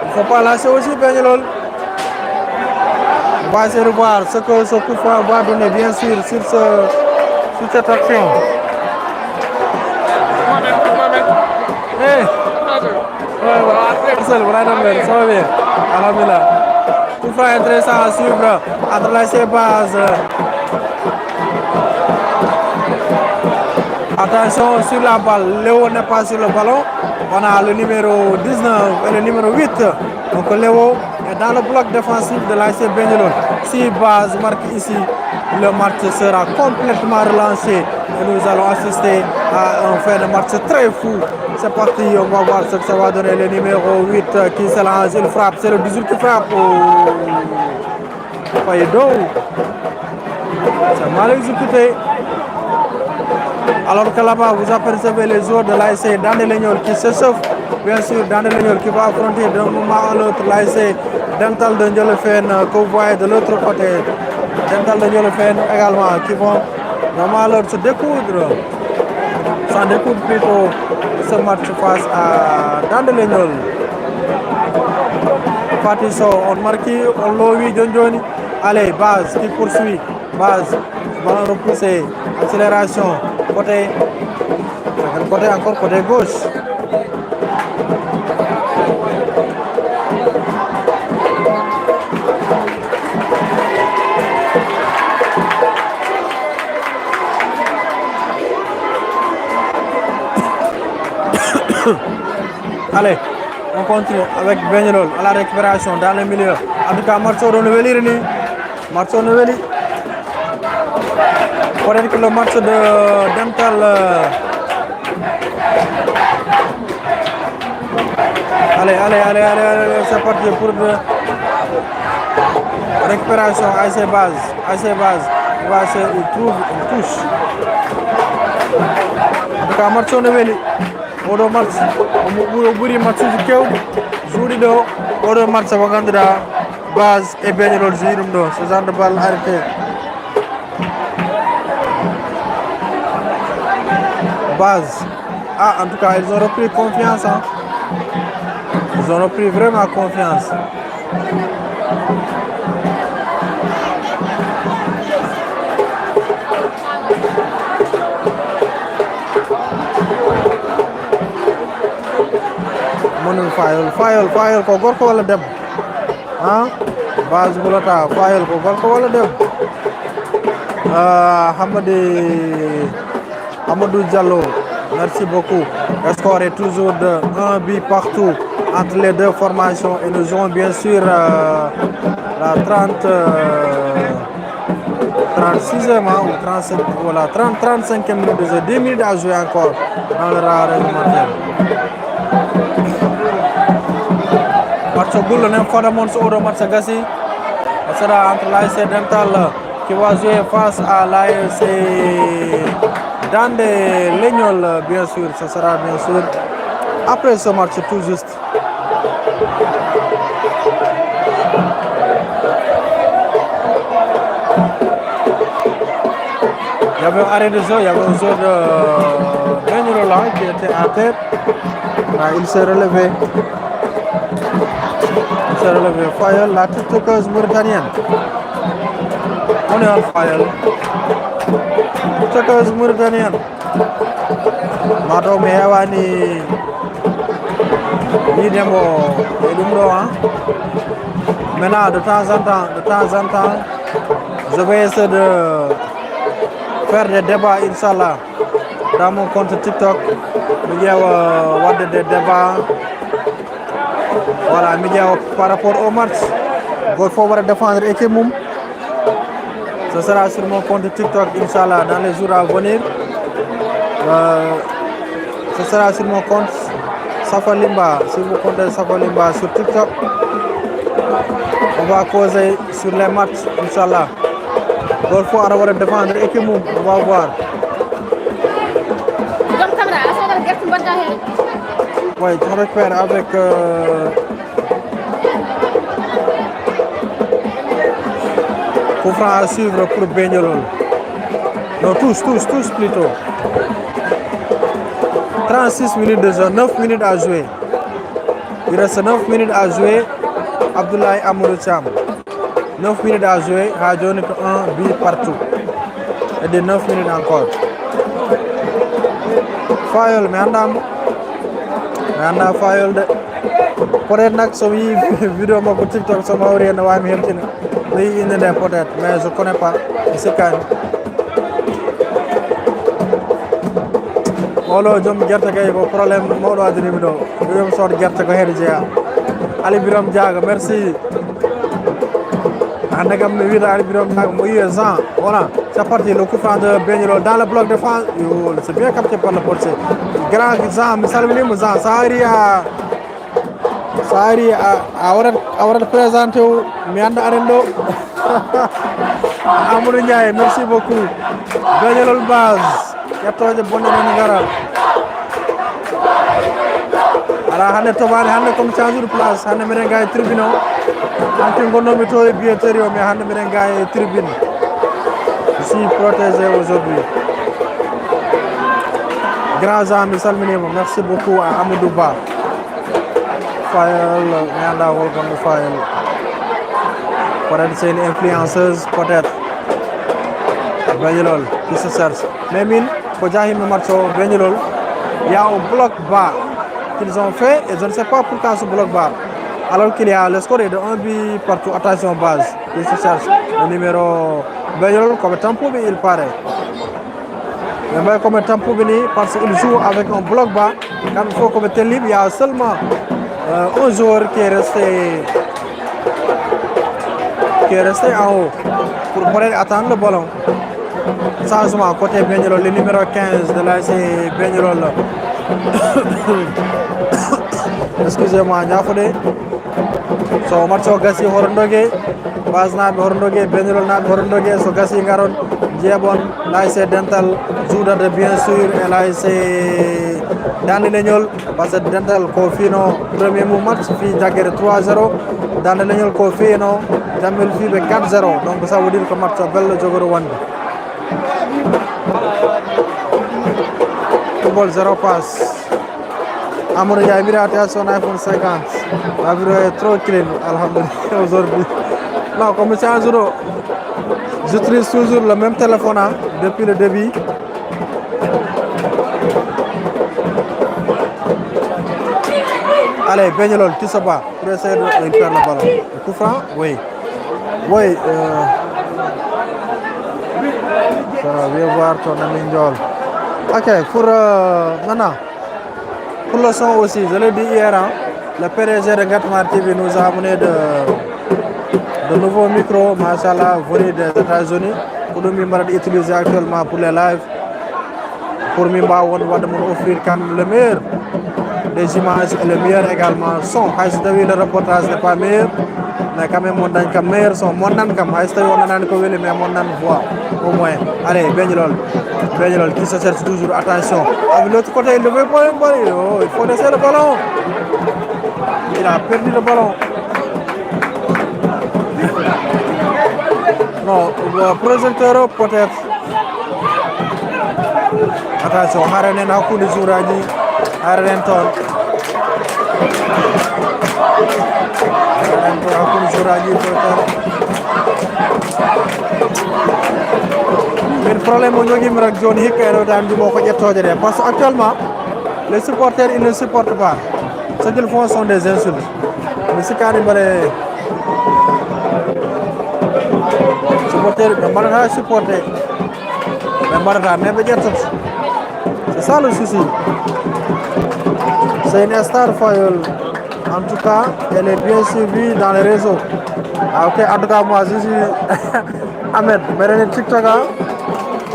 Speaker 1: Il ne faut pas lâcher aussi Benelol. On va essayer de voir ce que ce coup franc va donner, bien sûr, sur cette action. Hey! Ça va bien. Alhamdulillah. Coup franc intéressant à suivre entre l'AC Base Attention sur la balle, Léo n'est pas sur le ballon. On a le numéro 19 et le numéro 8. Donc Léo est dans le bloc défensif de l'ASC Bengelone. Si Baz marque ici, le match sera complètement relancé et nous allons assister à un fin de match très fou. C'est parti, on va voir ce que ça va donner. Le numéro 8 qui se lance, il frappe, c'est le 18 qui frappe. Faydo. C'est mal exécuté. Alors que là-bas, vous apercevez les joueurs de l'ASC Dandé-Légnol qui s'échauffent. Bien sûr, Dandé-Légnol qui va affronter d'un moment à l'autre l'ASC Dental de Ndiolofène que vous voyez de l'autre côté. Dental de Ndiolofène également qui vont vraiment alors se découdre. S'en découdre plutôt ce match face à Dandé-Légnol. Fatisso, on marque, on l'ouvre, John. Allez, Baz qui poursuit. Baz, ballon repoussé, accélération. Côté encore côté gauche. Allez, on continue avec Bengelone à la récupération dans le milieu. En tout cas, Marceau Novelli. Marceau Novelli. Peut-être que le match de Dental. Allez, c'est parti pour récupération. ASC Baz. Il trouve une touche. En tout cas, Marceau Novelli. Odo match, o ɓuri matchuji kewɗi juuɗi ɗo oɗo match mo ganduɗa Baz et Bengelone joui ɗum ɗo ce genre de balle arrêté. Baz, en tout cas ils ont repris confiance, hein. Ils ont repris vraiment confiance. Monul fayol ko gorko walla debbo Baz bulata fayol ko gorko walla debbo Hamadou Diallo, merci beaucoup. Le score est toujours de 1 but partout entre les deux formations et nous jouons bien sûr la 36e ou 35, voilà, 35e minute de jeu, 10 minutes à jouer encore dans le réglementaire. Match goal nem fada mon so do match gassi. Ça sera entre l'ASC Dental qui va jouer face à l'ASC Dandé-Légnol, bien sûr. Ça sera bien sûr après ce match tout juste. Il y avait un arrêt de jeu, il y avait un joueur de Bengelone qui était à terre. Il s'est relevé. Fayol, la tiktokeuse mauritanienne. On est en Fayol. Tiktokeuse mauritanienne. Mato me hewani ni demo e dum do Maintenant de temps en temps, je vais essayer de faire des débats Inch'Allah dans mon compte TikTok. Il y a des débats. Voilà, par rapport au match, il faut défendre l'équipe. Ce sera sur mon compte TikTok, Inch'Allah, dans les jours à venir. Ce sera sur mon compte Safalimba, sur mon compte Safalimba sur TikTok. On va causer sur les matchs, Inch'Allah. Il faut défendre l'équipe, on va voir. Oui, on récupère avec coup franc à suivre pour Bengelone. Non, tous plutôt. 36 minutes de jeu, 9 minutes à jouer. Il reste 9 minutes à jouer. Abdoulaye Amadou Thiam. 9 minutes à jouer. Hadjoni 1 but partout. Et de 9 minutes encore. Fayol, mais anda fayol de peut-être nak so yi vidéo mako TikTok so mawri en wami heltina lay inde de peut-être mais je connais pas c'est quand Olo jom gerte kay ko problème mawɗo adini mi ɗo yom sort gerte ko heede jeeya Ali Biram Diaga merci hande kam mi wiita Ali Biram Diaga mo yiye Jean voilà c'est parti le coup franc de Beñolol dans le bloc de défense c'est bien capté par le portier grand Jean mi salminimo Jean sa ari a warat présenté o mi anda aren ɗo Amadou Ndiaye merci beaucoup Beñolol base ƴettoje bonɗe nene gara ala hande tobani hande comme change de place hande miɗen ga e tribune o hanti gonnomi to e billetterie o mais hande miɗen ga e tribune je suis protégé aujourd'hui grand Jean mi salminima merci beaucoup à Amadou Ba Fayel mi anda holkonɗo Fayel peut-être c'est une influenceuse peut-être Beñolol qui se cherche mais min ko jahimi match o Beñolol il y a un bloc bas qu'ils ont fait et je ne sais pas pourquoi ce bloc bas alors qu'il y a le score est de 1 but partout attention base il se cherche le numéro Beñolol comme Tampoube il paraît mais comme Tampoube parce qu'il joue avec un bloc bas quand il faut comme tel libre il y a seulement un joueur qui est resté en haut pour pouvoir attendre le ballon. Changement côté Beñolol, le numéro 15 de l'ASC Beñolol. Excusez-moi, Niafode. So matcho gasi horondoge, base naɓe horondoge, Beñolol naɓe horondoge, so gasi garon jeebon l'ASC Dental juudade bien sûr et l'ASC Dande Leñol parce que Dental ko fino premier mou match fi jaggere 3-0 Dande Leñol ko fino Jamel fiɓe 4-0 donc ça veut dire que match bello jogoro wonde football 0 passe Amadou Ndiaye mbiɗa attention iPhone 50 la vidéo est trop clean alhamdulillah aujourd'hui non comme change ɗo j'utilise toujours le même téléphone depuis le début allez Beñolol qui se bat pour essayer de perdre le ballon le coup franc oui ça va bien voir ton ami Ndiol ok pour maintenant pour le son aussi je l'ai dit hier le PDG de Gatmar TV nous a amené de nouveaux micros machallah venus des États-Unis pour nous utiliser actuellement pour les lives pour nous offrir quand même le meilleur des images et le meilleur également son le reportage n'est pas meilleur mais quand même on a un meilleur son on a mais on voix au moins allez Beñolol qui se cherche toujours attention avec l'autre côté il devait pas il faut laisser le ballon il a perdu le ballon non le projecteur peut-être attention Haranen hakkude jouraji Haranen toon hakkude jouraji min probléme o jogimi rek joni hikka e rewde andimo ko ƴettoje ɗe par ce que actuellement les supporters ils ne supportent pas ce qu'ils font sont des insultes mi sikkani mbaɗe supporter ɓe mbaɗata supporter ɓe mbaɗata mais ɓe ƴettat c'est ça le souci c'est une star Fayol en tout cas elle est bien suivie dans les réseaux ok en tout cas moi je suis Ahmed meɗen TikTok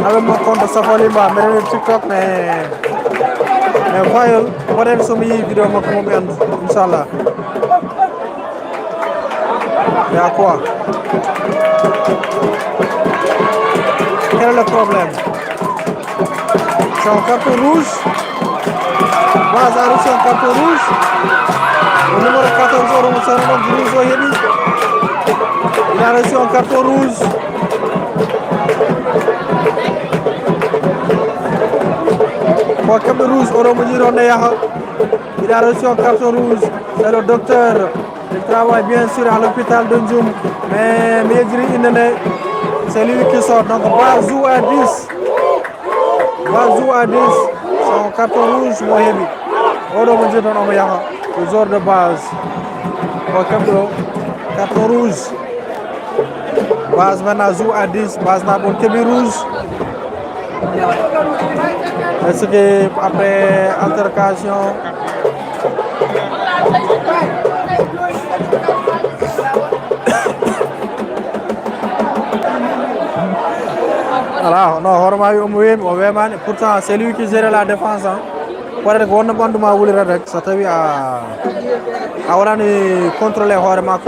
Speaker 1: avec mon compte Safalimba meɗen TikTok mais Fayol peut-être somi yi vidéo makko momi andu inchallah y a quoi quel est le problème c'est un carton rouge Base a reçu un carton rouge le numéro 14 Oromo Sarano rouge o heeɓi il a reçu un carton rouge ko keɓɗo rouge Oromo jironde yaha il a reçu un carton rouge c'est le docteur il travaille bien sûr à l'hôpital de Ndioum mais mi yejjiri inde nde c'est lui qui sort donc Base joue à 10 Base joue à 10 son carton rouge mo heeɓi oɗo mo jiiton omo yaha le joueur de Base o keɓɗo carton rouge Base maintenant joue à 10 Base na ɓon keeɓi rouge Est-ce que après altercation voilà, non, pourtant c'est lui qui gère la défense. Peut-être qu'on ne peut pas vouloir ça t'a vu à contrôler le problème.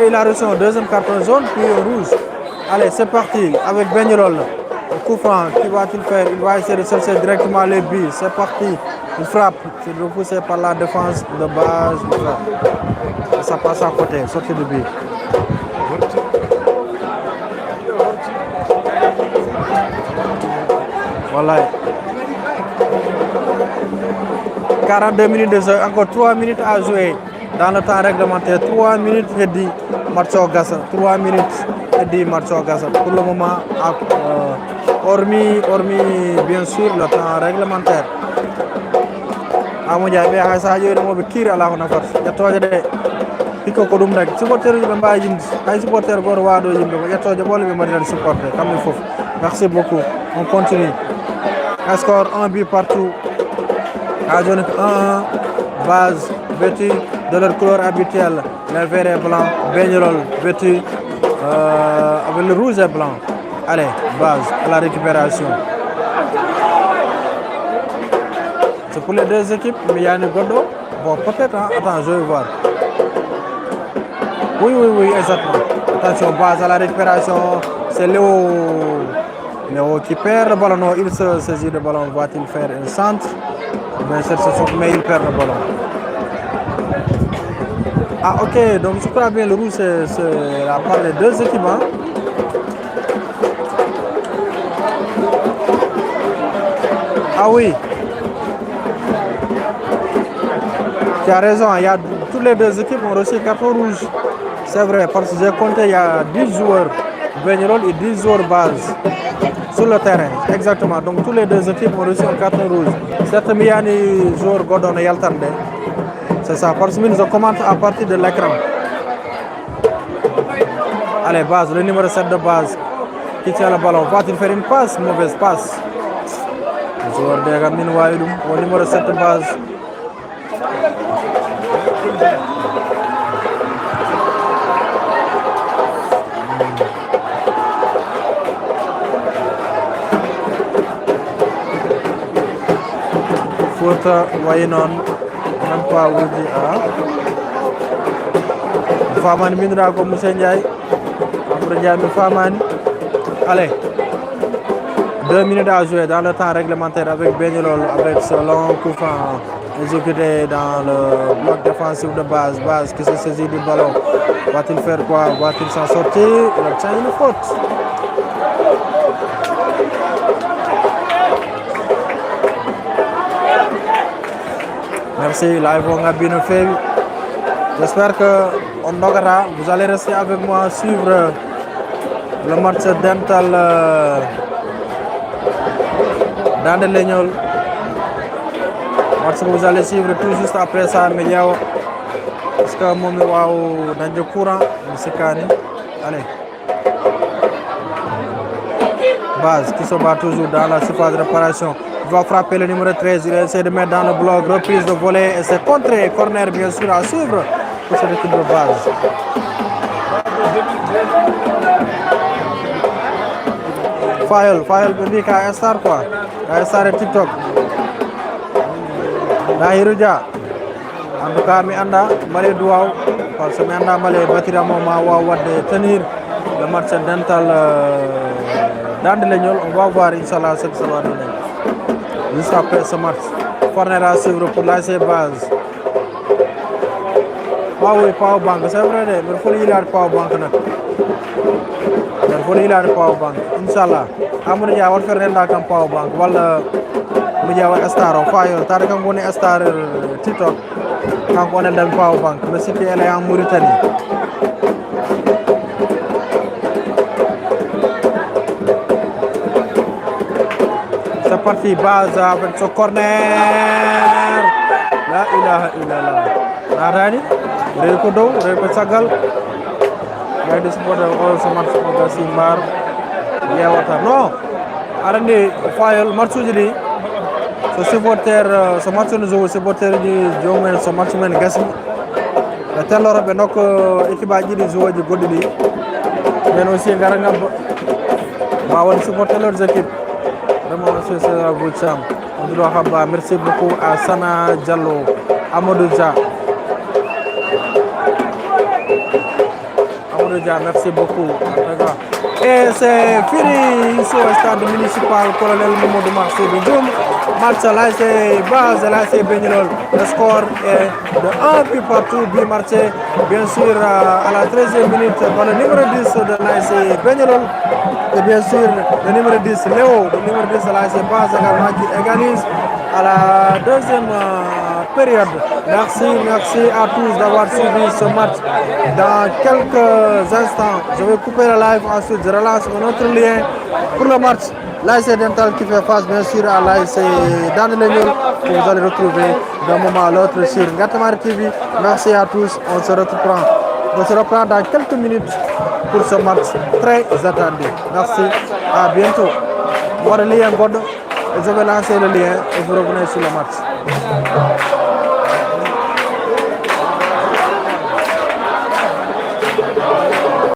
Speaker 1: Il a reçu un deuxième carton jaune puis un rouge. Allez, c'est parti avec Benyolol. Coup franc, qui va-t-il faire? Il va essayer de chercher directement les buts. C'est parti. Il frappe. C'est repoussé par la défense de base. Et ça passe à côté. Sortie de but. Voilà. 42 minutes de jeu. Encore 3 minutes à jouer dans le temps réglementaire. 3 minutes et 10. Marcho Gassa. 3 minutes et 10 Marcho Gassa. Pour le moment, hormis bien sûr le temps réglementaire. Amoudja be hay sa yoyno mo be kiri ala ko nafat yettoje de piko ko dum rek supporter be mba yindi ay supporter gor wado yimbe ko yettoje bol be mari supporter kamne fof. Merci beaucoup, on continue. Un score 1 but partout. À zone 1-1, base vêtue de leur couleur habituelle, le vert et blanc, Benyolol vêtu avec le rouge et blanc. Allez, base à la récupération. C'est pour les deux équipes, mais il y a une Godo. Bon, peut-être, hein? Attends, je vais voir. Oui, exactement. Attention, base à la récupération. C'est Léo qui perd le ballon. Non, il se saisit le ballon. Va-t-il faire un centre? Mais il perd le ballon. Ah, ok, donc je crois bien le rouge, c'est la part des deux équipes. Hein? Ah oui. Tu as raison, toutes les deux équipes ont reçu carton rouge. C'est vrai, parce que j'ai compté, il y a 10 joueurs Benyolol et 10 joueurs base sur le terrain. Exactement, donc toutes les deux équipes ont reçu un carton rouge. Certes, il y a des joueurs Godon et Yaltande. C'est ça, parce que nous commente à partir de l'écran. Allez, base, le numéro 7 de base qui tient le ballon. Va-t-il faire une passe? Mauvaise passe. Le joueur de Gamin Waïdoum, au numéro 7 de base. Faute, voyez non, même pas vous dit Famani Mindra comme Moussa Ndiaye. Amadou Ndiaye Famani. Allez, 2 minutes à jouer dans le temps réglementaire avec Benyolol, avec ce long coup franc exécuté dans le bloc défensif de base qui se saisit du ballon. Va-t-il faire quoi? Va-t-il s'en sortir? Il obtient une faute. Merci, live on a bien fait. J'espère que vous allez rester avec moi suivre le match dental dans le Legnol. Match que vous allez suivre tout juste après ça, Mediao. Parce que mon waouh dans le courant, allez. Base qui se bat toujours dans la surface de réparation. Il va frapper le numéro 13, il essaie de mettre dans le bloc, reprise de volée et c'est contré, corner bien sûr à suivre pour cette équipe de base. File, dit qu'à Star quoi, à Star et TikTok. Dahiruja, en tout cas, mi anda, malé douaw, parce que mi anda malé batira moma wa de tenir le match dental dans le Legnol. On va voir Inch'Allah ce que ça va donner. Juste après ce match, corner à suivre pour l'AC Base. Ah oui, Power Bank, c'est vrai, mais il faut y aller Power Bank. Il faut y aller Power Bank, Inch'Allah. Amadou Dia va faire un Power Bank. Voilà, Media Star, Fire, Tarek Ngoni Star TikTok. Quand on est dans Power Bank, le site est en Mauritanie. C'est parti, base avec ce corner. La ilaha illallah. Narani, Reko Sagal. Il y a des supporters qui sont marqués Simbar. yewata non aɗa andi fayol match uji ɗi so supporter so match no jogo supporter ji jomumen so match men gasmi ɓe telloro ɓe nokka équipe aji ɗiɗi joueji goɗɗi ɗi men aussi gara ngabba ma won supporter leurs équipes vraiment monsieur César Boucham on doit habba merci beaucoup à Sana Diallo Amadou Dia merci beaucoup. Et c'est fini ici au stade municipal colonel Mamadou Marcel Dioum. Match là c'est base, là c'est Begnol. Le score est de 1 but partout, but marché. Bien sûr à la 13e minute par le numéro 10 de l'ASC Begnol. Et bien sûr le numéro 10 Léo, le numéro 10 de l'ASC Base également qui égalise à la deuxième période. Merci à tous d'avoir suivi ce match. Dans quelques instants, je vais couper le live, ensuite je relance un autre lien pour le match. L'ASC Dental qui fait face bien sûr à l'ASC Dan Legnol, que vous allez retrouver d'un moment à l'autre sur Ngatamari TV. Merci à tous, on se reprend dans quelques minutes pour ce match très attendu. Merci, à bientôt. Voilà le lien, je vais lancer le lien et vous revenez sur le match.